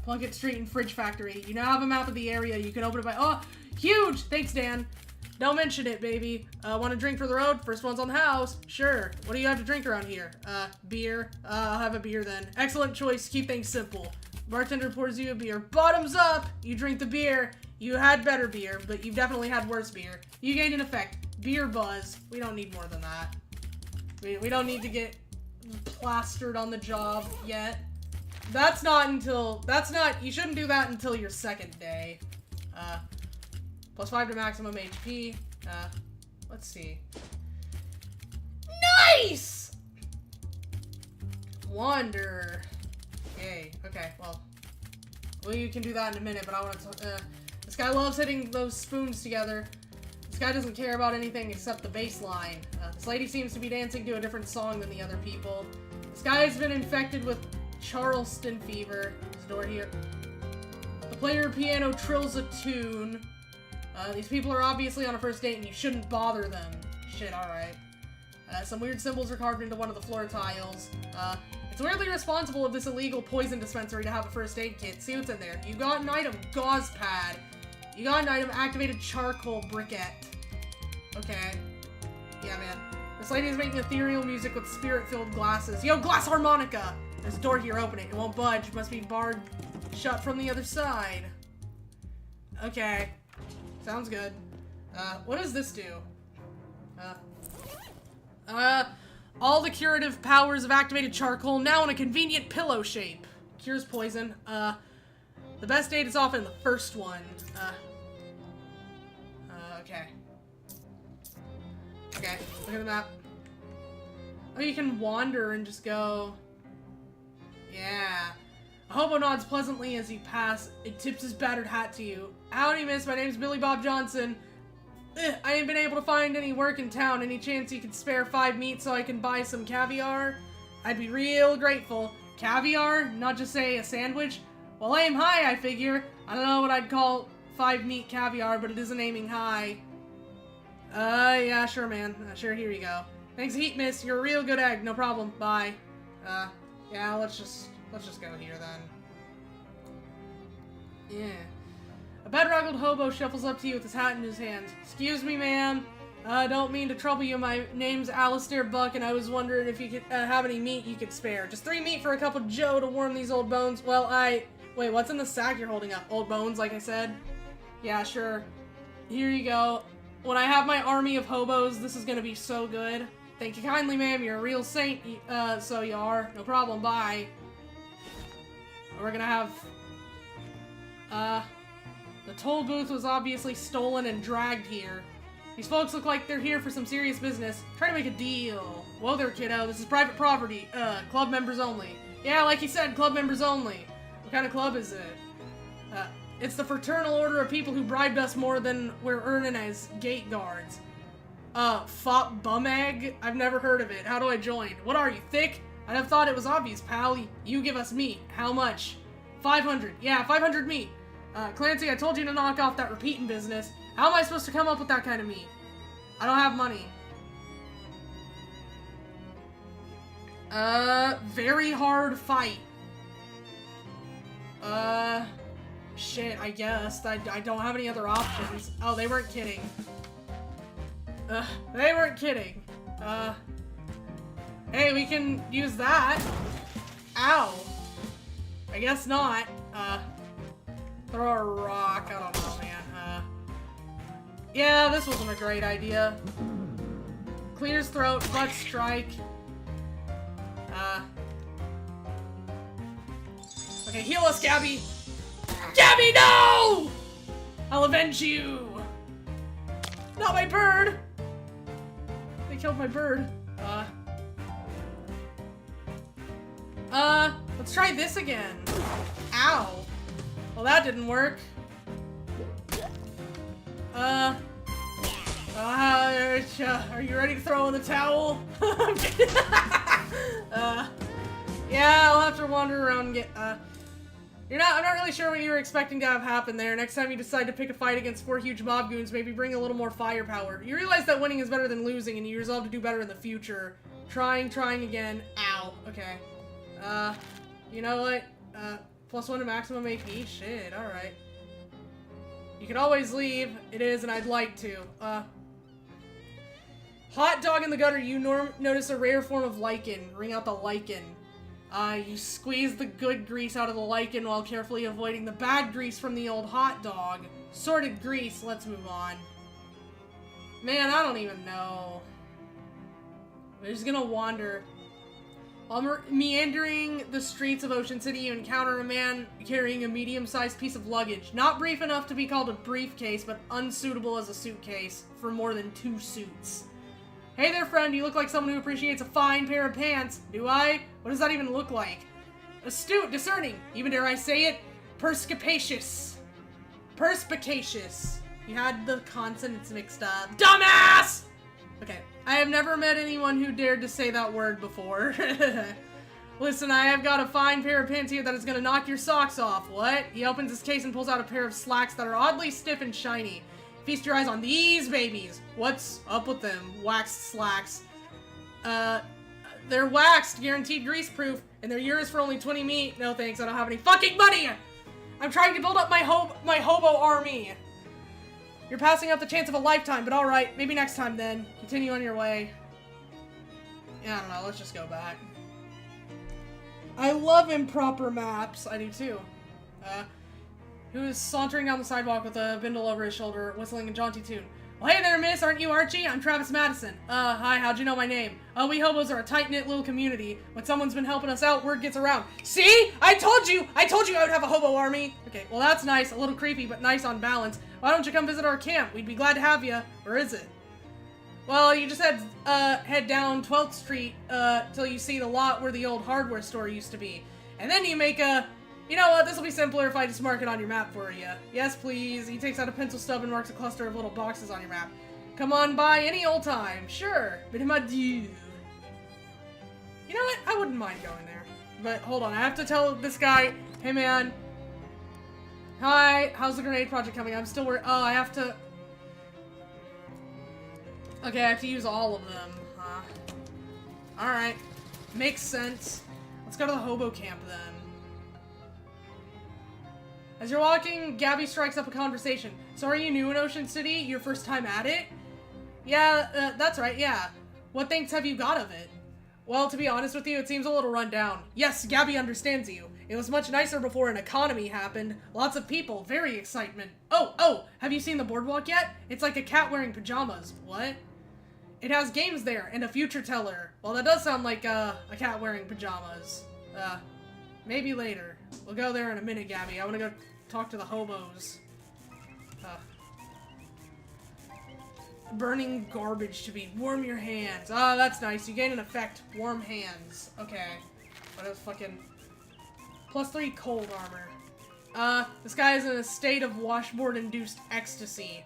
Plunkett Street and Fridge Factory. You now have a map of the area. You can open it by... Oh, huge! Thanks, Dan. Don't mention it, baby. Want a drink for the road? First one's on the house. Sure. What do you have to drink around here? Beer. I'll have a beer then. Excellent choice. Keep things simple. Bartender pours you a beer. Bottoms up! You drink the beer. You had better beer, but you've definitely had worse beer. You gained an effect. Beer buzz. We don't need more than that. We don't need to get plastered on the job yet. You shouldn't do that until your second day. +5 to maximum HP. Let's see. Nice! Wander. Yay. Okay, well, you can do that in a minute, but I want to, this guy loves hitting those spoons together. This guy doesn't care about anything except the bass line. This lady seems to be dancing to a different song than the other people. This guy has been infected with Charleston fever. There's a door here. The player piano trills a tune. These people are obviously on a first date and you shouldn't bother them. Shit, alright. Some weird symbols are carved into one of the floor tiles. It's weirdly responsible of this illegal poison dispensary to have a first aid kit. See what's in there. You got an item, gauze pad. You got an item, activated charcoal briquette. Okay. Yeah, man. This lady is making ethereal music with spirit-filled glasses. Yo, glass harmonica! There's a door here, open it. It won't budge. Must be barred shut from the other side. Okay. Sounds good. What does this do? All the curative powers of activated charcoal now in a convenient pillow shape. Cures poison. The best date is often the first one. Okay. Okay, look at the map. Oh, you can wander and just go... Yeah. A hobo nods pleasantly as you pass and tips his battered hat to you. Howdy, miss. My name's Billy Bob Johnson. I ain't been able to find any work in town. Any chance you could spare 5 meat so I can buy some caviar? I'd be real grateful. Caviar? Not just, say, a sandwich? Well, aim high, I figure. I don't know what I'd call 5 meat caviar, but it isn't aiming high. Yeah, sure, man. Sure, here you go. Thanks a heap, miss. You're a real good egg. No problem. Bye. Yeah, let's just go here, then. Yeah. A bedraggled hobo shuffles up to you with his hat in his hand. Excuse me, ma'am. Don't mean to trouble you. My name's Alistair Buck, and I was wondering if you could have any meat you could spare. Just 3 meat for a cup of joe to warm these old bones. Well, Wait, what's in the sack you're holding up? Old bones, like I said? Yeah, sure. Here you go. When I have my army of hobos, this is gonna be so good. Thank you kindly, ma'am. You're a real saint. So you are. No problem. Bye. We're gonna have... The toll booth was obviously stolen and dragged here. These folks look like they're here for some serious business. Try to make a deal. Whoa there, kiddo. This is private property. Club members only. Yeah, like you said, club members only. What kind of club is it? It's the fraternal order of people who bribed us more than we're earning as gate guards. Fop bum egg? I've never heard of it. How do I join? What are you, thick? I'd have thought it was obvious, pal. You give us meat. How much? 500. Yeah, 500 meat. Clancy, I told you to knock off that repeating business. How am I supposed to come up with that kind of meat? I don't have money. Very hard fight. Shit, I guess. I don't have any other options. Oh, they weren't kidding. They weren't kidding. Hey, we can use that. Ow. I guess not. Throw a rock. I don't know, man. Yeah, this wasn't a great idea. Clears throat, butt strike. Okay, heal us, Gabby! Gabby, no! I'll avenge you! Not my bird! They killed my bird. Let's try this again. Ow. Well, that didn't work. Are you ready to throw in the towel? Yeah, I'll have to wander around and get, I'm not really sure what you were expecting to have happen there. Next time you decide to pick a fight against 4 huge mob goons, maybe bring a little more firepower. You realize that winning is better than losing, and you resolve to do better in the future. Trying again. Ow. Okay. You know what? +1 to maximum AP? Shit, alright. You can always leave. It is, and I'd like to. Hot dog in the gutter, you notice a rare form of lichen. Ring out the lichen. You squeeze the good grease out of the lichen while carefully avoiding the bad grease from the old hot dog. Sorted grease, let's move on. Man, I don't even know. We're just gonna wander. While meandering the streets of Ocean City, you encounter a man carrying a medium-sized piece of luggage. Not brief enough to be called a briefcase, but unsuitable as a suitcase for more than 2 suits. Hey there, friend. You look like someone who appreciates a fine pair of pants. Do I? What does that even look like? Astute, discerning, even dare I say it, perspicacious. Perspicacious. You had the consonants mixed up. Dumbass! Okay, I have never met anyone who dared to say that word before. Listen, I have got a fine pair of pants here that is gonna knock your socks off. What? He opens his case and pulls out a pair of slacks that are oddly stiff and shiny. Feast your eyes on these babies. What's up with them? Waxed slacks. They're waxed, guaranteed grease-proof, and they're yours for only 20 meat. No thanks, I don't have any fucking money! I'm trying to build up my hobo army. You're passing up the chance of a lifetime, but alright, maybe next time then. Continue on your way. Yeah, I don't know, let's just go back. I love improper maps. I do too. Who is sauntering down the sidewalk with a bindle over his shoulder, whistling a jaunty tune. Well, hey there, miss, aren't you Archie? I'm Travis Madison. Hi, how'd you know my name? We hobos are a tight-knit little community. When someone's been helping us out, word gets around. See? I told you I would have a hobo army! Okay, well that's nice, a little creepy, but nice on balance. Why don't you come visit our camp? We'd be glad to have you. Where is it? Well, you just head down 12th Street, till you see the lot where the old hardware store used to be. And then you make a You know what? This will be simpler if I just mark it on your map for you. Yes, please. He takes out a pencil stub and marks a cluster of little boxes on your map. Come on by any old time. Sure. But my dude. You know what? I wouldn't mind going there. But hold on. I have to tell this guy, hey man. Hi. How's the grenade project coming? I'm still worried. Oh, I have to. Okay, I have to use all of them. Alright. Makes sense. Let's go to the hobo camp then. As you're walking, Gabby strikes up a conversation. So are you new in Ocean City? Your first time at it? Yeah, that's right, yeah. What things have you got of it? Well, to be honest with you, it seems a little run down. Yes, Gabby understands you. It was much nicer before an economy happened. Lots of people, very excitement. Oh, have you seen the boardwalk yet? It's like a cat wearing pajamas. What? It has games there, and a future teller. Well, that does sound like, a cat wearing pajamas. Maybe later. We'll go there in a minute, Gabby. I want to go talk to the hobos. Burning garbage to be. Warm your hands. Oh, that's nice. You gain an effect. Warm hands. Okay. What else fucking... +3 cold armor. This guy is in a state of washboard-induced ecstasy.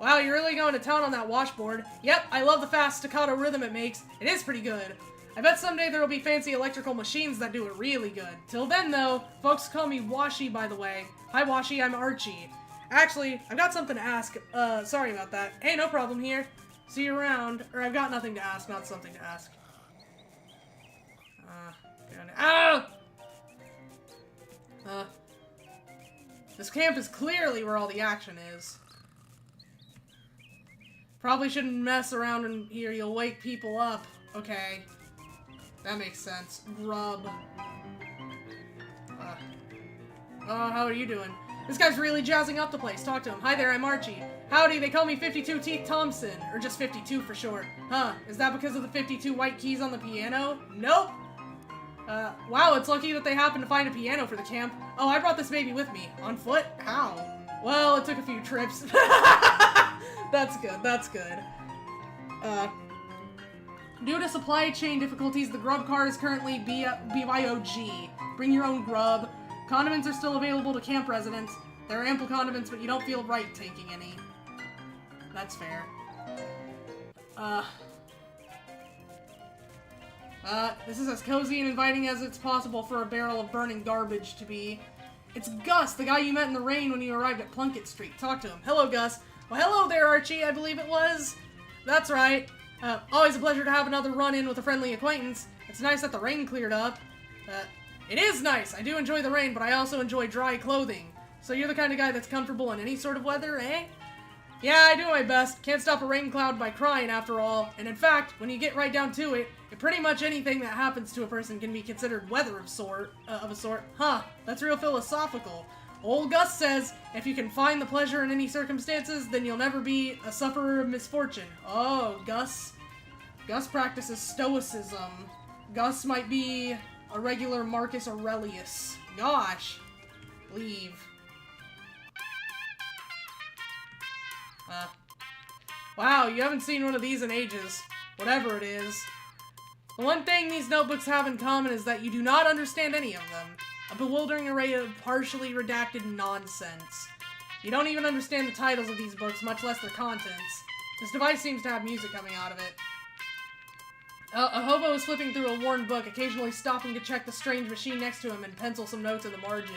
Wow, you're really going to town on that washboard. Yep, I love the fast staccato rhythm it makes. It is pretty good. I bet someday there will be fancy electrical machines that do it really good. Till then, though, folks call me Washi, by the way. Hi, Washi, I'm Archie. Actually, I've got something to ask. Sorry about that. Hey, no problem here. See you around. Or I've got nothing to ask, not something to ask. This camp is clearly where all the action is. Probably shouldn't mess around in here, you'll wake people up. Okay. That makes sense. Grub. How are you doing? This guy's really jazzing up the place. Talk to him. Hi there, I'm Archie. Howdy, they call me 52 Teeth Thompson. Or just 52 for short. Huh, is that because of the 52 white keys on the piano? Nope. Wow, it's lucky that they happened to find a piano for the camp. Oh, I brought this baby with me. On foot? How? Well, it took a few trips. That's good, that's good. Due to supply chain difficulties, the grub card is currently BYOG. Bring your own grub. Condiments are still available to camp residents. There are ample condiments, but you don't feel right taking any. That's fair. This is as cozy and inviting as it's possible for a barrel of burning garbage to be. It's Gus, the guy you met in the rain when you arrived at Plunkett Street. Talk to him. Hello, Gus. Well, hello there, Archie, I believe it was. That's right. Always a pleasure to have another run-in with a friendly acquaintance. It's nice that the rain cleared up. It is nice. I do enjoy the rain, but I also enjoy dry clothing. So you're the kind of guy that's comfortable in any sort of weather, eh? Yeah, I do my best. Can't stop a rain cloud by crying, after all. And in fact, when you get right down to it, pretty much anything that happens to a person can be considered weather of a sort. Huh, that's real philosophical. Old Gus says, if you can find the pleasure in any circumstances, then you'll never be a sufferer of misfortune. Oh, Gus. Gus practices stoicism. Gus might be a regular Marcus Aurelius. Gosh. Leave. Wow, you haven't seen one of these in ages. Whatever it is. The one thing these notebooks have in common is that you do not understand any of them. A bewildering array of partially redacted nonsense. You don't even understand the titles of these books, much less their contents. This device seems to have music coming out of it. A hobo is flipping through a worn book, occasionally stopping to check the strange machine next to him and pencil some notes in the margins.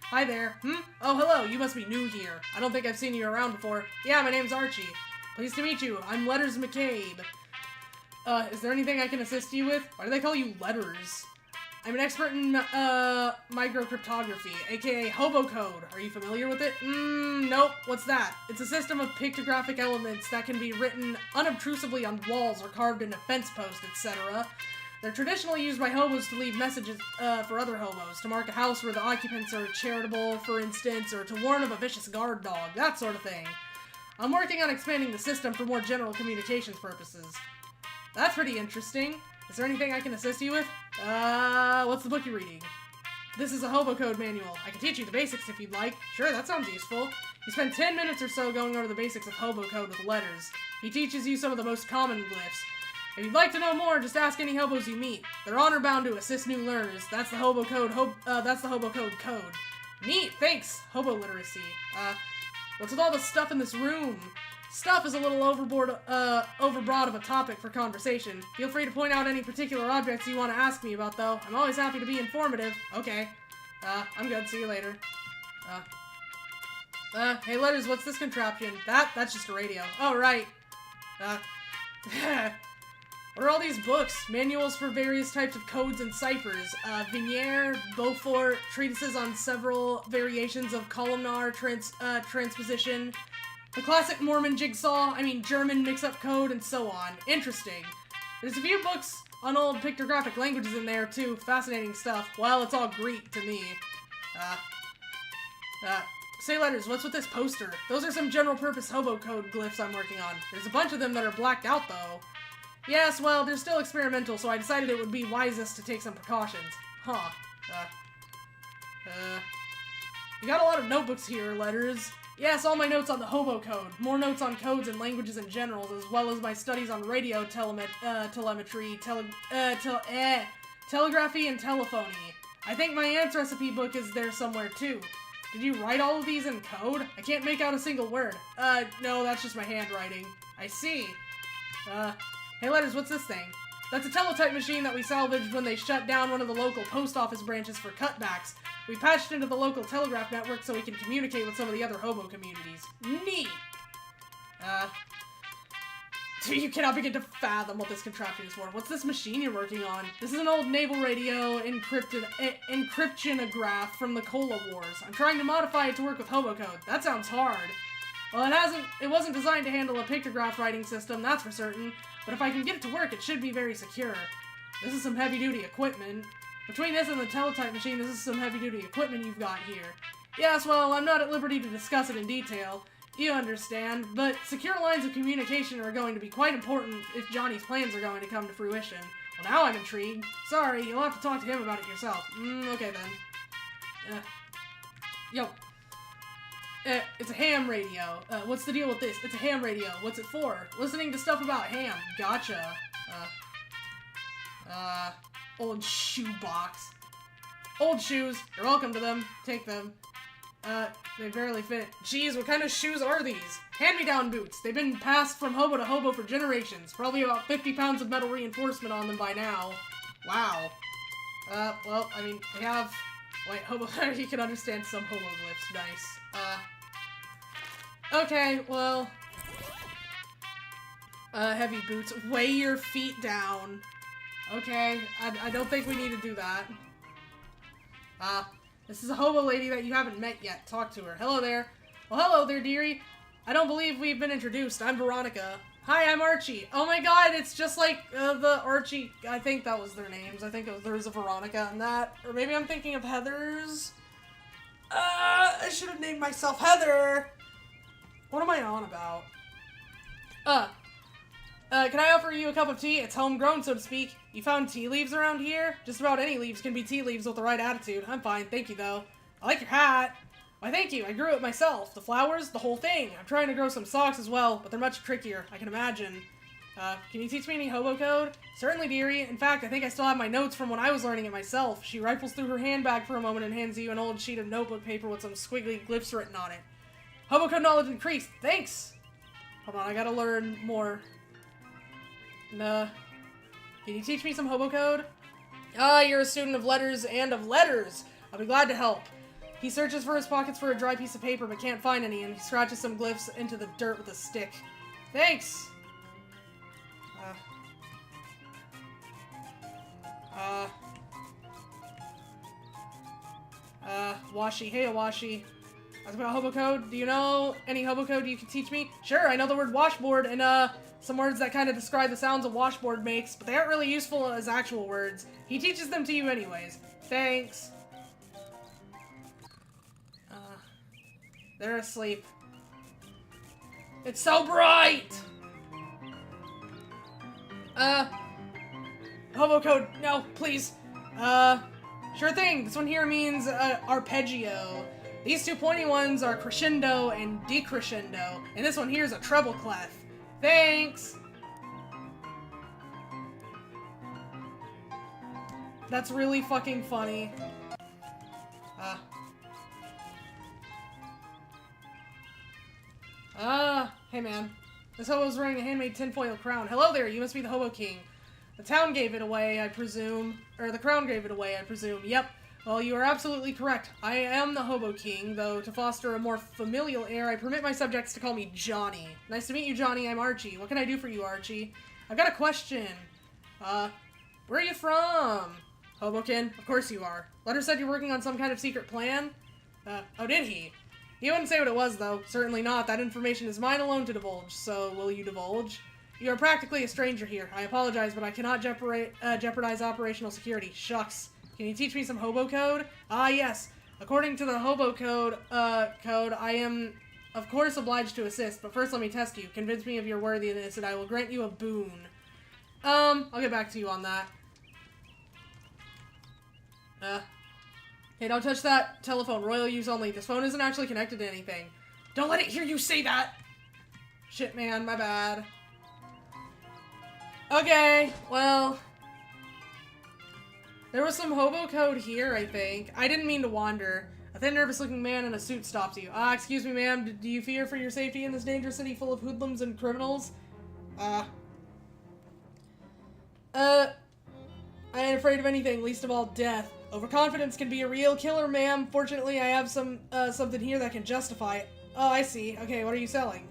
Hi there. Oh, hello, you must be new here. I don't think I've seen you around before. Yeah, my name's Archie. Pleased to meet you. I'm Letters McCabe. Is there anything I can assist you with? Why do they call you Letters? I'm an expert in, microcryptography, aka hobo code. Are you familiar with it? Nope. What's that? It's a system of pictographic elements that can be written unobtrusively on walls or carved into fence posts, etc. They're traditionally used by hobos to leave messages, for other hobos, to mark a house where the occupants are charitable, for instance, or to warn of a vicious guard dog, that sort of thing. I'm working on expanding the system for more general communications purposes. That's pretty interesting. Is there anything I can assist you with? What's the book you're reading? This is a hobo code manual. I can teach you the basics if you'd like. Sure, that sounds useful. You spend 10 minutes or so going over the basics of hobo code with letters. He teaches you some of the most common glyphs. If you'd like to know more, just ask any hobos you meet. They're honor-bound to assist new learners. That's the hobo code, that's the hobo code code. Neat, thanks, hobo literacy. What's with all the stuff in this room? Stuff is a little overbroad of a topic for conversation. Feel free to point out any particular objects you want to ask me about, though. I'm always happy to be informative. Okay. I'm good. See you later. Hey, Letters, what's this contraption? That's just a radio. Oh, right. What are all these books? Manuals for various types of codes and ciphers. Vignier, Beaufort, treatises on several variations of columnar transposition. The classic Mormon German mix-up code, and so on. Interesting. There's a few books on old pictographic languages in there, too. Fascinating stuff. Well, it's all Greek to me. Say, Letters, what's with this poster? Those are some general-purpose hobo code glyphs I'm working on. There's a bunch of them that are blacked out, though. Yes, well, they're still experimental, so I decided it would be wisest to take some precautions. Huh. You got a lot of notebooks here, Letters. Yes, all my notes on the hobo code. More notes on codes and languages in general, as well as my studies on radio telemetry, telegraphy, and telephony. I think my aunt's recipe book is there somewhere, too. Did you write all of these in code? I can't make out a single word. No, that's just my handwriting. I see. Hey, Letters, what's this thing? That's a teletype machine that we salvaged when they shut down one of the local post office branches for cutbacks. We patched into the local telegraph network so we can communicate with some of the other hobo communities. Neat! You cannot begin to fathom what this contraption is for. What's this machine you're working on? This is an old naval radio encryptionograph from the Cola Wars. I'm trying to modify it to work with hobo code. That sounds hard. Well, it wasn't designed to handle a pictograph writing system, that's for certain. But if I can get it to work, it should be very secure. This is some heavy-duty equipment. Between this and the teletype machine, this is some heavy-duty equipment you've got here. Yes, well, I'm not at liberty to discuss it in detail. You understand, but secure lines of communication are going to be quite important if Johnny's plans are going to come to fruition. Well, now I'm intrigued. Sorry, you'll have to talk to him about it yourself. Okay then. Yo. It's a ham radio. What's the deal with this? It's a ham radio. What's it for? Listening to stuff about ham. Gotcha. Old shoe box. Old shoes. You're welcome to them. Take them. They barely fit. Geez, what kind of shoes are these? Hand-me-down boots. They've been passed from hobo to hobo for generations. Probably about 50 pounds of metal reinforcement on them by now. Wow. Well, I mean, they have... Wait, hobo... you can understand some hobo glyphs. Nice. Okay, well... heavy boots. Weigh your feet down. Okay, I don't think we need to do that. This is a hobo lady that you haven't met yet. Talk to her. Hello there. Well, hello there, dearie. I don't believe we've been introduced. I'm Veronica. Hi, I'm Archie. Oh my god, it's just like the Archie... I think that was their names. I think there was a Veronica in that. Or maybe I'm thinking of Heather's. I should have named myself Heather. What am I on about? Can I offer you a cup of tea? It's homegrown, so to speak. You found tea leaves around here? Just about any leaves can be tea leaves with the right attitude. I'm fine, thank you, though. I like your hat. Why, thank you. I grew it myself. The flowers, the whole thing. I'm trying to grow some socks as well, but they're much trickier, I can imagine. Can you teach me any hobo code? Certainly, dearie. In fact, I think I still have my notes from when I was learning it myself. She rifles through her handbag for a moment and hands you an old sheet of notebook paper with some squiggly glyphs written on it. Hobo code knowledge increased. Thanks! Hold on, I gotta learn more. Can you teach me some hobo code? You're a student of letters and of letters. I'll be glad to help. He searches for his pockets for a dry piece of paper but can't find any, and he scratches some glyphs into the dirt with a stick. Thanks! Washi. Hey, Washi. Ask about hobo code. Do you know any hobo code you can teach me? Sure, I know the word washboard and, some words that kind of describe the sounds a washboard makes, but they aren't really useful as actual words. He teaches them to you anyways. Thanks. They're asleep. It's so bright! Hobo code. No, please. Sure thing. This one here means, arpeggio. These two pointy ones are crescendo and decrescendo, and this one here is a treble clef. Thanks! That's really fucking funny. Hey man. This hobo's wearing a handmade tinfoil crown. Hello there, you must be the Hobo King. The town gave it away, I presume. Or the crown gave it away, I presume. Yep. Well, you are absolutely correct. I am the Hobo King, though to foster a more familial air, I permit my subjects to call me Johnny. Nice to meet you, Johnny. I'm Archie. What can I do for you, Archie? I've got a question. Where are you from? Hoboken? Of course you are. Letter said you're working on some kind of secret plan? Oh, did he? He wouldn't say what it was, though. Certainly not. That information is mine alone to divulge, so will you divulge? You are practically a stranger here. I apologize, but I cannot jeopardize operational security. Shucks. Can you teach me some hobo code? Ah, yes. According to the hobo code, I am, of course, obliged to assist, but first let me test you. Convince me of your worthiness, and I will grant you a boon. I'll get back to you on that. Hey, don't touch that telephone. Royal use only. This phone isn't actually connected to anything. Don't let it hear you say that! Shit, man. My bad. Okay, well... There was some hobo code here, I think. I didn't mean to wander. A thin, nervous-looking man in a suit stops you. Excuse me, ma'am. Do you fear for your safety in this dangerous city full of hoodlums and criminals? I ain't afraid of anything, least of all death. Overconfidence can be a real killer, ma'am. Fortunately, I have something here that can justify it. Oh, I see. Okay, what are you selling?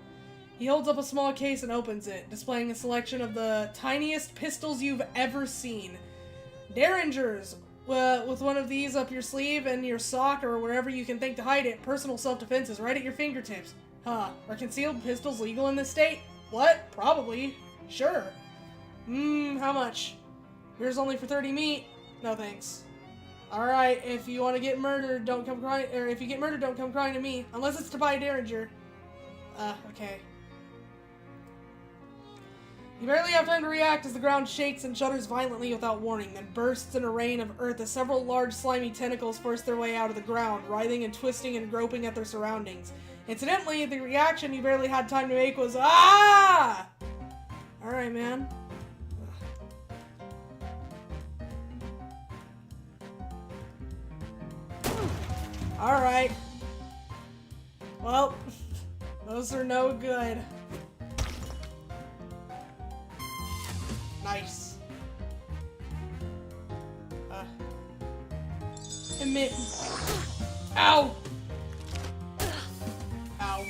He holds up a small case and opens it, displaying a selection of the tiniest pistols you've ever seen. Derringers! With one of these up your sleeve and your sock or wherever you can think to hide it, personal self-defense is right at your fingertips. Huh. Are concealed pistols legal in this state? What? Probably. Sure. How much? Yours only for 30 meat? No thanks. Alright, if you want to get murdered, don't come crying, or if you get murdered, don't come crying to me. Unless it's to buy a Derringer. Okay. You barely have time to react as the ground shakes and shudders violently without warning, then bursts in a rain of earth as several large slimy tentacles force their way out of the ground, writhing and twisting and groping at their surroundings. Incidentally, the reaction you barely had time to make was, ah! Alright, man. Alright. Well, those are no good. Nice. Emit. Ow! Ow.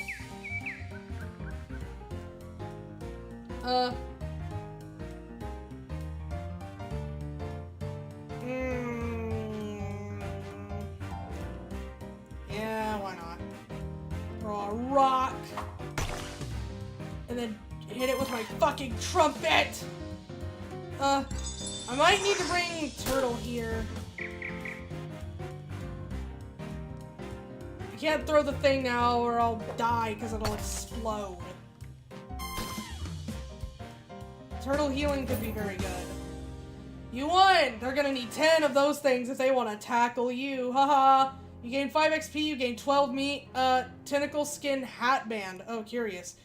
Yeah, why not? Throw a rock. And then hit it with my fucking trumpet! I might need to bring Turtle here. I can't throw the thing now or I'll die because it'll explode. Turtle healing could be very good. You won! They're gonna need 10 of those things if they want to tackle you. Haha. You gain 5 XP, you gain 12 meat, tentacle skin hat band. Oh, curious.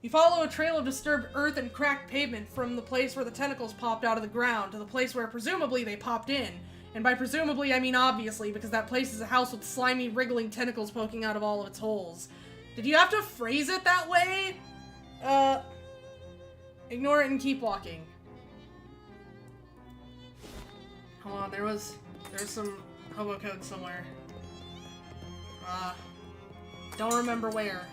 You follow a trail of disturbed earth and cracked pavement from the place where the tentacles popped out of the ground to the place where presumably they popped in. And by presumably, I mean obviously, because that place is a house with slimy, wriggling tentacles poking out of all of its holes. Did you have to phrase it that way? Ignore it and keep walking. Hold on, there's some hobo code somewhere. Don't remember where.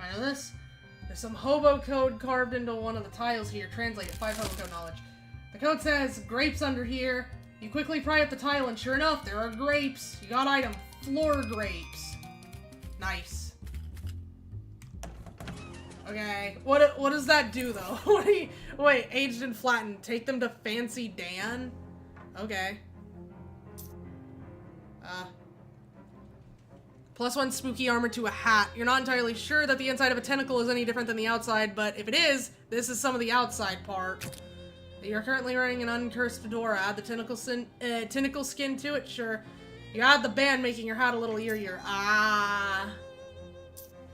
I know this. There's some hobo code carved into one of the tiles here. Translate it. 5 hobo code knowledge. The code says, grapes under here. You quickly pry up the tile and sure enough, there are grapes. You got item, floor grapes. Nice. Okay. What does that do though? Wait, aged and flattened. Take them to Fancy Dan? Okay. +1 spooky armor to a hat. You're not entirely sure that the inside of a tentacle is any different than the outside, but if it is, this is some of the outside part. You're currently wearing an uncursed fedora. Add the tentacle skin to it, sure. You add the band, making your hat a little eerier. Ah.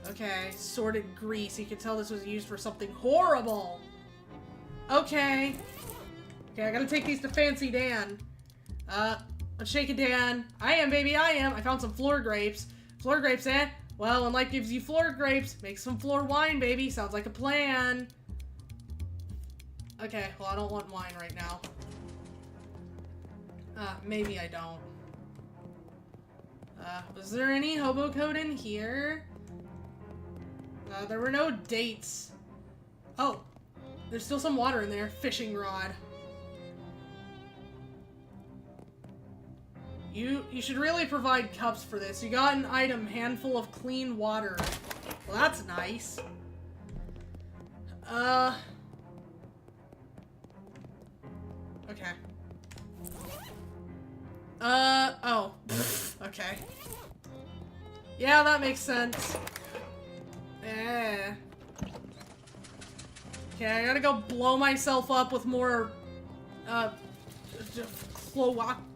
Okay, sorted grease. You can tell this was used for something horrible. Okay. Okay, I gotta take these to Fancy Dan. Let's shake it, Dan. I am, baby, I am. I found some floor grapes. Floor grapes, eh? Well, when life gives you floor grapes, make some floor wine, baby. Sounds like a plan. Okay, well, I don't want wine right now. Maybe I don't. Was there any hobo code in here? There were no dates. Oh, there's still some water in there. Fishing rod. You should really provide cups for this. You got an item, handful of clean water. Well, that's nice. Okay. Oh. Okay. Yeah, that makes sense. Eh. Okay, I gotta go blow myself up with more,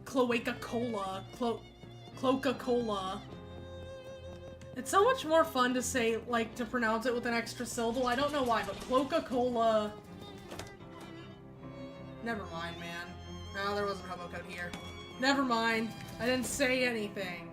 Cloaca-Cola. Cloaca-Cola. It's so much more fun to say, like, to pronounce it with an extra syllable. I don't know why, but Cloaca-Cola... Never mind, man. No, there wasn't hobo code here. Never mind. I didn't say anything.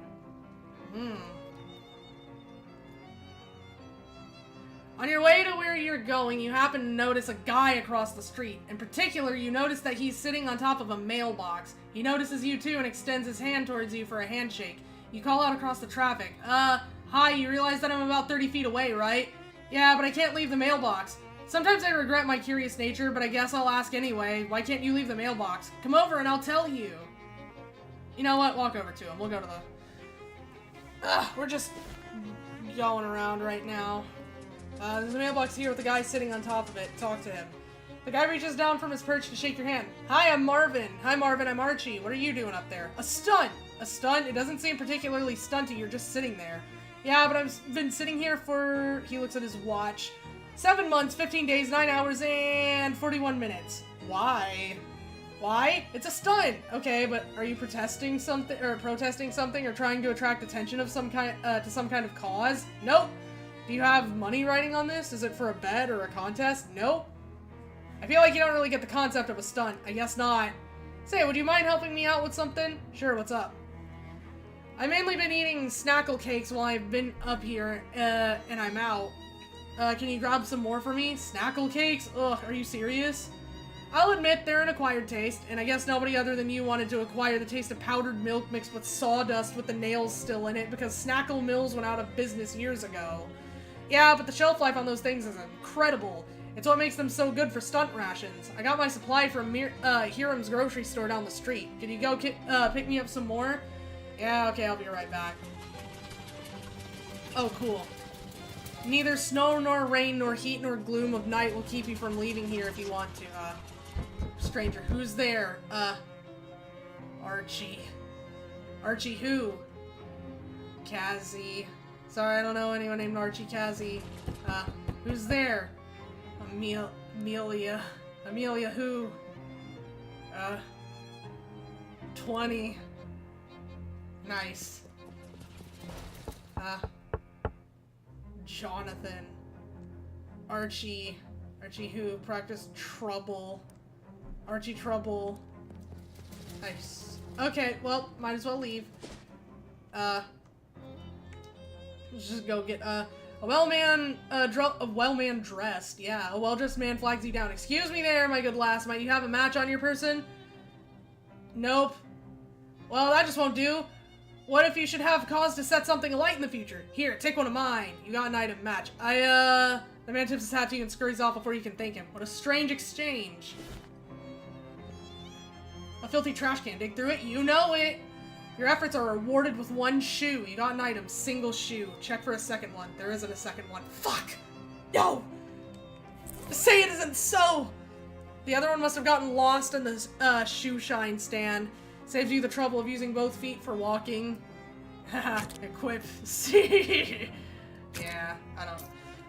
On your way to where you're going, you happen to notice a guy across the street. In particular, you notice that he's sitting on top of a mailbox. He notices you too and extends his hand towards you for a handshake. You call out across the traffic. Hi, you realize that I'm about 30 feet away, right? Yeah, but I can't leave the mailbox. Sometimes I regret my curious nature, but I guess I'll ask anyway. Why can't you leave the mailbox? Come over and I'll tell you. You know what? Walk over to him. We'll go to the... we're just going around right now. There's a mailbox here with a guy sitting on top of it. Talk to him. The guy reaches down from his perch to shake your hand. Hi, I'm Marvin. Hi, Marvin. I'm Archie. What are you doing up there? A stunt. A stunt? It doesn't seem particularly stunty. You're just sitting there. Yeah, but I've been sitting here for... He looks at his watch. 7 months, 15 days, 9 hours, and 41 minutes. Why? Why? It's a stunt! Okay, but are you protesting something, or trying to attract attention of some kind, to some kind of cause? Nope. Do you have money riding on this? Is it for a bet or a contest? Nope. I feel like you don't really get the concept of a stunt. I guess not. Say, would you mind helping me out with something? Sure, what's up? I've mainly been eating snackle cakes while I've been up here, and I'm out. Can you grab some more for me? Snackle cakes? Ugh, are you serious? I'll admit they're an acquired taste, and I guess nobody other than you wanted to acquire the taste of powdered milk mixed with sawdust with the nails still in it because Snackle Mills went out of business years ago. Yeah, but the shelf life on those things is incredible. It's what makes them so good for stunt rations. I got my supply from Hiram's grocery store down the street. Can you go pick me up some more? Yeah, okay, I'll be right back. Oh, cool. Neither snow nor rain nor heat nor gloom of night will keep you from leaving here if you want to. Stranger, who's there? Archie. Archie who? Kazzy. Sorry, I don't know anyone named Archie Kazzy. Who's there? Amelia. Amelia who? 20. Nice. Jonathan. Archie. Archie who? Practice Trouble. Archie Trouble. Nice. Okay, well, might as well leave. Let's just go get, a well-man dressed. Yeah, a well-dressed man flags you down. Excuse me there, my good lass. Might you have a match on your person? Nope. Well, that just won't do. What if you should have cause to set something alight in the future? Here, take one of mine. You got an item match. The man tips his hat to you and scurries off before you can thank him. What a strange exchange. A filthy trash can. Dig through it. You know it. Your efforts are rewarded with one shoe. You got an item. Single shoe. Check for a second one. There isn't a second one. Fuck! No! Say it isn't so! The other one must have gotten lost in the shoe shine stand. Saves you the trouble of using both feet for walking. Haha, equip. See? Yeah, I don't.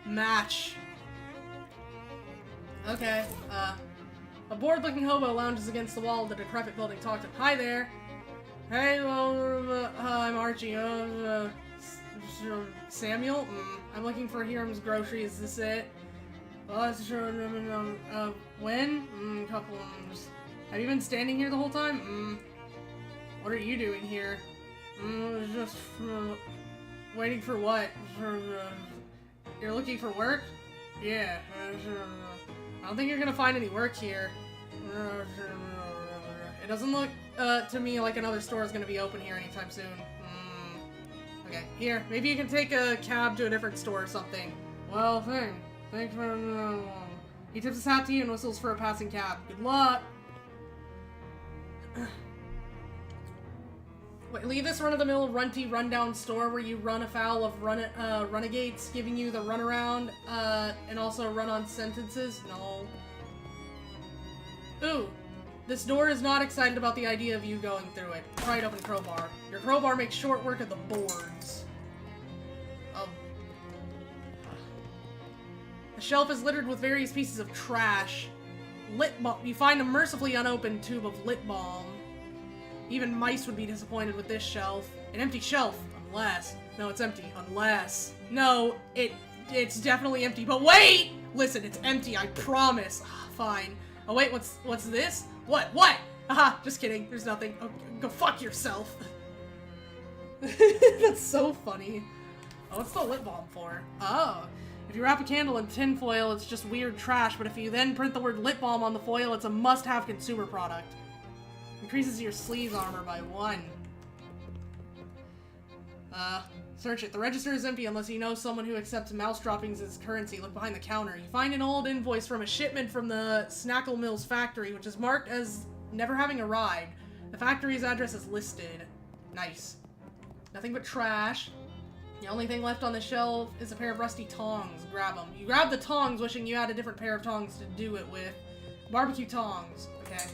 Match. Okay, a bored-looking hobo lounges against the wall of the decrepit building. Talk to him. Hi there. Hey, well, I'm Archie. Samuel? I'm looking for Hiram's grocery. Is this it? Well, that's true. When? Couple. Have you been standing here the whole time? What are you doing here? Just waiting for what? You're looking for work? Yeah. I don't think you're gonna find any work here. It doesn't look to me like another store is gonna be open here anytime soon. Okay, here. Maybe you can take a cab to a different store or something. Well, thanks for. He tips his hat to you and whistles for a passing cab. Good luck. Wait, leave this run-of-the-mill, runty, rundown store where you run afoul of renegades giving you the runaround, and also run-on sentences? No. Ooh, this door is not excited about the idea of you going through it. Pry it open, crowbar. Your crowbar makes short work of the boards. Oh. The shelf is littered with various pieces of trash. Lip balm. You find a mercifully unopened tube of lip balm. Even mice would be disappointed with this shelf. An empty shelf, unless... No, it's empty, unless... No, it's definitely empty, but wait! Listen, it's empty, I promise. Fine. Oh wait, what's this? What? Haha, just kidding, there's nothing. Oh, go fuck yourself. That's so funny. Oh, what's the lip balm for? Oh. If you wrap a candle in tin foil, it's just weird trash, but if you then print the word lip balm on the foil, it's a must-have consumer product. Increases your sleeves armor by 1. Search it. The register is empty unless you know someone who accepts mouse droppings as currency. Look behind the counter. You find an old invoice from a shipment from the Snackle Mills factory, which is marked as never having arrived. The factory's address is listed. Nice. Nothing but trash. The only thing left on the shelf is a pair of rusty tongs. Grab them. You grab the tongs, wishing you had a different pair of tongs to do it with. Barbecue tongs. Okay.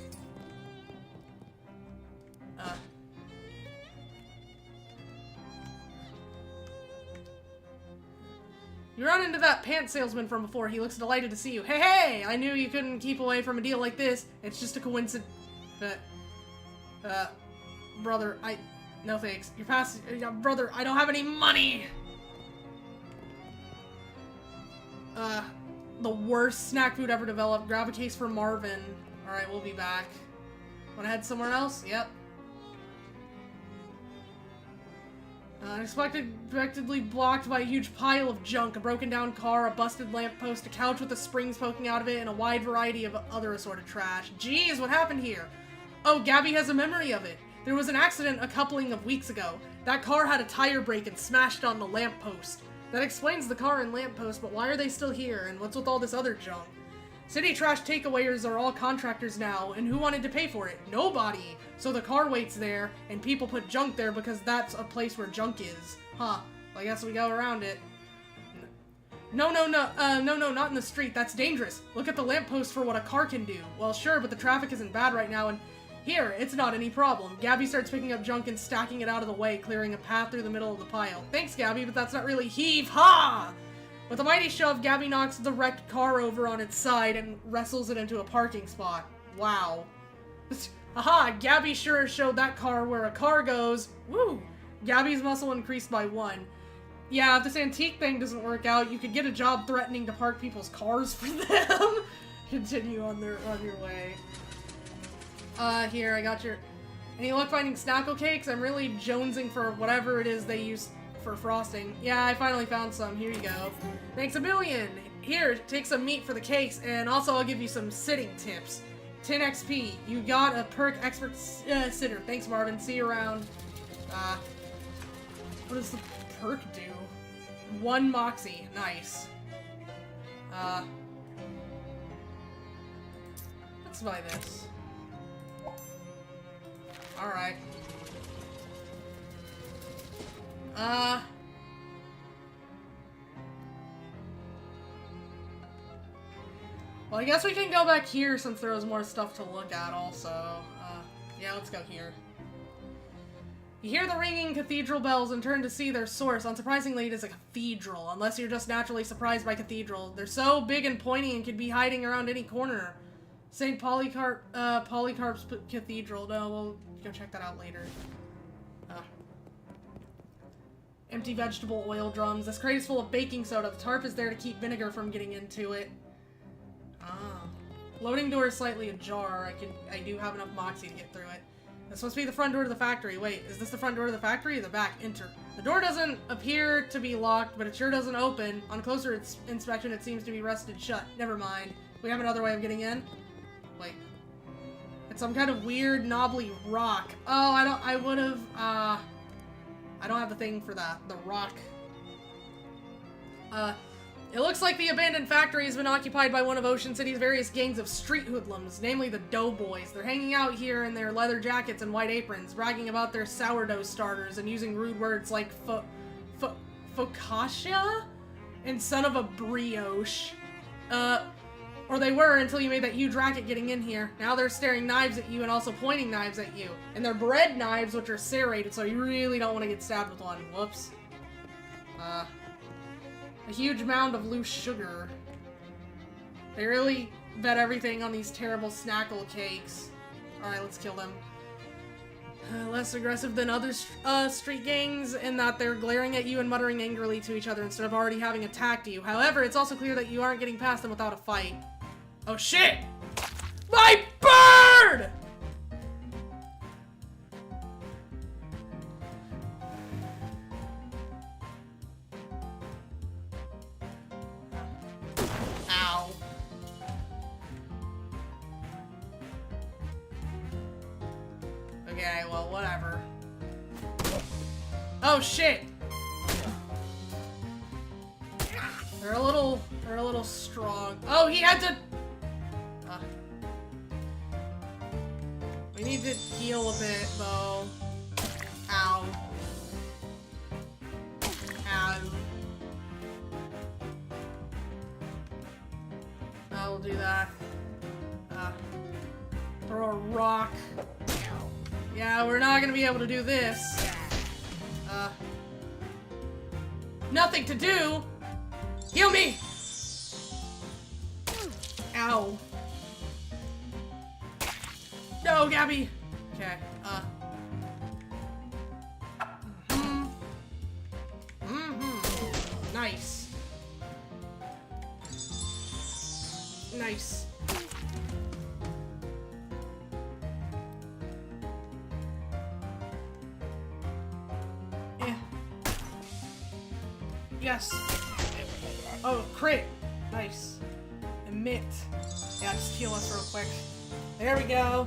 You run into that pants salesman from before. He looks delighted to see you. Hey! I knew you couldn't keep away from a deal like this. It's just a coincidence. But, brother, no thanks. You're past, brother, I don't have any money! The worst snack food ever developed. Grab a case for Marvin. Alright, we'll be back. Wanna head somewhere else? Yep. Unexpectedly blocked by a huge pile of junk, a broken down car, a busted lamppost, a couch with the springs poking out of it, and a wide variety of other assorted trash. Jeez, what happened here? Oh, Gabby has a memory of it. There was an accident a coupling of weeks ago. That car had a tire break and smashed on the lamppost. That explains the car and lamppost, but why are they still here, and what's with all this other junk? City trash takeawayers are all contractors now, and who wanted to pay for it? Nobody! So the car waits there, and people put junk there because that's a place where junk is. Huh. Well, I guess we go around it. No, not in the street. That's dangerous. Look at the lamppost for what a car can do. Well, sure, but the traffic isn't bad right now, and here, it's not any problem. Gabby starts picking up junk and stacking it out of the way, clearing a path through the middle of the pile. Thanks, Gabby, but that's not really heave-ha! With a mighty shove, Gabby knocks the wrecked car over on its side and wrestles it into a parking spot. Wow. Aha! Gabby sure showed that car where a car goes. Woo! Gabby's muscle increased by 1. Yeah, if this antique thing doesn't work out, you could get a job threatening to park people's cars for them. Continue on your way. Here, I got your... Any luck finding Snackle cakes? I'm really jonesing for whatever it is they use for frosting. Yeah, I finally found some. Here you go. Thanks a million! Here, take some meat for the cakes, and also I'll give you some sitting tips. 10 XP. You got a perk expert sitter. Thanks, Marvin. See you around. What does the perk do? 1 Moxie. Nice. Let's buy this. Alright. Well, I guess we can go back here since there was more stuff to look at also. Yeah, let's go here. You hear the ringing cathedral bells and turn to see their source. Unsurprisingly, it is a cathedral, unless you're just naturally surprised by cathedrals. They're so big and pointy and could be hiding around any corner. St. Polycarp's Cathedral. No, we'll go check that out later. Empty vegetable oil drums. This crate is full of baking soda. The tarp is there to keep vinegar from getting into it. Ah. Loading door is slightly ajar. I do have enough moxie to get through it. This must be the front door to the factory. Wait, is this the front door to the factory or the back? Enter. The door doesn't appear to be locked, but it sure doesn't open. On closer inspection, it seems to be rusted shut. Never mind. We have another way of getting in? Wait. It's some kind of weird, knobbly rock. Oh, I would've, I don't have the thing for that. The rock. It looks like the abandoned factory has been occupied by one of Ocean City's various gangs of street hoodlums, namely the Doughboys. They're hanging out here in their leather jackets and white aprons, bragging about their sourdough starters and using rude words like focaccia and son of a brioche. Or they were until you made that huge racket getting in here. Now they're staring knives at you and also pointing knives at you. And they're bread knives, which are serrated, so you really don't want to get stabbed with one. Whoops. A huge mound of loose sugar. They really bet everything on these terrible snackle cakes. Alright, let's kill them. Less aggressive than other street gangs in that they're glaring at you and muttering angrily to each other instead of already having attacked you. However, it's also clear that you aren't getting past them without a fight. Oh shit! My bird! Ow. Okay, well, whatever. Oh shit! They're a little strong. Oh, he had to. We need to heal a bit, though. Ow. Ow. I will do that. Throw a rock. Yeah, we're not gonna be able to do this. Nothing to do! Heal me! Ow. No, Gabby! Okay, Nice. Nice. Yeah. Yes. Oh, crit. Nice. Emit. Yeah, just heal us real quick. There we go.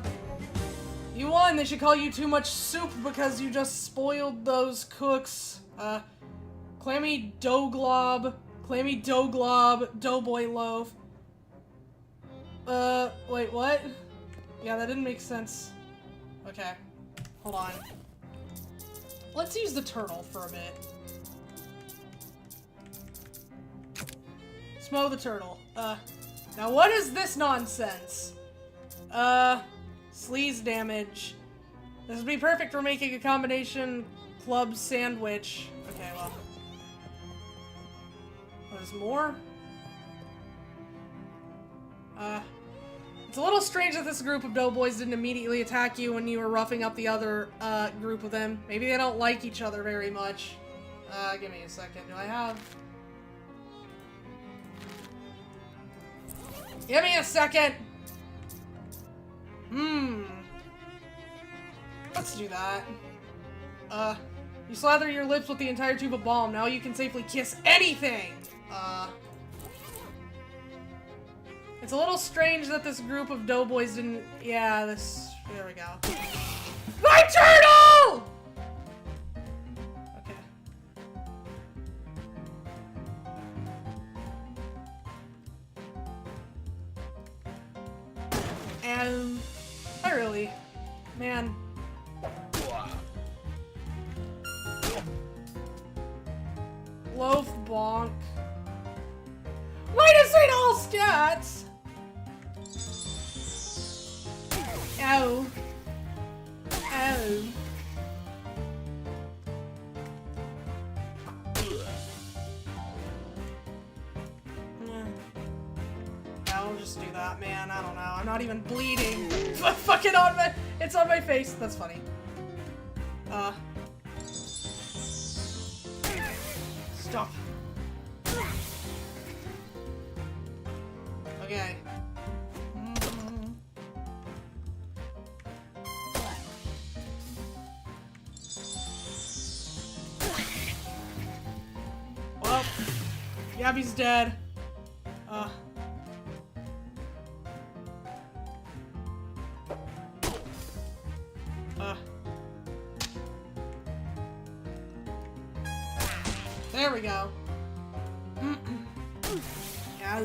You won! They should call you too much soup because you just spoiled those cooks. Clammy dough glob, doughboy loaf. Wait, what? Yeah, that didn't make sense. Okay. Hold on. Let's use the turtle for a bit. Smoke the turtle. Now what is this nonsense? Sleaze damage. This would be perfect for making a combination club sandwich. Okay, well. There's more? It's a little strange that this group of doughboys didn't immediately attack you when you were roughing up the other, group of them. Maybe they don't like each other very much. Give me a second. Do I have... Give me a second! Let's do that. You slather your lips with the entire tube of balm. Now you can safely kiss anything! It's a little strange that this group of doughboys didn't... Yeah, this... There we go. My turtle! Okay. And... Not really. Man. Loaf bonk. Why does it all stats? Ow. Ow. I'll just do that, man. I don't know. I'm not even bleeding. Fucking on my... It's on my face. That's funny. Stop. Okay. Well, Gabby's dead. There we go. Yeah.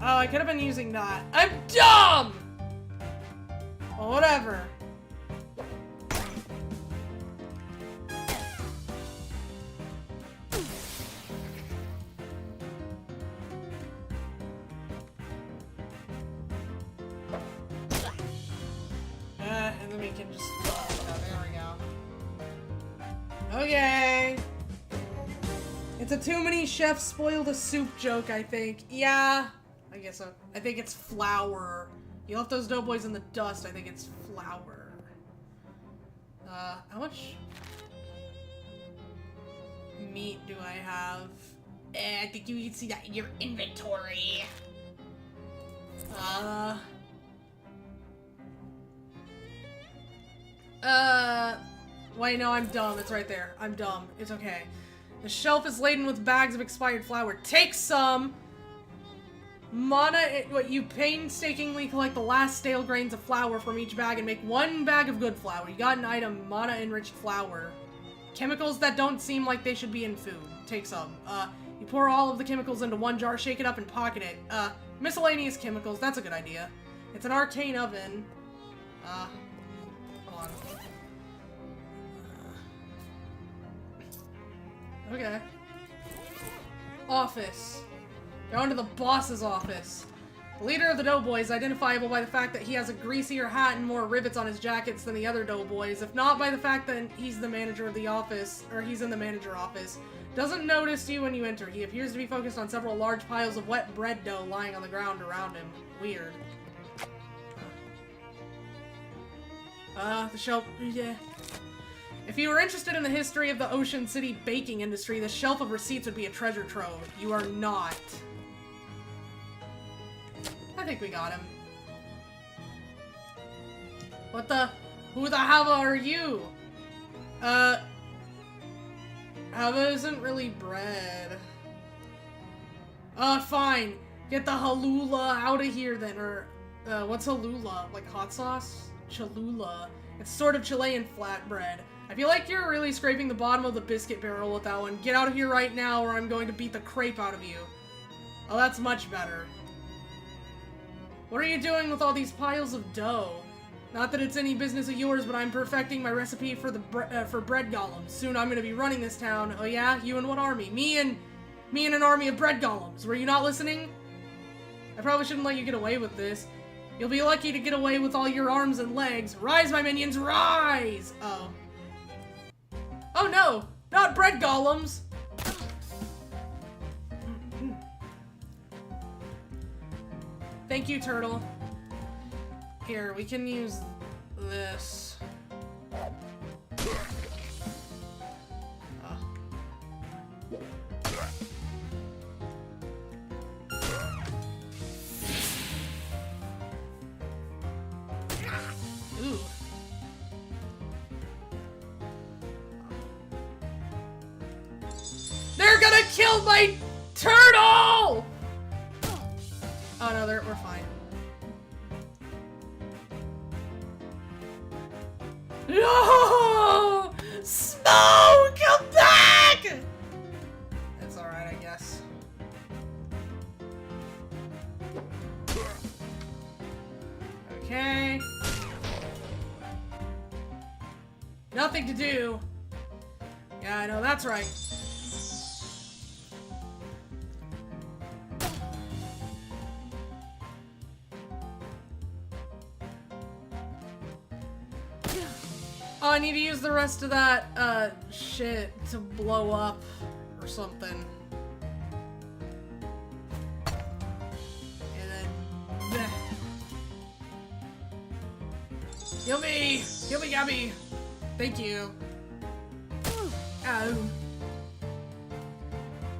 Oh, I could have been using that. I'm dumb! Well, whatever. And then we can just... Oh, there we go. Okay. It's a too many chefs spoiled a soup joke, I think. Yeah. I guess so. I think it's flour. You left those doughboys in the dust. I think it's flour. How much meat do I have? I think you can see that in your inventory. Wait, no, I'm dumb. It's right there. I'm dumb. It's okay. The shelf is laden with bags of expired flour. Take some! You painstakingly collect the last stale grains of flour from each bag and make one bag of good flour. You got an item, Mana-enriched flour. Chemicals that don't seem like they should be in food. Take some. You pour all of the chemicals into one jar, shake it up, and pocket it. Miscellaneous chemicals, that's a good idea. It's an arcane oven. Hold on. Okay. Office. Go into the boss's office. The leader of the doughboys, identifiable by the fact that he has a greasier hat and more rivets on his jackets than the other doughboys, if not by the fact that he's the manager of the office, or he's in the manager office, doesn't notice you when you enter. He appears to be focused on several large piles of wet bread dough lying on the ground around him. Weird. The shelf... Yeah. If you were interested in the history of the Ocean City baking industry, the shelf of receipts would be a treasure trove. You are not. I think we got him. What the? Who the hell are you? Hava isn't really bread. Fine. Get the halula out of here then, or, what's halula? Like hot sauce? Cholula. It's sort of Chilean flatbread. I feel like you're really scraping the bottom of the biscuit barrel with that one. Get out of here right now or I'm going to beat the crepe out of you. Oh, that's much better. What are you doing with all these piles of dough? Not that it's any business of yours, but I'm perfecting my recipe for the for bread golems. Soon I'm gonna be running this town. Oh yeah? You and what army? Me and an army of bread golems. Were you not listening? I probably shouldn't let you get away with this. You'll be lucky to get away with all your arms and legs. Rise, my minions, rise! Oh. Oh no! Not bread golems! Thank you, turtle. Here, we can use this. Ooh. They're gonna kill my turtle! Oh no, we're fine. No! Smoke! Come back! It's alright, I guess. Okay. Nothing to do. Yeah, I know, that's right. Oh, I need to use the rest of that, shit to blow up or something. And then... Bleh. Kill me! Yummy yummy. Thank you. Oh.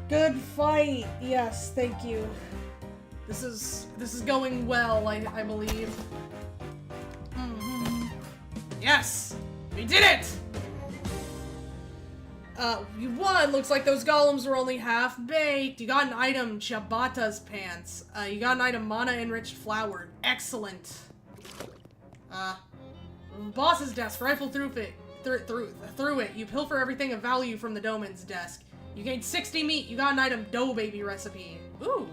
Good fight. Yes, thank you. This is going well, I believe. Yes! We did it! You won! Looks like those golems were only half-baked. You got an item, Ciabatta's pants. You got an item, mana-enriched flower. Excellent. Boss's desk. Rifle through it. You pilfer everything of value from the Doman's desk. You gained 60 meat. You got an item, dough baby recipe. Ooh.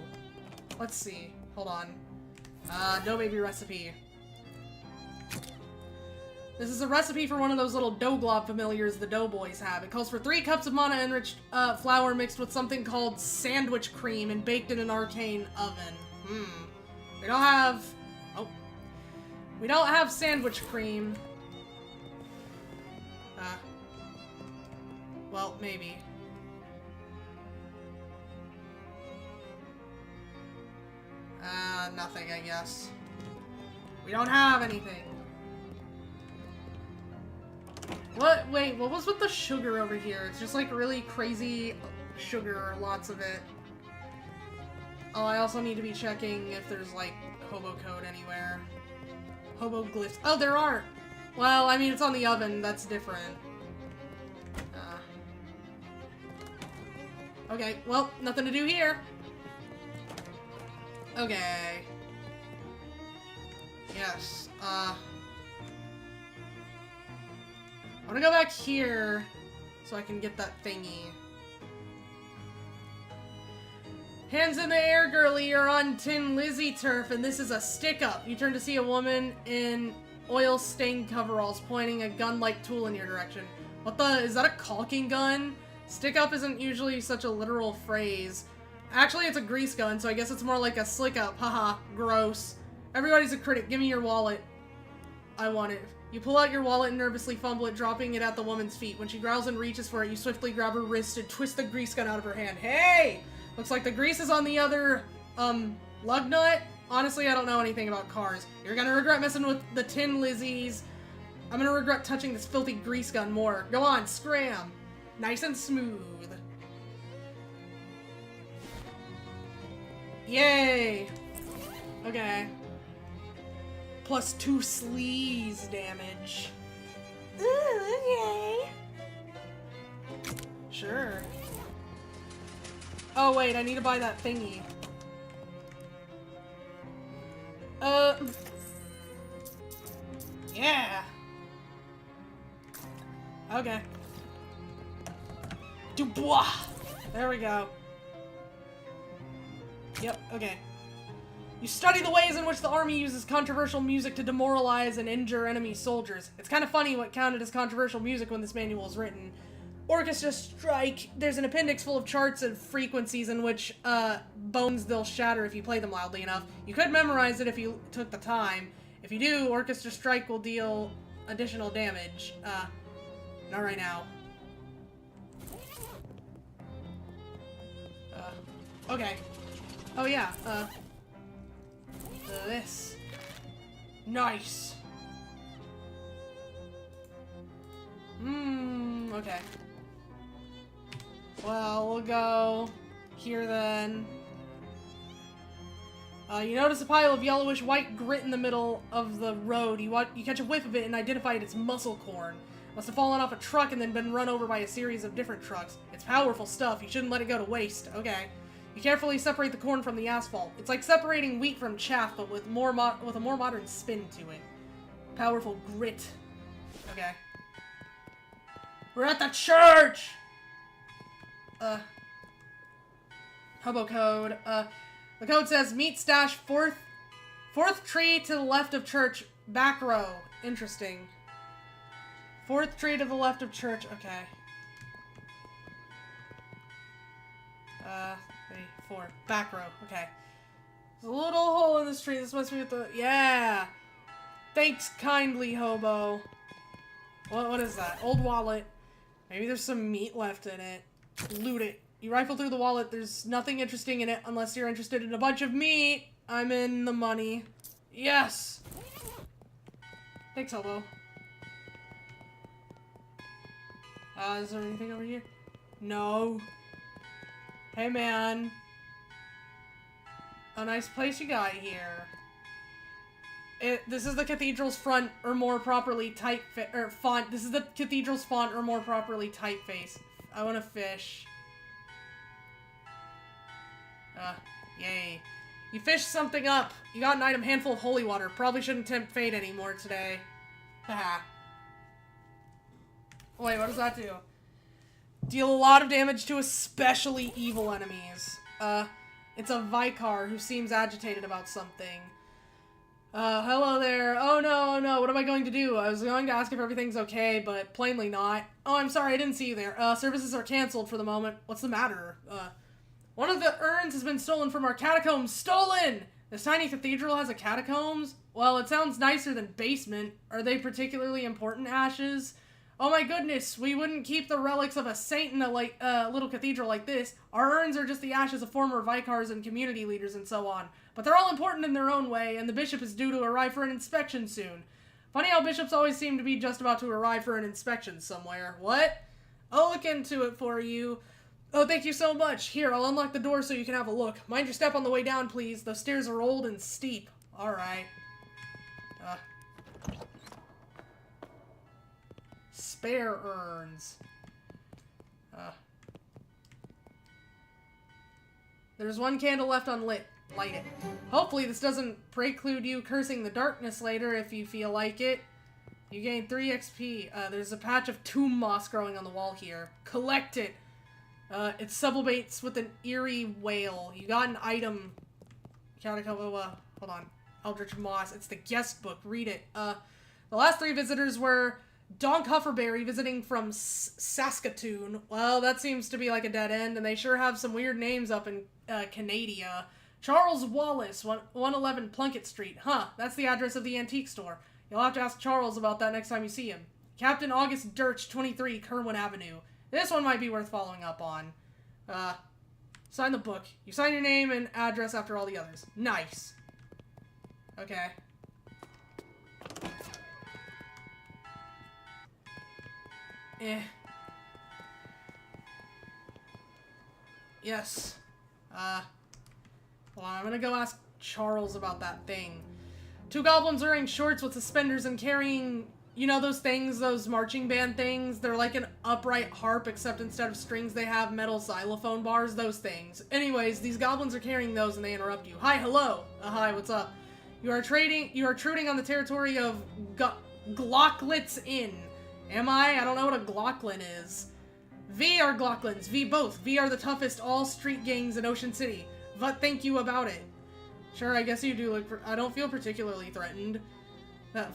Let's see. Hold on. Dough baby recipe. This is a recipe for one of those little dough glob familiars the doughboys have. It calls for 3 cups of mana-enriched flour mixed with something called sandwich cream and baked in an arcane oven. We don't have... Oh. We don't have sandwich cream. Well, maybe. Nothing, I guess. We don't have anything. What? Wait, what was with the sugar over here? It's just like really crazy sugar, lots of it. Oh, I also need to be checking if there's like hobo code anywhere. Hobo glyphs. Oh, there are! Well, I mean, it's on the oven, that's different. Okay, well, nothing to do here. Okay. Yes, I wanna go back here so I can get that thingy. Hands in the air, girly, you're on Tin Lizzie turf, and this is a stick-up. You turn to see a woman in oil-stained coveralls pointing a gun-like tool in your direction. What the? Is that a caulking gun? Stick-up isn't usually such a literal phrase. Actually, it's a grease gun, so I guess it's more like a slick-up. Haha, gross. Everybody's a critic. Give me your wallet. I want it. You pull out your wallet and nervously fumble it, dropping it at the woman's feet. When she growls and reaches for it, you swiftly grab her wrist and twist the grease gun out of her hand. Hey! Looks like the grease is on the other, lug nut. Honestly, I don't know anything about cars. You're gonna regret messing with the Tin Lizzies. I'm gonna regret touching this filthy grease gun more. Go on, scram. Nice and smooth. Yay! Okay. Plus 2 sleaze damage. Ooh, okay. Sure. Oh wait, I need to buy that thingy. Yeah. Okay. Dubois! There we go. Yep, okay. You study the ways in which the army uses controversial music to demoralize and injure enemy soldiers. It's kind of funny what counted as controversial music when this manual was written. Orchestra strike. There's an appendix full of charts and frequencies in which, bones they'll shatter if you play them loudly enough. You could memorize it if you took the time. If you do, orchestra strike will deal additional damage. Not right now. Okay. Oh yeah, this. Nice. Okay. Well, we'll go here then. You notice a pile of yellowish white grit in the middle of the road. You catch a whiff of it and identify it as muscle corn. Must have fallen off a truck and then been run over by a series of different trucks. It's powerful stuff. You shouldn't let it go to waste. Okay. You carefully separate the corn from the asphalt. It's like separating wheat from chaff, but with a more modern spin to it. Powerful grit. Okay. We're at the church! Hobo code. The code says, meat stash, fourth tree to the left of church, back row. Interesting. 4th tree to the left of church, okay. 3, 4, back row, okay. There's a little hole in this tree, this must be with the, yeah! Thanks kindly, hobo. What is that? Old wallet. Maybe there's some meat left in it. Loot it. You rifle through the wallet, there's nothing interesting in it unless you're interested in a bunch of meat. I'm in the money. Yes! Thanks, hobo. Is there anything over here? No. Hey, man. A nice place you got here. This is the cathedral's front, or more properly font. This is the cathedral's font, or more properly typeface. I want to fish. Yay. You fished something up. You got an item, handful of holy water. Probably shouldn't tempt fate anymore today. Haha. Wait, what does that do? Deal a lot of damage to especially evil enemies. It's a Vicar who seems agitated about something. Hello there. Oh no, what am I going to do? I was going to ask if everything's okay, but plainly not. Oh, I'm sorry, I didn't see you there. Services are canceled for the moment. What's the matter? One of the urns has been stolen from our catacombs. Stolen! This tiny cathedral has a catacombs? Well, it sounds nicer than basement. Are they particularly important ashes? Oh my goodness, we wouldn't keep the relics of a saint in a little cathedral like this. Our urns are just the ashes of former vicars and community leaders and so on. But they're all important in their own way, and the bishop is due to arrive for an inspection soon. Funny how bishops always seem to be just about to arrive for an inspection somewhere. What? I'll look into it for you. Oh, thank you so much. Here, I'll unlock the door so you can have a look. Mind your step on the way down, please. Those stairs are old and steep. Alright. Spare urns. There's one candle left unlit. Light it. Hopefully this doesn't preclude you cursing the darkness later if you feel like it. You gain 3 XP. There's a patch of tomb moss growing on the wall here. Collect it. It sublimates with an eerie wail. You got an item. Hold on. Eldritch Moss. It's the guest book. Read it. The last 3 visitors were Donk Hufferberry visiting from Saskatoon. Well, that seems to be like a dead end, and they sure have some weird names up in Canada. Charles Wallace, 111 Plunkett Street. Huh, that's the address of the antique store. You'll have to ask Charles about that next time you see him. Captain August Dirch, 23 Kerwin Avenue. This one might be worth following up on. Sign the book. You sign your name and address after all the others. Nice. Okay. Yes. Well, I'm gonna go ask Charles about that thing. 2 goblins wearing shorts with suspenders and carrying, you know those things, those marching band things? They're like an upright harp, except instead of strings they have metal xylophone bars, those things. Anyways, these goblins are carrying those and they interrupt you. Hi, hello. Hi, what's up? You are intruding on the territory of Glocklitz Inn. Am I? I don't know what a Glocklin is. V are Glocklins. V both. V are the toughest all street gangs in Ocean City. What think you about it? Sure, I guess you do look... I don't feel particularly threatened.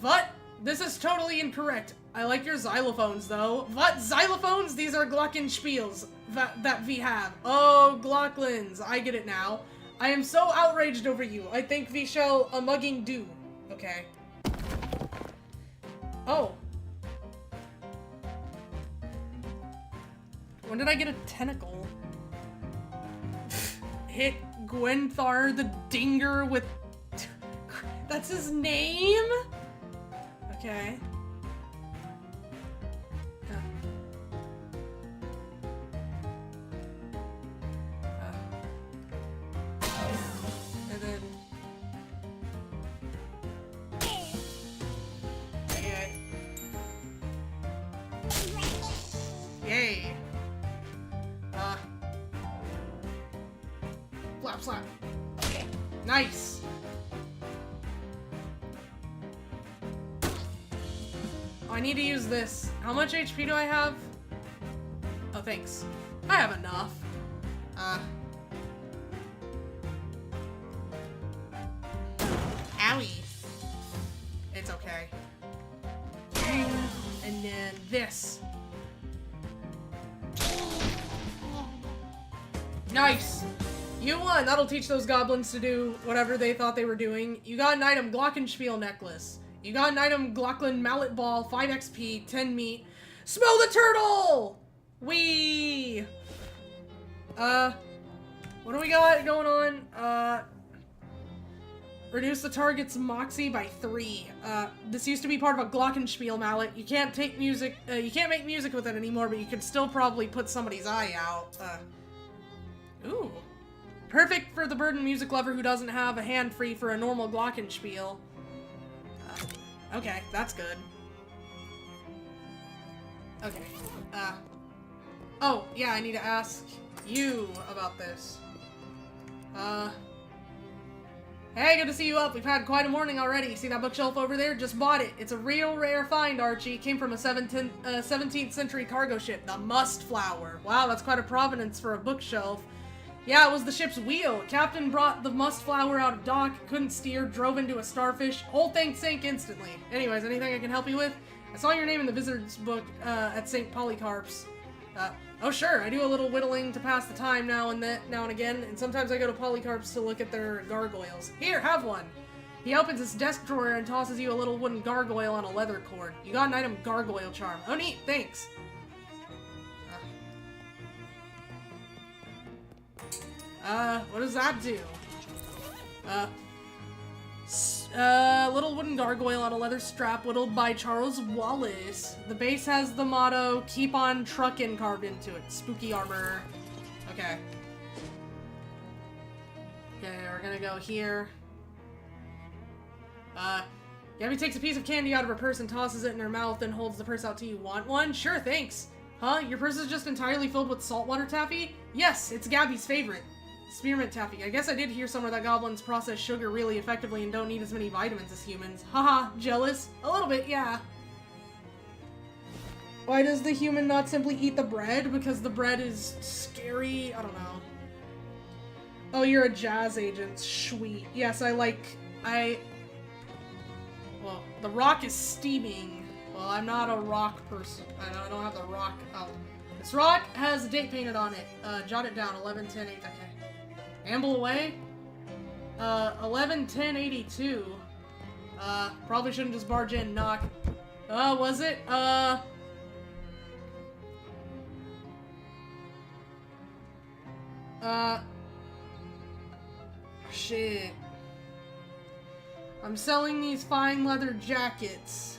What? This is totally incorrect. I like your xylophones, though. What? Xylophones? These are glockenspiels that we have. Oh, Glocklins. I get it now. I am so outraged over you. I think we shall a mugging do. Okay. Oh. When did I get a tentacle? Hit Gwenthar the Dinger with... That's his name? Okay. And then... Okay. Yay. Flap, slap. Nice. Oh, I need to use this. How much HP do I have? Oh, thanks. I have enough. Owie. It's okay. And then this. Nice. You won! That'll teach those goblins to do whatever they thought they were doing. You got an item, Glockenspiel necklace. You got an item, Glocklin mallet ball, 5 XP, 10 meat. Smell the turtle! Wee! What do we got going on? Reduce the target's moxie by 3. This used to be part of a glockenspiel mallet. You can't take music, you can't make music with it anymore, but you could still probably put somebody's eye out. Ooh. Perfect for the burdened music lover who doesn't have a hand free for a normal glockenspiel. Okay, that's good. Okay, oh, yeah, I need to ask you about this. Hey, good to see you up. We've had quite a morning already. See that bookshelf over there? Just bought it. It's a real rare find, Archie. Came from a 17th century cargo ship, the Mustflower. Wow, that's quite a provenance for a bookshelf. Yeah, it was the ship's wheel. Captain brought the Mustflower out of dock, couldn't steer, drove into a starfish. Whole thing sank instantly. Anyways, anything I can help you with? I saw your name in the Wizard's book at St. Polycarp's. Oh sure, I do a little whittling to pass the time now and again, and sometimes I go to Polycarp's to look at their gargoyles. Here, have one! He opens his desk drawer and tosses you a little wooden gargoyle on a leather cord. You got an item gargoyle charm. Oh neat, thanks! What does that do? Little wooden gargoyle on a leather strap whittled by Charles Wallace. The base has the motto, keep on truckin' carved into it. Spooky armor. Okay. Okay, we're gonna go here. Gabby takes a piece of candy out of her purse and tosses it in her mouth and holds the purse out to you. Want one? Sure, thanks. Huh? Your purse is just entirely filled with saltwater taffy? Yes, it's Gabby's favorite. Spearmint taffy. I guess I did hear somewhere that goblins process sugar really effectively and don't need as many vitamins as humans. Haha, jealous? A little bit, yeah. Why does the human not simply eat the bread? Because the bread is scary? I don't know. Oh, you're a jazz agent. Sweet. Yes, well, the rock is steaming. Well, I'm not a rock person. I don't have the rock. Oh. This rock has a date painted on it. Jot it down. 11-10-8. Okay. Amble away? 11-10-82. Probably shouldn't just barge in, knock. Was it? Shit. I'm selling these fine leather jackets.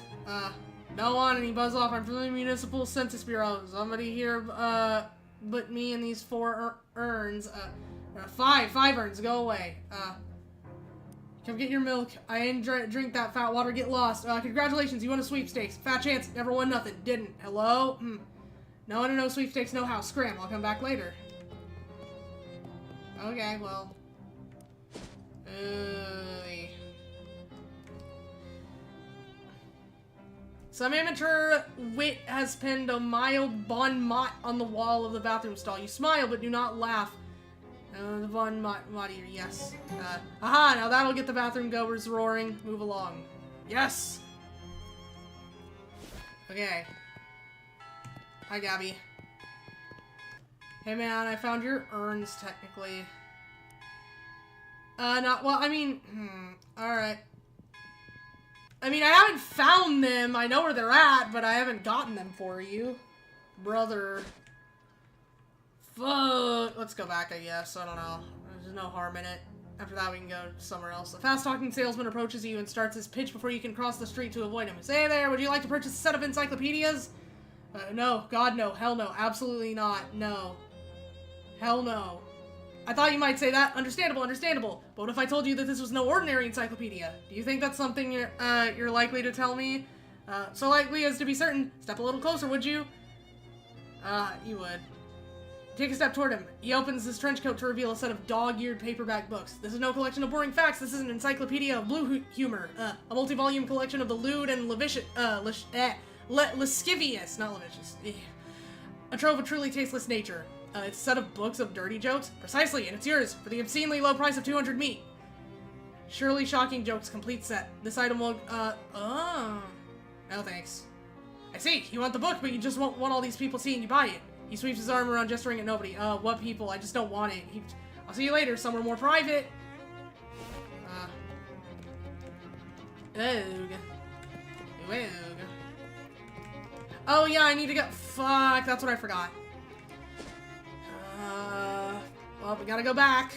No on any buzz off. I'm from the Municipal Census Bureau. Somebody here, put me in these 4 urns. 5 urns, go away. Come get your milk. I didn't drink that fat water, get lost. Congratulations, you won a sweepstakes. Fat chance, never won nothing. Didn't. Hello? No one to know sweepstakes, no how. Scram, I'll come back later. Okay, well. Some amateur wit has pinned a mild bon mot on the wall of the bathroom stall. You smile, but do not laugh. The bon mot here, yes. Aha, now that'll get the bathroom goers roaring. Move along. Yes! Okay. Hi, Gabby. Hey, man, I found your urns, technically. Alright. I mean, I haven't found them. I know where they're at, but I haven't gotten them for you. Brother. Fuck. Let's go back, I guess. I don't know. There's no harm in it. After that, we can go somewhere else. A fast-talking salesman approaches you and starts his pitch before you can cross the street to avoid him. Say there, would you like to purchase a set of encyclopedias? No. God, no. Hell no. Absolutely not. No. Hell no. I thought you might say that. Understandable, understandable. But what if I told you that this was no ordinary encyclopedia? Do you think that's something you're likely to tell me? So likely as to be certain. Step a little closer, would you? You would. Take a step toward him. He opens his trench coat to reveal a set of dog-eared paperback books. This is no collection of boring facts. This is an encyclopedia of blue humor. A multi-volume collection of the lewd and lascivious, not lascivious. A trove of truly tasteless nature. It's a set of books of dirty jokes. Precisely, and it's yours for the obscenely low price of 200 meat. Surely shocking jokes, complete set. This item will, No thanks. I see, you want the book, but you just won't want all these people seeing you buy it. He sweeps his arm around, gesturing at nobody. What people? I just don't want it. I'll see you later, somewhere more private. Oog. Oh yeah, I need to go. Fuck, that's what I forgot. Well, we gotta go back.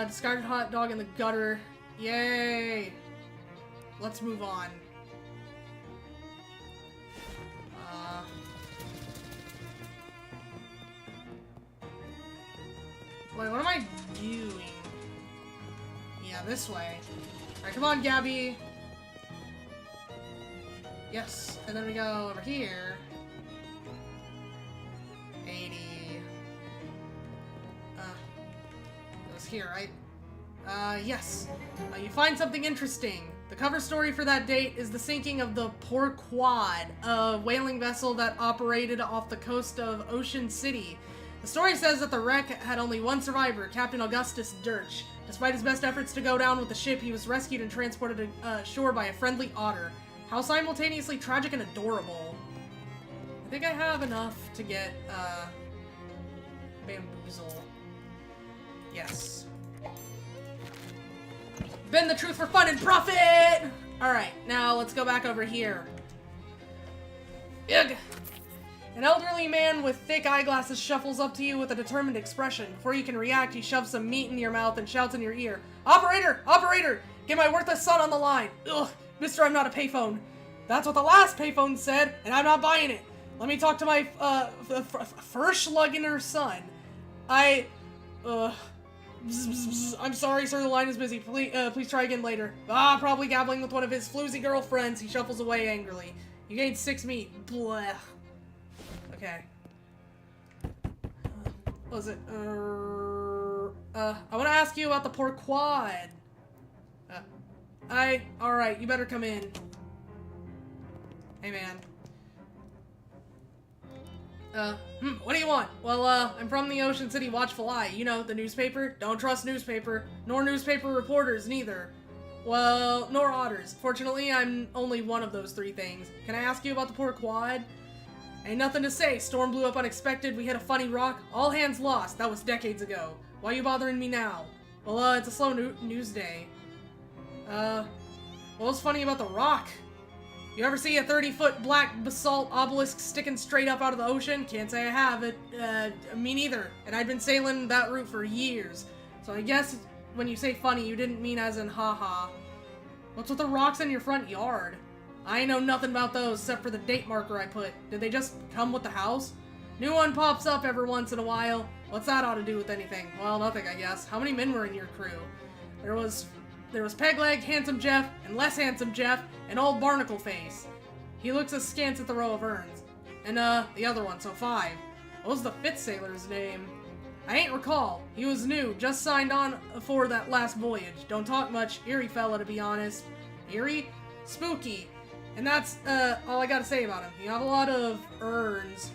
Discarded hot dog in the gutter. Yay! Let's move on. Wait, what am I doing? Yeah, this way. Alright, come on, Gabby. Yes, and then we go over here. 80. It was here, right? Yes. You find something interesting. The cover story for that date is the sinking of the Porquad, a whaling vessel that operated off the coast of Ocean City. The story says that the wreck had only one survivor, Captain Augustus Dirch. Despite his best efforts to go down with the ship, he was rescued and transported ashore by a friendly otter. How simultaneously tragic and adorable. I think I have enough to get, Bamboozle. Yes. Bend the truth for fun and profit! Alright, now let's go back over here. Ugh! An elderly man with thick eyeglasses shuffles up to you with a determined expression. Before you can react, he shoves some meat in your mouth and shouts in your ear, "Operator! Operator! Get my worthless son on the line! Ugh! Mister, I'm not a payphone." "That's what the last payphone said, and I'm not buying it. Let me talk to my, Firschluggener son. I'm sorry, sir, the line is busy. Please try again later." Probably gabbling with one of his floozy girlfriends. He shuffles away angrily. You gained 6 meat. Blech. Okay. What was it? I want to ask you about the Porquad. Alright, you better come in. Hey, man. What do you want? Well, I'm from the Ocean City Watchful Eye. You know, the newspaper. Don't trust newspaper. Nor newspaper reporters, neither. Well, nor otters. Fortunately, I'm only one of those 3 things. Can I ask you about the Porquad? Ain't nothing to say. Storm blew up unexpected. We hit a funny rock. All hands lost. That was decades ago. Why you bothering me now? Well, it's a slow news day. What was funny about the rock? You ever see a 30-foot black basalt obelisk sticking straight up out of the ocean? Can't say I have. Me neither. And I've been sailing that route for years. So I guess when you say funny, you didn't mean as in haha. What's with the rocks in your front yard? I ain't know nothing about those except for the date marker I put. Did they just come with the house? New one pops up every once in a while. What's that ought to do with anything? Well, nothing, I guess. How many men were in your crew? There was Pegleg, Handsome Jeff, and Less Handsome Jeff, and Old Barnacle Face. He looks askance at the row of urns. And, the other one, so 5. What was the 5th sailor's name? I ain't recall. He was new, just signed on for that last voyage. Don't talk much. Eerie fella, to be honest. Eerie? Spooky. And that's, all I gotta say about him. You have a lot of urns.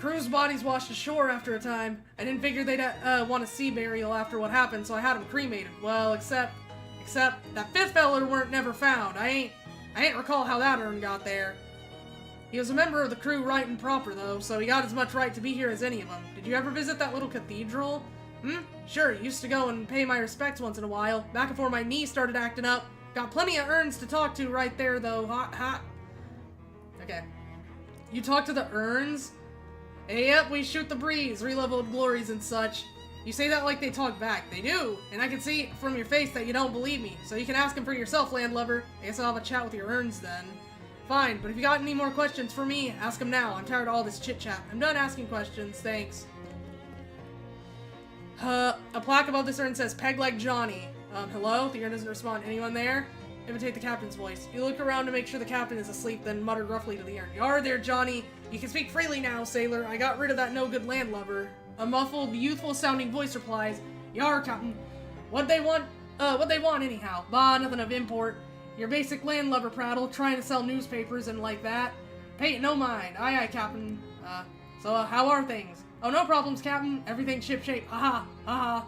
Crew's bodies washed ashore after a time. I didn't figure they'd, want a sea burial after what happened, so I had him cremated. Well, except that 5th feller weren't never found. I ain't recall how that urn got there. He was a member of the crew right and proper, though, so he got as much right to be here as any of them. Did you ever visit that little cathedral? Sure, used to go and pay my respects once in a while, back before my knee started acting up. Got plenty of urns to talk to right there, though. Hot. Okay. You talk to the urns? Hey, yep, we shoot the breeze, releveled glories and such. You say that like they talk back. They do, and I can see from your face that you don't believe me, so you can ask them for yourself, landlubber. I guess I'll have a chat with your urns then. Fine, but if you got any more questions for me, ask them now. I'm tired of all this chit-chat. I'm done asking questions, thanks. A plaque above this urn says, Pegleg Johnny. Hello? The urn doesn't respond. Anyone there? Imitate the captain's voice. You look around to make sure the captain is asleep, then mutter gruffly to the urn. You are there, Johnny. You can speak freely now, sailor. I got rid of that no-good landlubber. A muffled, youthful-sounding voice replies, Yar, Captain. What they want anyhow? Bah, nothing of import. Your basic landlubber prattle, trying to sell newspapers and like that. Pay it no mind. Aye, Captain. So how are things? Oh, no problems, Captain. Everything's shipshape. Haha.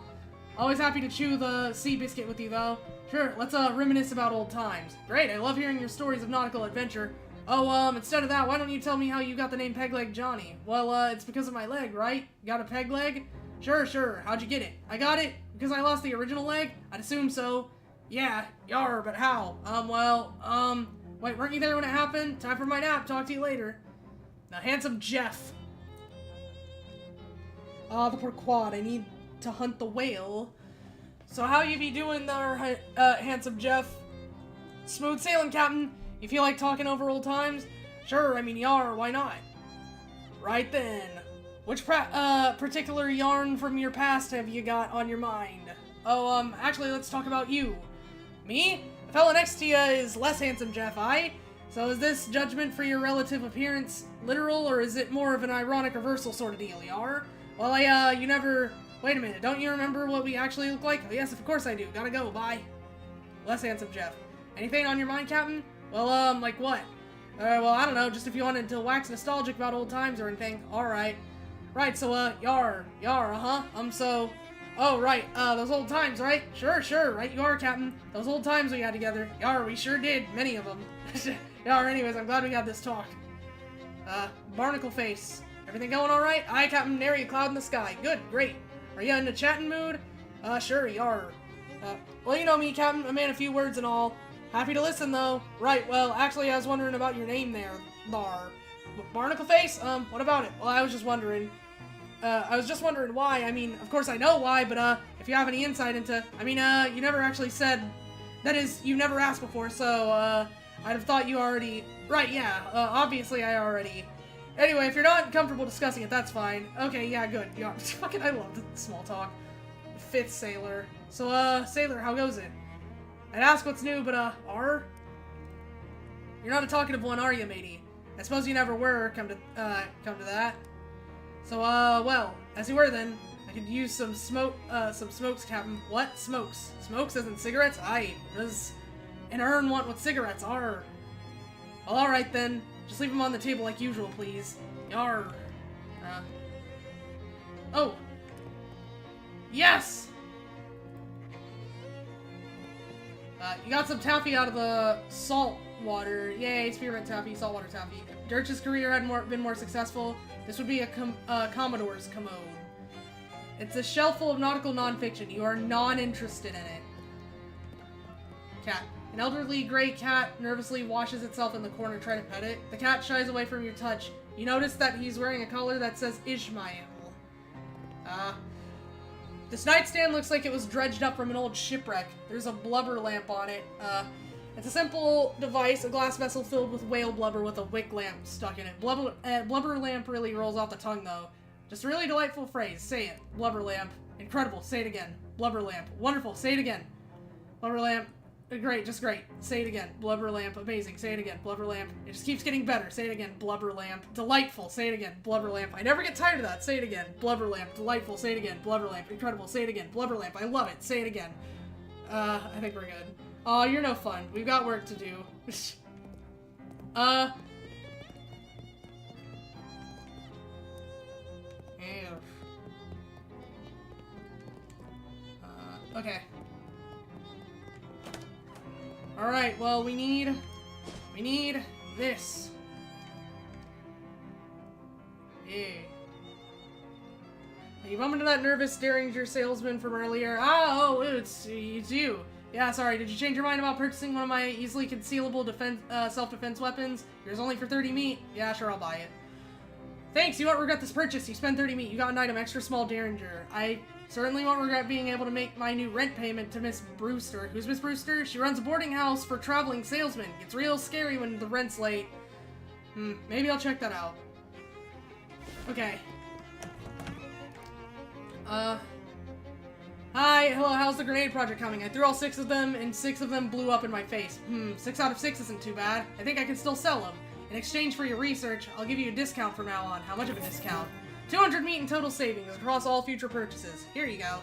Always happy to chew the sea biscuit with you, though. Sure, let's, reminisce about old times. Great, I love hearing your stories of nautical adventure. Oh, instead of that, why don't you tell me how you got the name Pegleg Johnny? Well, it's because of my leg, right? You got a peg leg? Sure. How'd you get it? I got it because I lost the original leg? I'd assume so. Yeah, yar, but how? Wait, weren't you there when it happened? Time for my nap. Talk to you later. Now, Handsome Jeff. The Porquad. I need to hunt the whale. So how you be doing there, handsome Jeff? Smooth sailing, Captain. You feel like talking over old times? Sure, I mean, yar, why not? Right then. Which particular yarn from your past have you got on your mind? Oh, actually, let's talk about you. Me? The fella next to you is less handsome, Jeff, So is this judgment for your relative appearance literal, or is it more of an ironic reversal sort of deal, yar? Well, you never... Wait a minute, don't you remember what we actually look like? Oh, yes, of course I do. Gotta go, bye. Less handsome, Jeff. Anything on your mind, Captain? Well, like what? Well, I don't know, just if you wanted to wax nostalgic about old times or anything. Alright. Right, so, yar, so... Oh, right, those old times, right? Sure, right you are, Captain. Those old times we had together. Yar, we sure did, many of them. Yar, anyways, I'm glad we had this talk. Barnacle face. Everything going alright? Aye, Captain, nary a cloud in the sky. Good, great. Are you in a chatting mood? Sure, yar. Well, you know me, Captain, a man of few words and all. Happy to listen, though. Right, well, actually, I was wondering about your name there, Lar. Barnacle face? What about it? Well, I was just wondering why. I mean, of course I know why, but, if you have any insight into... I mean, you never actually said... That is, you never asked before, so, I'd have thought you already... Right, yeah, obviously I already... Anyway, if you're not comfortable discussing it, that's fine. Okay, yeah, good. Yeah, fucking, I love the small talk. Fifth sailor. So, sailor, how goes it? I'd ask what's new, but, are? You're not a talkative one, are you, matey? I suppose you never were, come to that. So, well, as you were then, I could use some smokes, Captain. What? Smokes? Smokes as in cigarettes? Aye. Does an urn want what cigarettes are? Well, alright then. Just leave them on the table like usual, please. Yar. Oh! Yes! You got some taffy out of the salt water. Yay, spearmint taffy, saltwater taffy. If Dirch's career had been more successful, this would be a Commodore's commode. It's a shelf full of nautical nonfiction. You are non-interested in it. Cat. An elderly gray cat nervously washes itself in the corner trying to pet it. The cat shies away from your touch. You notice that he's wearing a collar that says Ishmael. This nightstand looks like it was dredged up from an old shipwreck. There's a blubber lamp on it. It's a simple device, a glass vessel filled with whale blubber with a wick lamp stuck in it. Blubber lamp really rolls off the tongue, though. Just a really delightful phrase. Say it. Blubber lamp. Incredible. Say it again. Blubber lamp. Wonderful. Say it again. Blubber lamp. Great. Just great. Say it again. Blubber lamp. Amazing. Say it again. Blubber lamp. It just keeps getting better. Say it again. Blubber lamp. Delightful. Say it again. Blubber lamp. I never get tired of that. Say it again. Blubber lamp. Delightful. Say it again. Blubber lamp. Incredible. Say it again. Blubber lamp. I love it. Say it again. I think we're good. Oh, you're no fun. We've got work to do. Okay. Alright, well, we need this. Yeah. You bump into that nervous Derringer salesman from earlier. Oh, it's you. Yeah, sorry, did you change your mind about purchasing one of my easily concealable self-defense weapons? Yours only for 30 meat? Yeah, sure, I'll buy it. Thanks, you won't regret this purchase. You spend 30 meat, you got an item extra small Derringer. I certainly won't regret being able to make my new rent payment to Miss Brewster. Who's Miss Brewster? She runs a boarding house for traveling salesmen. It's real scary when the rent's late. Maybe I'll check that out. Okay. Hi, hello, how's the grenade project coming? I threw all 6 of them, and 6 of them blew up in my face. 6 out of 6 isn't too bad. I think I can still sell them. In exchange for your research, I'll give you a discount from now on. How much of a discount? 200 meat in total savings across all future purchases. Here you go.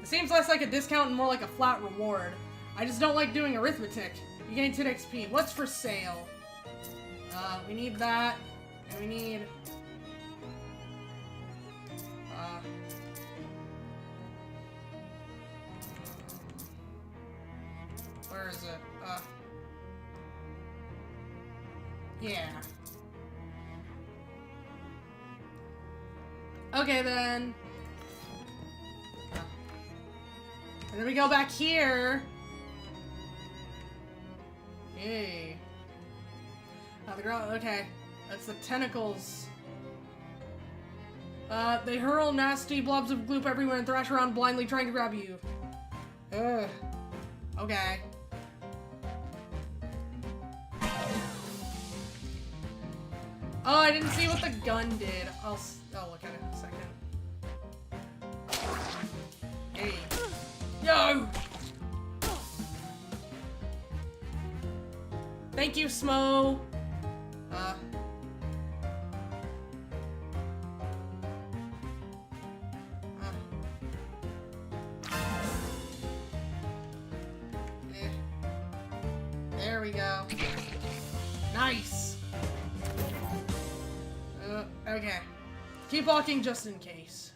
It seems less like a discount and more like a flat reward. I just don't like doing arithmetic. You gain 10 XP. What's for sale? We need that, and we need... where is it? Yeah. Okay, then. And then we go back here. Yay. The ground, okay. That's the tentacles. They hurl nasty blobs of gloop everywhere and thrash around blindly trying to grab you. Ugh. Okay. Oh, I didn't see what the gun did. I'll look at it in a second. Hey. Yo! Thank you, Smo. There we go. Nice. Okay. Keep walking just in case.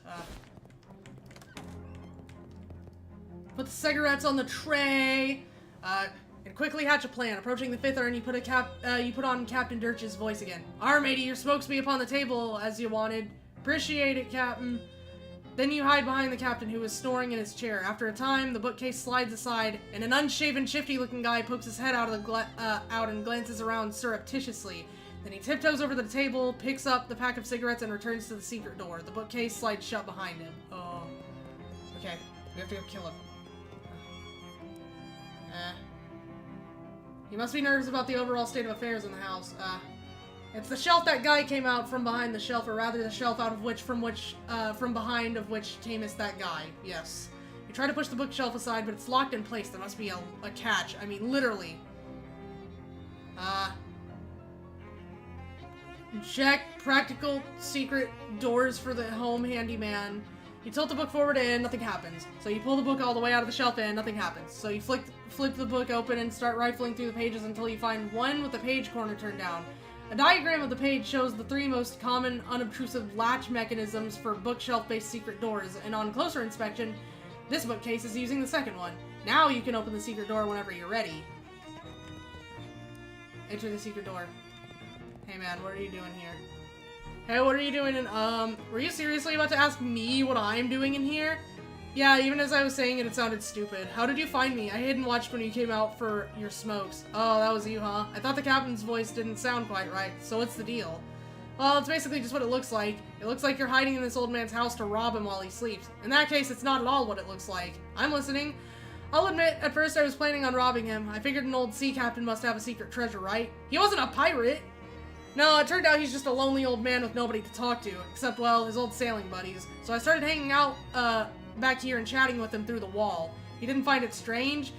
Put the cigarettes on the tray. And quickly hatch a plan. Approaching the fifth urn, you put on Captain Dirch's voice again. "Arr, matey, your smokes be upon the table as you wanted. Appreciate it, Captain." Then you hide behind the captain, who was snoring in his chair. After a time, the bookcase slides aside, and an unshaven, shifty-looking guy pokes his head out and glances around surreptitiously. Then he tiptoes over the table, picks up the pack of cigarettes, and returns to the secret door. The bookcase slides shut behind him. Oh. Okay, we have to go kill him. He must be nervous about the overall state of affairs in the house. It's the shelf that guy came out from behind the shelf, or rather the shelf from behind of which camest that guy. Yes. You try to push the bookshelf aside, but it's locked in place. There must be a catch. I mean, literally. Check practical secret doors for the home handyman. You tilt the book forward and nothing happens. So you pull the book all the way out of the shelf and nothing happens. So you flip the book open and start rifling through the pages until you find one with the page corner turned down. A diagram of the page shows the three most common unobtrusive latch mechanisms for bookshelf-based secret doors, and on closer inspection, this bookcase is using the second one. Now you can open the secret door whenever you're ready. Enter the secret door. Hey man, what are you doing here? Hey, what are you doing in, were you seriously about to ask me what I'm doing in here? Yeah, even as I was saying it, it sounded stupid. How did you find me? I hid and watched when you came out for your smokes. Oh, that was you, huh? I thought the captain's voice didn't sound quite right, so what's the deal? Well, it's basically just what it looks like. It looks like you're hiding in this old man's house to rob him while he sleeps. In that case, it's not at all what it looks like. I'm listening. I'll admit, at first I was planning on robbing him. I figured an old sea captain must have a secret treasure, right? He wasn't a pirate! No, it turned out he's just a lonely old man with nobody to talk to, except, well, his old sailing buddies. So I started hanging out, back here and chatting with him through the wall. He didn't find it strange.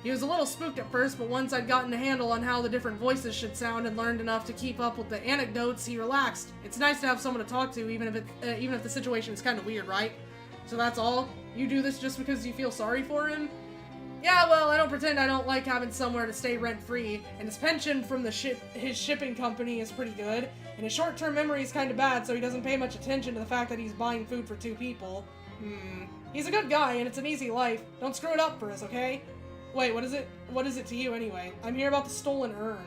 He was a little spooked at first, but once I'd gotten a handle on how the different voices should sound and learned enough to keep up with the anecdotes, he relaxed. It's nice to have someone to talk to, even if the situation is kind of weird, right? So that's all? You do this just because you feel sorry for him? Yeah, well, I don't pretend I don't like having somewhere to stay rent-free, and his pension from his shipping company is pretty good, and his short-term memory is kind of bad, so he doesn't pay much attention to the fact that he's buying food for 2 people. He's a good guy, and it's an easy life. Don't screw it up for us, okay? Wait, what is it? What is it to you, anyway? I'm here about the stolen urn.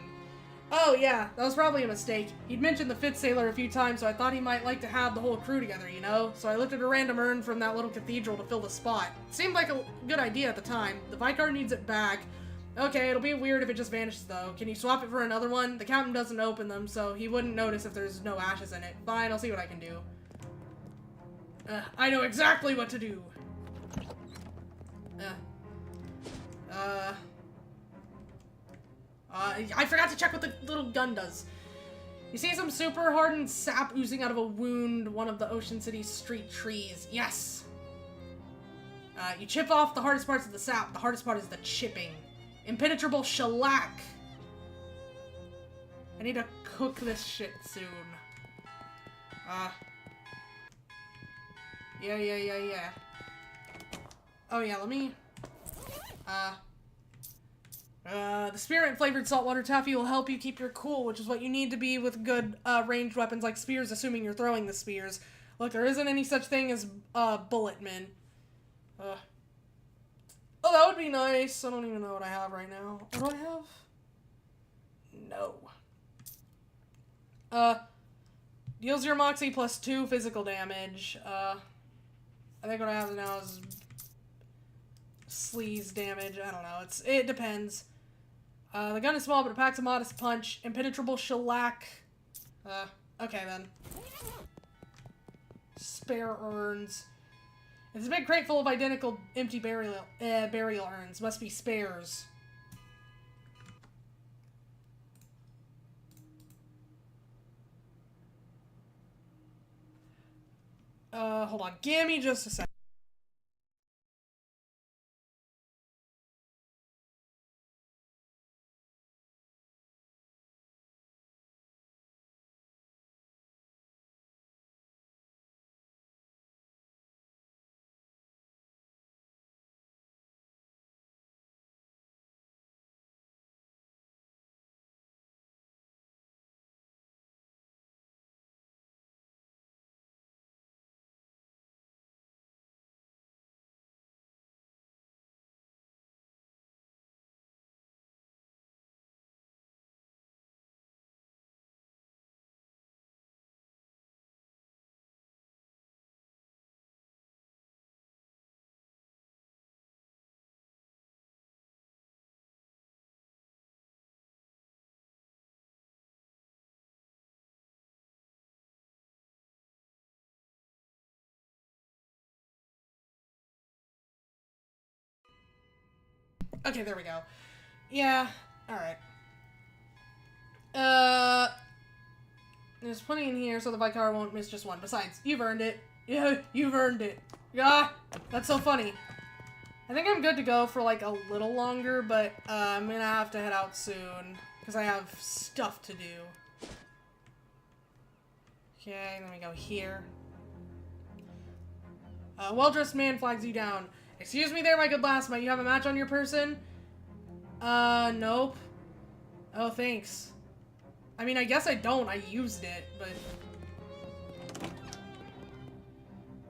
Oh, yeah, that was probably a mistake. He'd mentioned the fifth sailor a few times, so I thought he might like to have the whole crew together, you know? So I lifted a random urn from that little cathedral to fill the spot. It seemed like a good idea at the time. The Vicar needs it back. Okay, it'll be weird if it just vanishes, though. Can you swap it for another one? The captain doesn't open them, so he wouldn't notice if there's no ashes in it. Fine, I'll see what I can do. I know exactly what to do. I forgot to check what the little gun does. You see some super hardened sap oozing out of a wound, one of the Ocean City's street trees. Yes! You chip off the hardest parts of the sap. The hardest part is the chipping. Impenetrable shellac. I need to cook this shit soon. Yeah. Oh yeah, let me... the spearmint-flavored saltwater taffy will help you keep your cool, which is what you need to be with good, ranged weapons like spears, assuming you're throwing the spears. Look, there isn't any such thing as, bulletmen. Oh, that would be nice. I don't even know what I have right now. What do I have? No. Deals your moxie plus 2 physical damage. I think what I have now is sleaze damage. I don't know. It depends. The gun is small, but it packs a modest punch. Impenetrable shellac. Okay then. Spare urns. It's a big crate full of identical empty burial urns. Must be spares. Hold on. Give me just a sec. Okay, there we go. Yeah, alright. There's plenty in here so the Vicar won't miss just one. Besides, you've earned it. Yeah, you've earned it. Yeah, that's so funny. I think I'm good to go for like a little longer, but I'm gonna have to head out soon because I have stuff to do. Okay, then we go here. A well-dressed man flags you down. Excuse me there, my good lass. Might you have a match on your person? Nope. Oh, thanks. I mean, I guess I don't. I used it, but...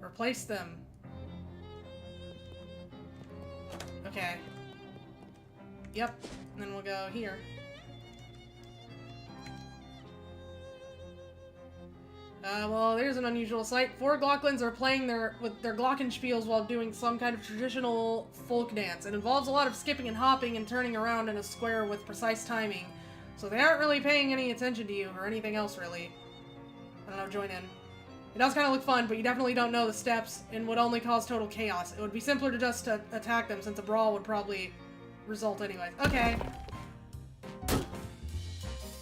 Replace them. Okay. Yep. And then we'll go here. Well, there's an unusual sight. 4 Glocklins are playing their glockenspiels while doing some kind of traditional folk dance. It involves a lot of skipping and hopping and turning around in a square with precise timing. So they aren't really paying any attention to you or anything else, really. I don't know, join in. It does kind of look fun, but you definitely don't know the steps and would only cause total chaos. It would be simpler to just attack them, since a brawl would probably result anyway. Okay.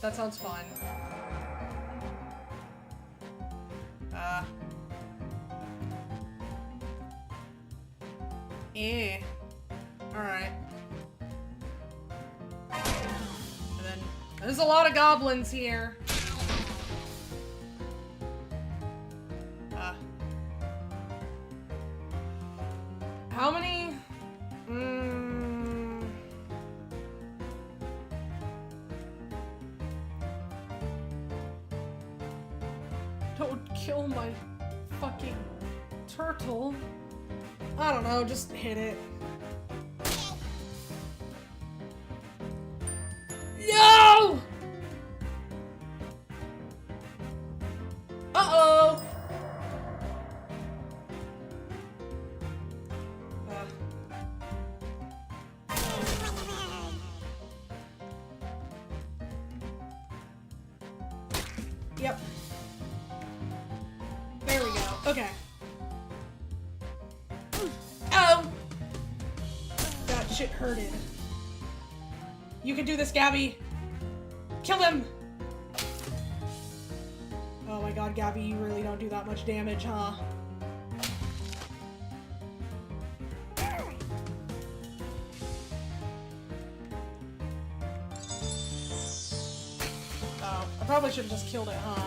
That sounds fun. Alright. And then, there's a lot of goblins here. How many? Don't kill my fucking turtle. I don't know, just hit it. No! Uh-oh! Yep. There we go. Okay. Oh! That shit hurted. You can do this, Gabby. Kill him! Oh my god, Gabby, you really don't do that much damage, huh? Oh, I probably should have just killed it, huh?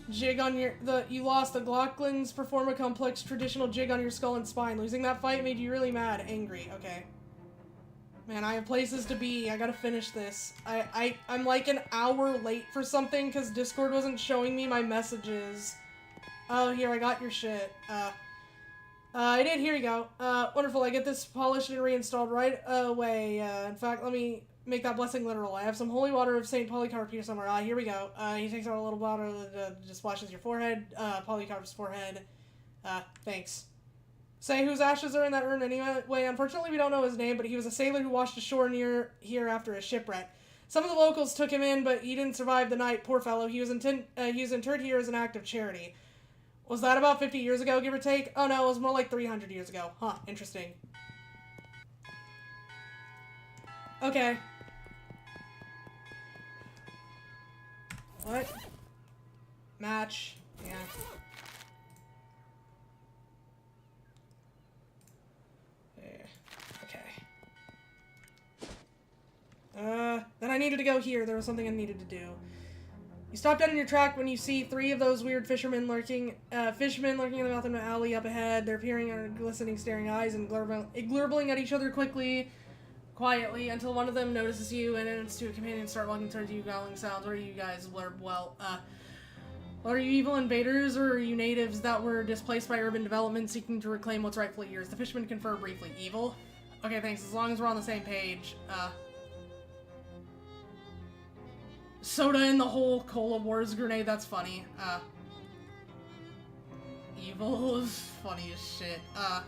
Jig on your... You lost. The Glocklins perform a complex traditional jig on your skull and spine. Losing that fight made you really mad. Angry. Okay. Man, I have places to be. I gotta finish this. I'm like an hour late for something because Discord wasn't showing me my messages. Oh, here, I got your shit. I did. Here you go. Wonderful. I get this polished and reinstalled right away. In fact, let me make that blessing literal. I have some holy water of St. Polycarp here somewhere. Here we go. He takes out a little water that just splashes your forehead. Polycarp's forehead. Thanks. Say whose ashes are in that urn anyway. Unfortunately, we don't know his name, but he was a sailor who washed ashore near here after a shipwreck. Some of the locals took him in, but he didn't survive the night. Poor fellow. He was interred here as an act of charity. Was that about 50 years ago, give or take? Oh no, it was more like 300 years ago. Huh, interesting. Okay. What? Match. Yeah. Okay. Then I needed to go here. There was something I needed to do. You stop dead in your track when you see 3 of those weird fishermen lurking in the mouth of an alley up ahead. They're peering at glistening, staring eyes and glurbling at each other quietly, until one of them notices you and its 2 companions start walking towards you, growling sounds. What are you guys, blurb? Well, are you evil invaders, or are you natives that were displaced by urban development seeking to reclaim what's rightfully yours? The fishermen confer briefly. Evil? Okay, thanks. As long as we're on the same page. Soda in the whole Cola Wars grenade, that's funny. Evil is funny as shit. I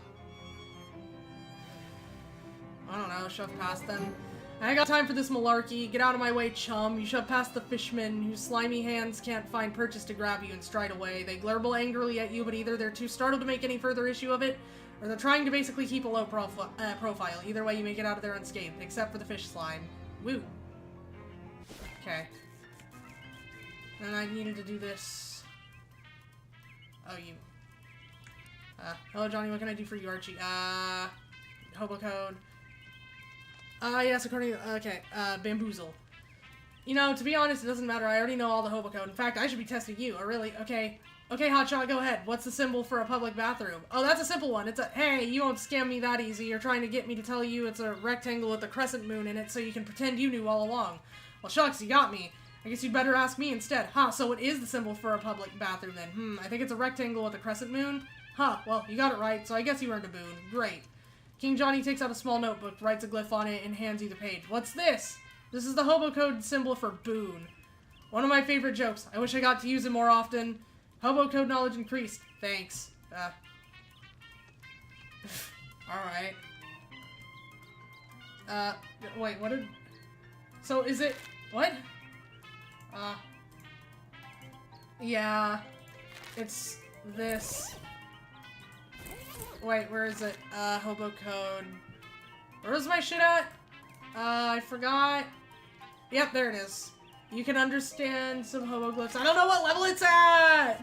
don't know, shove past them. I ain't got time for this malarkey. Get out of my way, chum. You shove past the fishmen whose slimy hands can't find purchase to grab you and stride away. They glurble angrily at you, but either they're too startled to make any further issue of it, or they're trying to basically keep a low profile. Either way, you make it out of there unscathed, except for the fish slime. Woo. Okay. And I needed to do this. Oh, you. Hello, Johnny. What can I do for you, Archie? Hobo code. Yes, according to, okay, bamboozle. You know, to be honest, it doesn't matter. I already know all the hobo code. In fact, I should be testing you. Oh, really? Okay. Okay, hotshot, go ahead. What's the symbol for a public bathroom? Oh, that's a simple one. It's a, hey, you won't scam me that easy. You're trying to get me to tell you it's a rectangle with a crescent moon in it so you can pretend you knew all along. Well, shucks, you got me. I guess you'd better ask me instead. Huh, so it is the symbol for a public bathroom then. I think it's a rectangle with a crescent moon. Huh, well, you got it right, so I guess you earned a boon. Great. King Johnny takes out a small notebook, writes a glyph on it, and hands you the page. What's this? This is the hobo code symbol for boon. One of my favorite jokes. I wish I got to use it more often. Hobo code knowledge increased. Thanks. Alright. Wait, what did... So, is it... What? Yeah. It's this. Wait, where is it? Hobo code. Where's my shit at? I forgot. Yep, there it is. You can understand some hobo glyphs. I don't know what level it's at!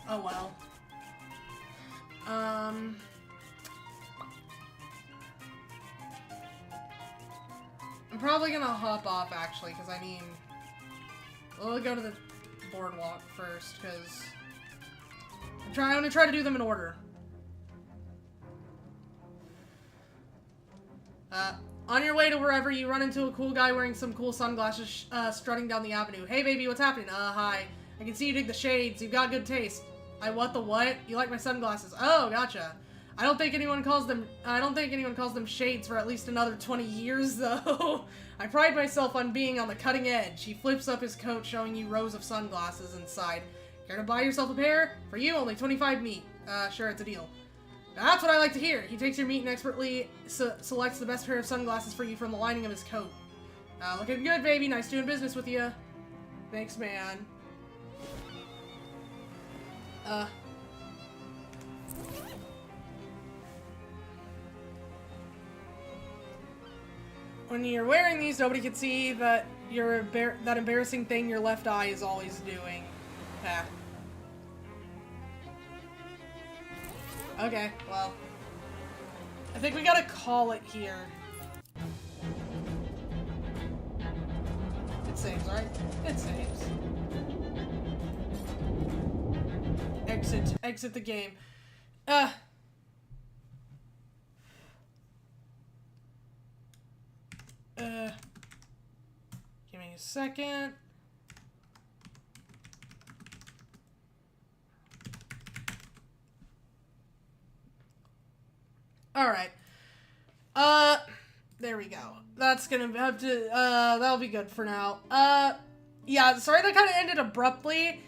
Oh well. I'm probably gonna hop off, actually, because I mean... We'll go to the boardwalk first, because... I'm gonna try to do them in order. On your way to wherever, you run into a cool guy wearing some cool sunglasses, strutting down the avenue. Hey baby, what's happening? Hi. I can see you dig the shades. You've got good taste. What the what? You like my sunglasses? Oh, gotcha. I don't think anyone calls them shades for at least another 20 years, though. I pride myself on being on the cutting edge. He flips up his coat, showing you rows of sunglasses inside. Care to buy yourself a pair? For you, only 25 meat. Sure, it's a deal. That's what I like to hear. He takes your meat and expertly selects the best pair of sunglasses for you from the lining of his coat. Looking good, baby. Nice doing business with you. Thanks, man. When you're wearing these, nobody can see that that embarrassing thing your left eye is always doing. Okay, well. I think we gotta call it here. It saves, right? It saves. Exit the game. Give me a second. Alright. There we go. That's gonna have to, that'll be good for now. Yeah, sorry that kind of ended abruptly.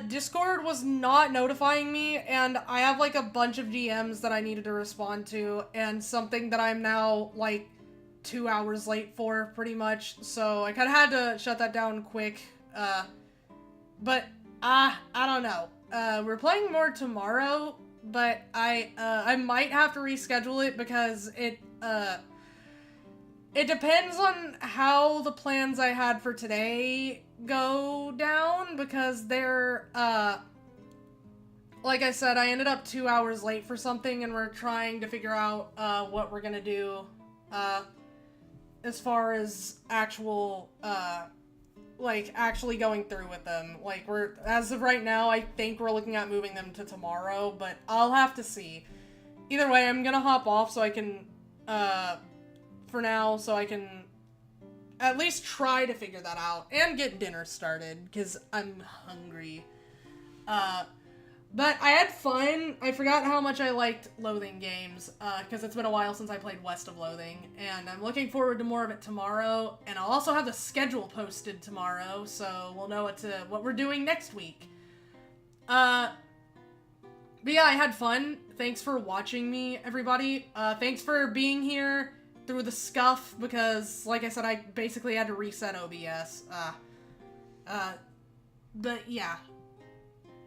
Discord was not notifying me, and I have, like, a bunch of DMs that I needed to respond to, and something that I'm now, like, 2 hours late for, pretty much, so I kind of had to shut that down quick, but, I don't know. we're playing more tomorrow, but I might have to reschedule it because it depends on how the plans I had for today go down, because they're, like I said, I ended up 2 hours late for something, and we're trying to figure out, what we're gonna do, as far as actual, like, actually going through with them. Like, as of right now, I think we're looking at moving them to tomorrow, but I'll have to see. Either way, I'm gonna hop off so I can, for now, so I can at least try to figure that out and get dinner started, because I'm hungry. But I had fun. I forgot how much I liked Loathing games, because it's been a while since I played West of Loathing, and I'm looking forward to more of it tomorrow, and I'll also have the schedule posted tomorrow, so we'll know what we're doing next week. But yeah, I had fun. Thanks for watching me, everybody. Thanks for being here through the scuff, because, like I said, I basically had to reset OBS. But yeah.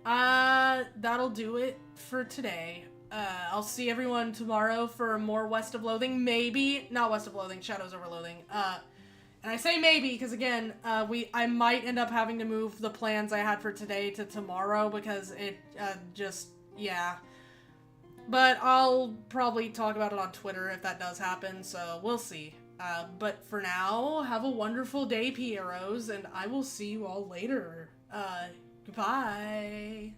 That'll do it for today. I'll see everyone tomorrow for more West of Loathing. Maybe, not West of Loathing, Shadows over Loathing. And I say maybe because, again, I might end up having to move the plans I had for today to tomorrow because it, yeah. But I'll probably talk about it on Twitter if that does happen, so we'll see. But for now, have a wonderful day, Pieros, and I will see you all later. Goodbye.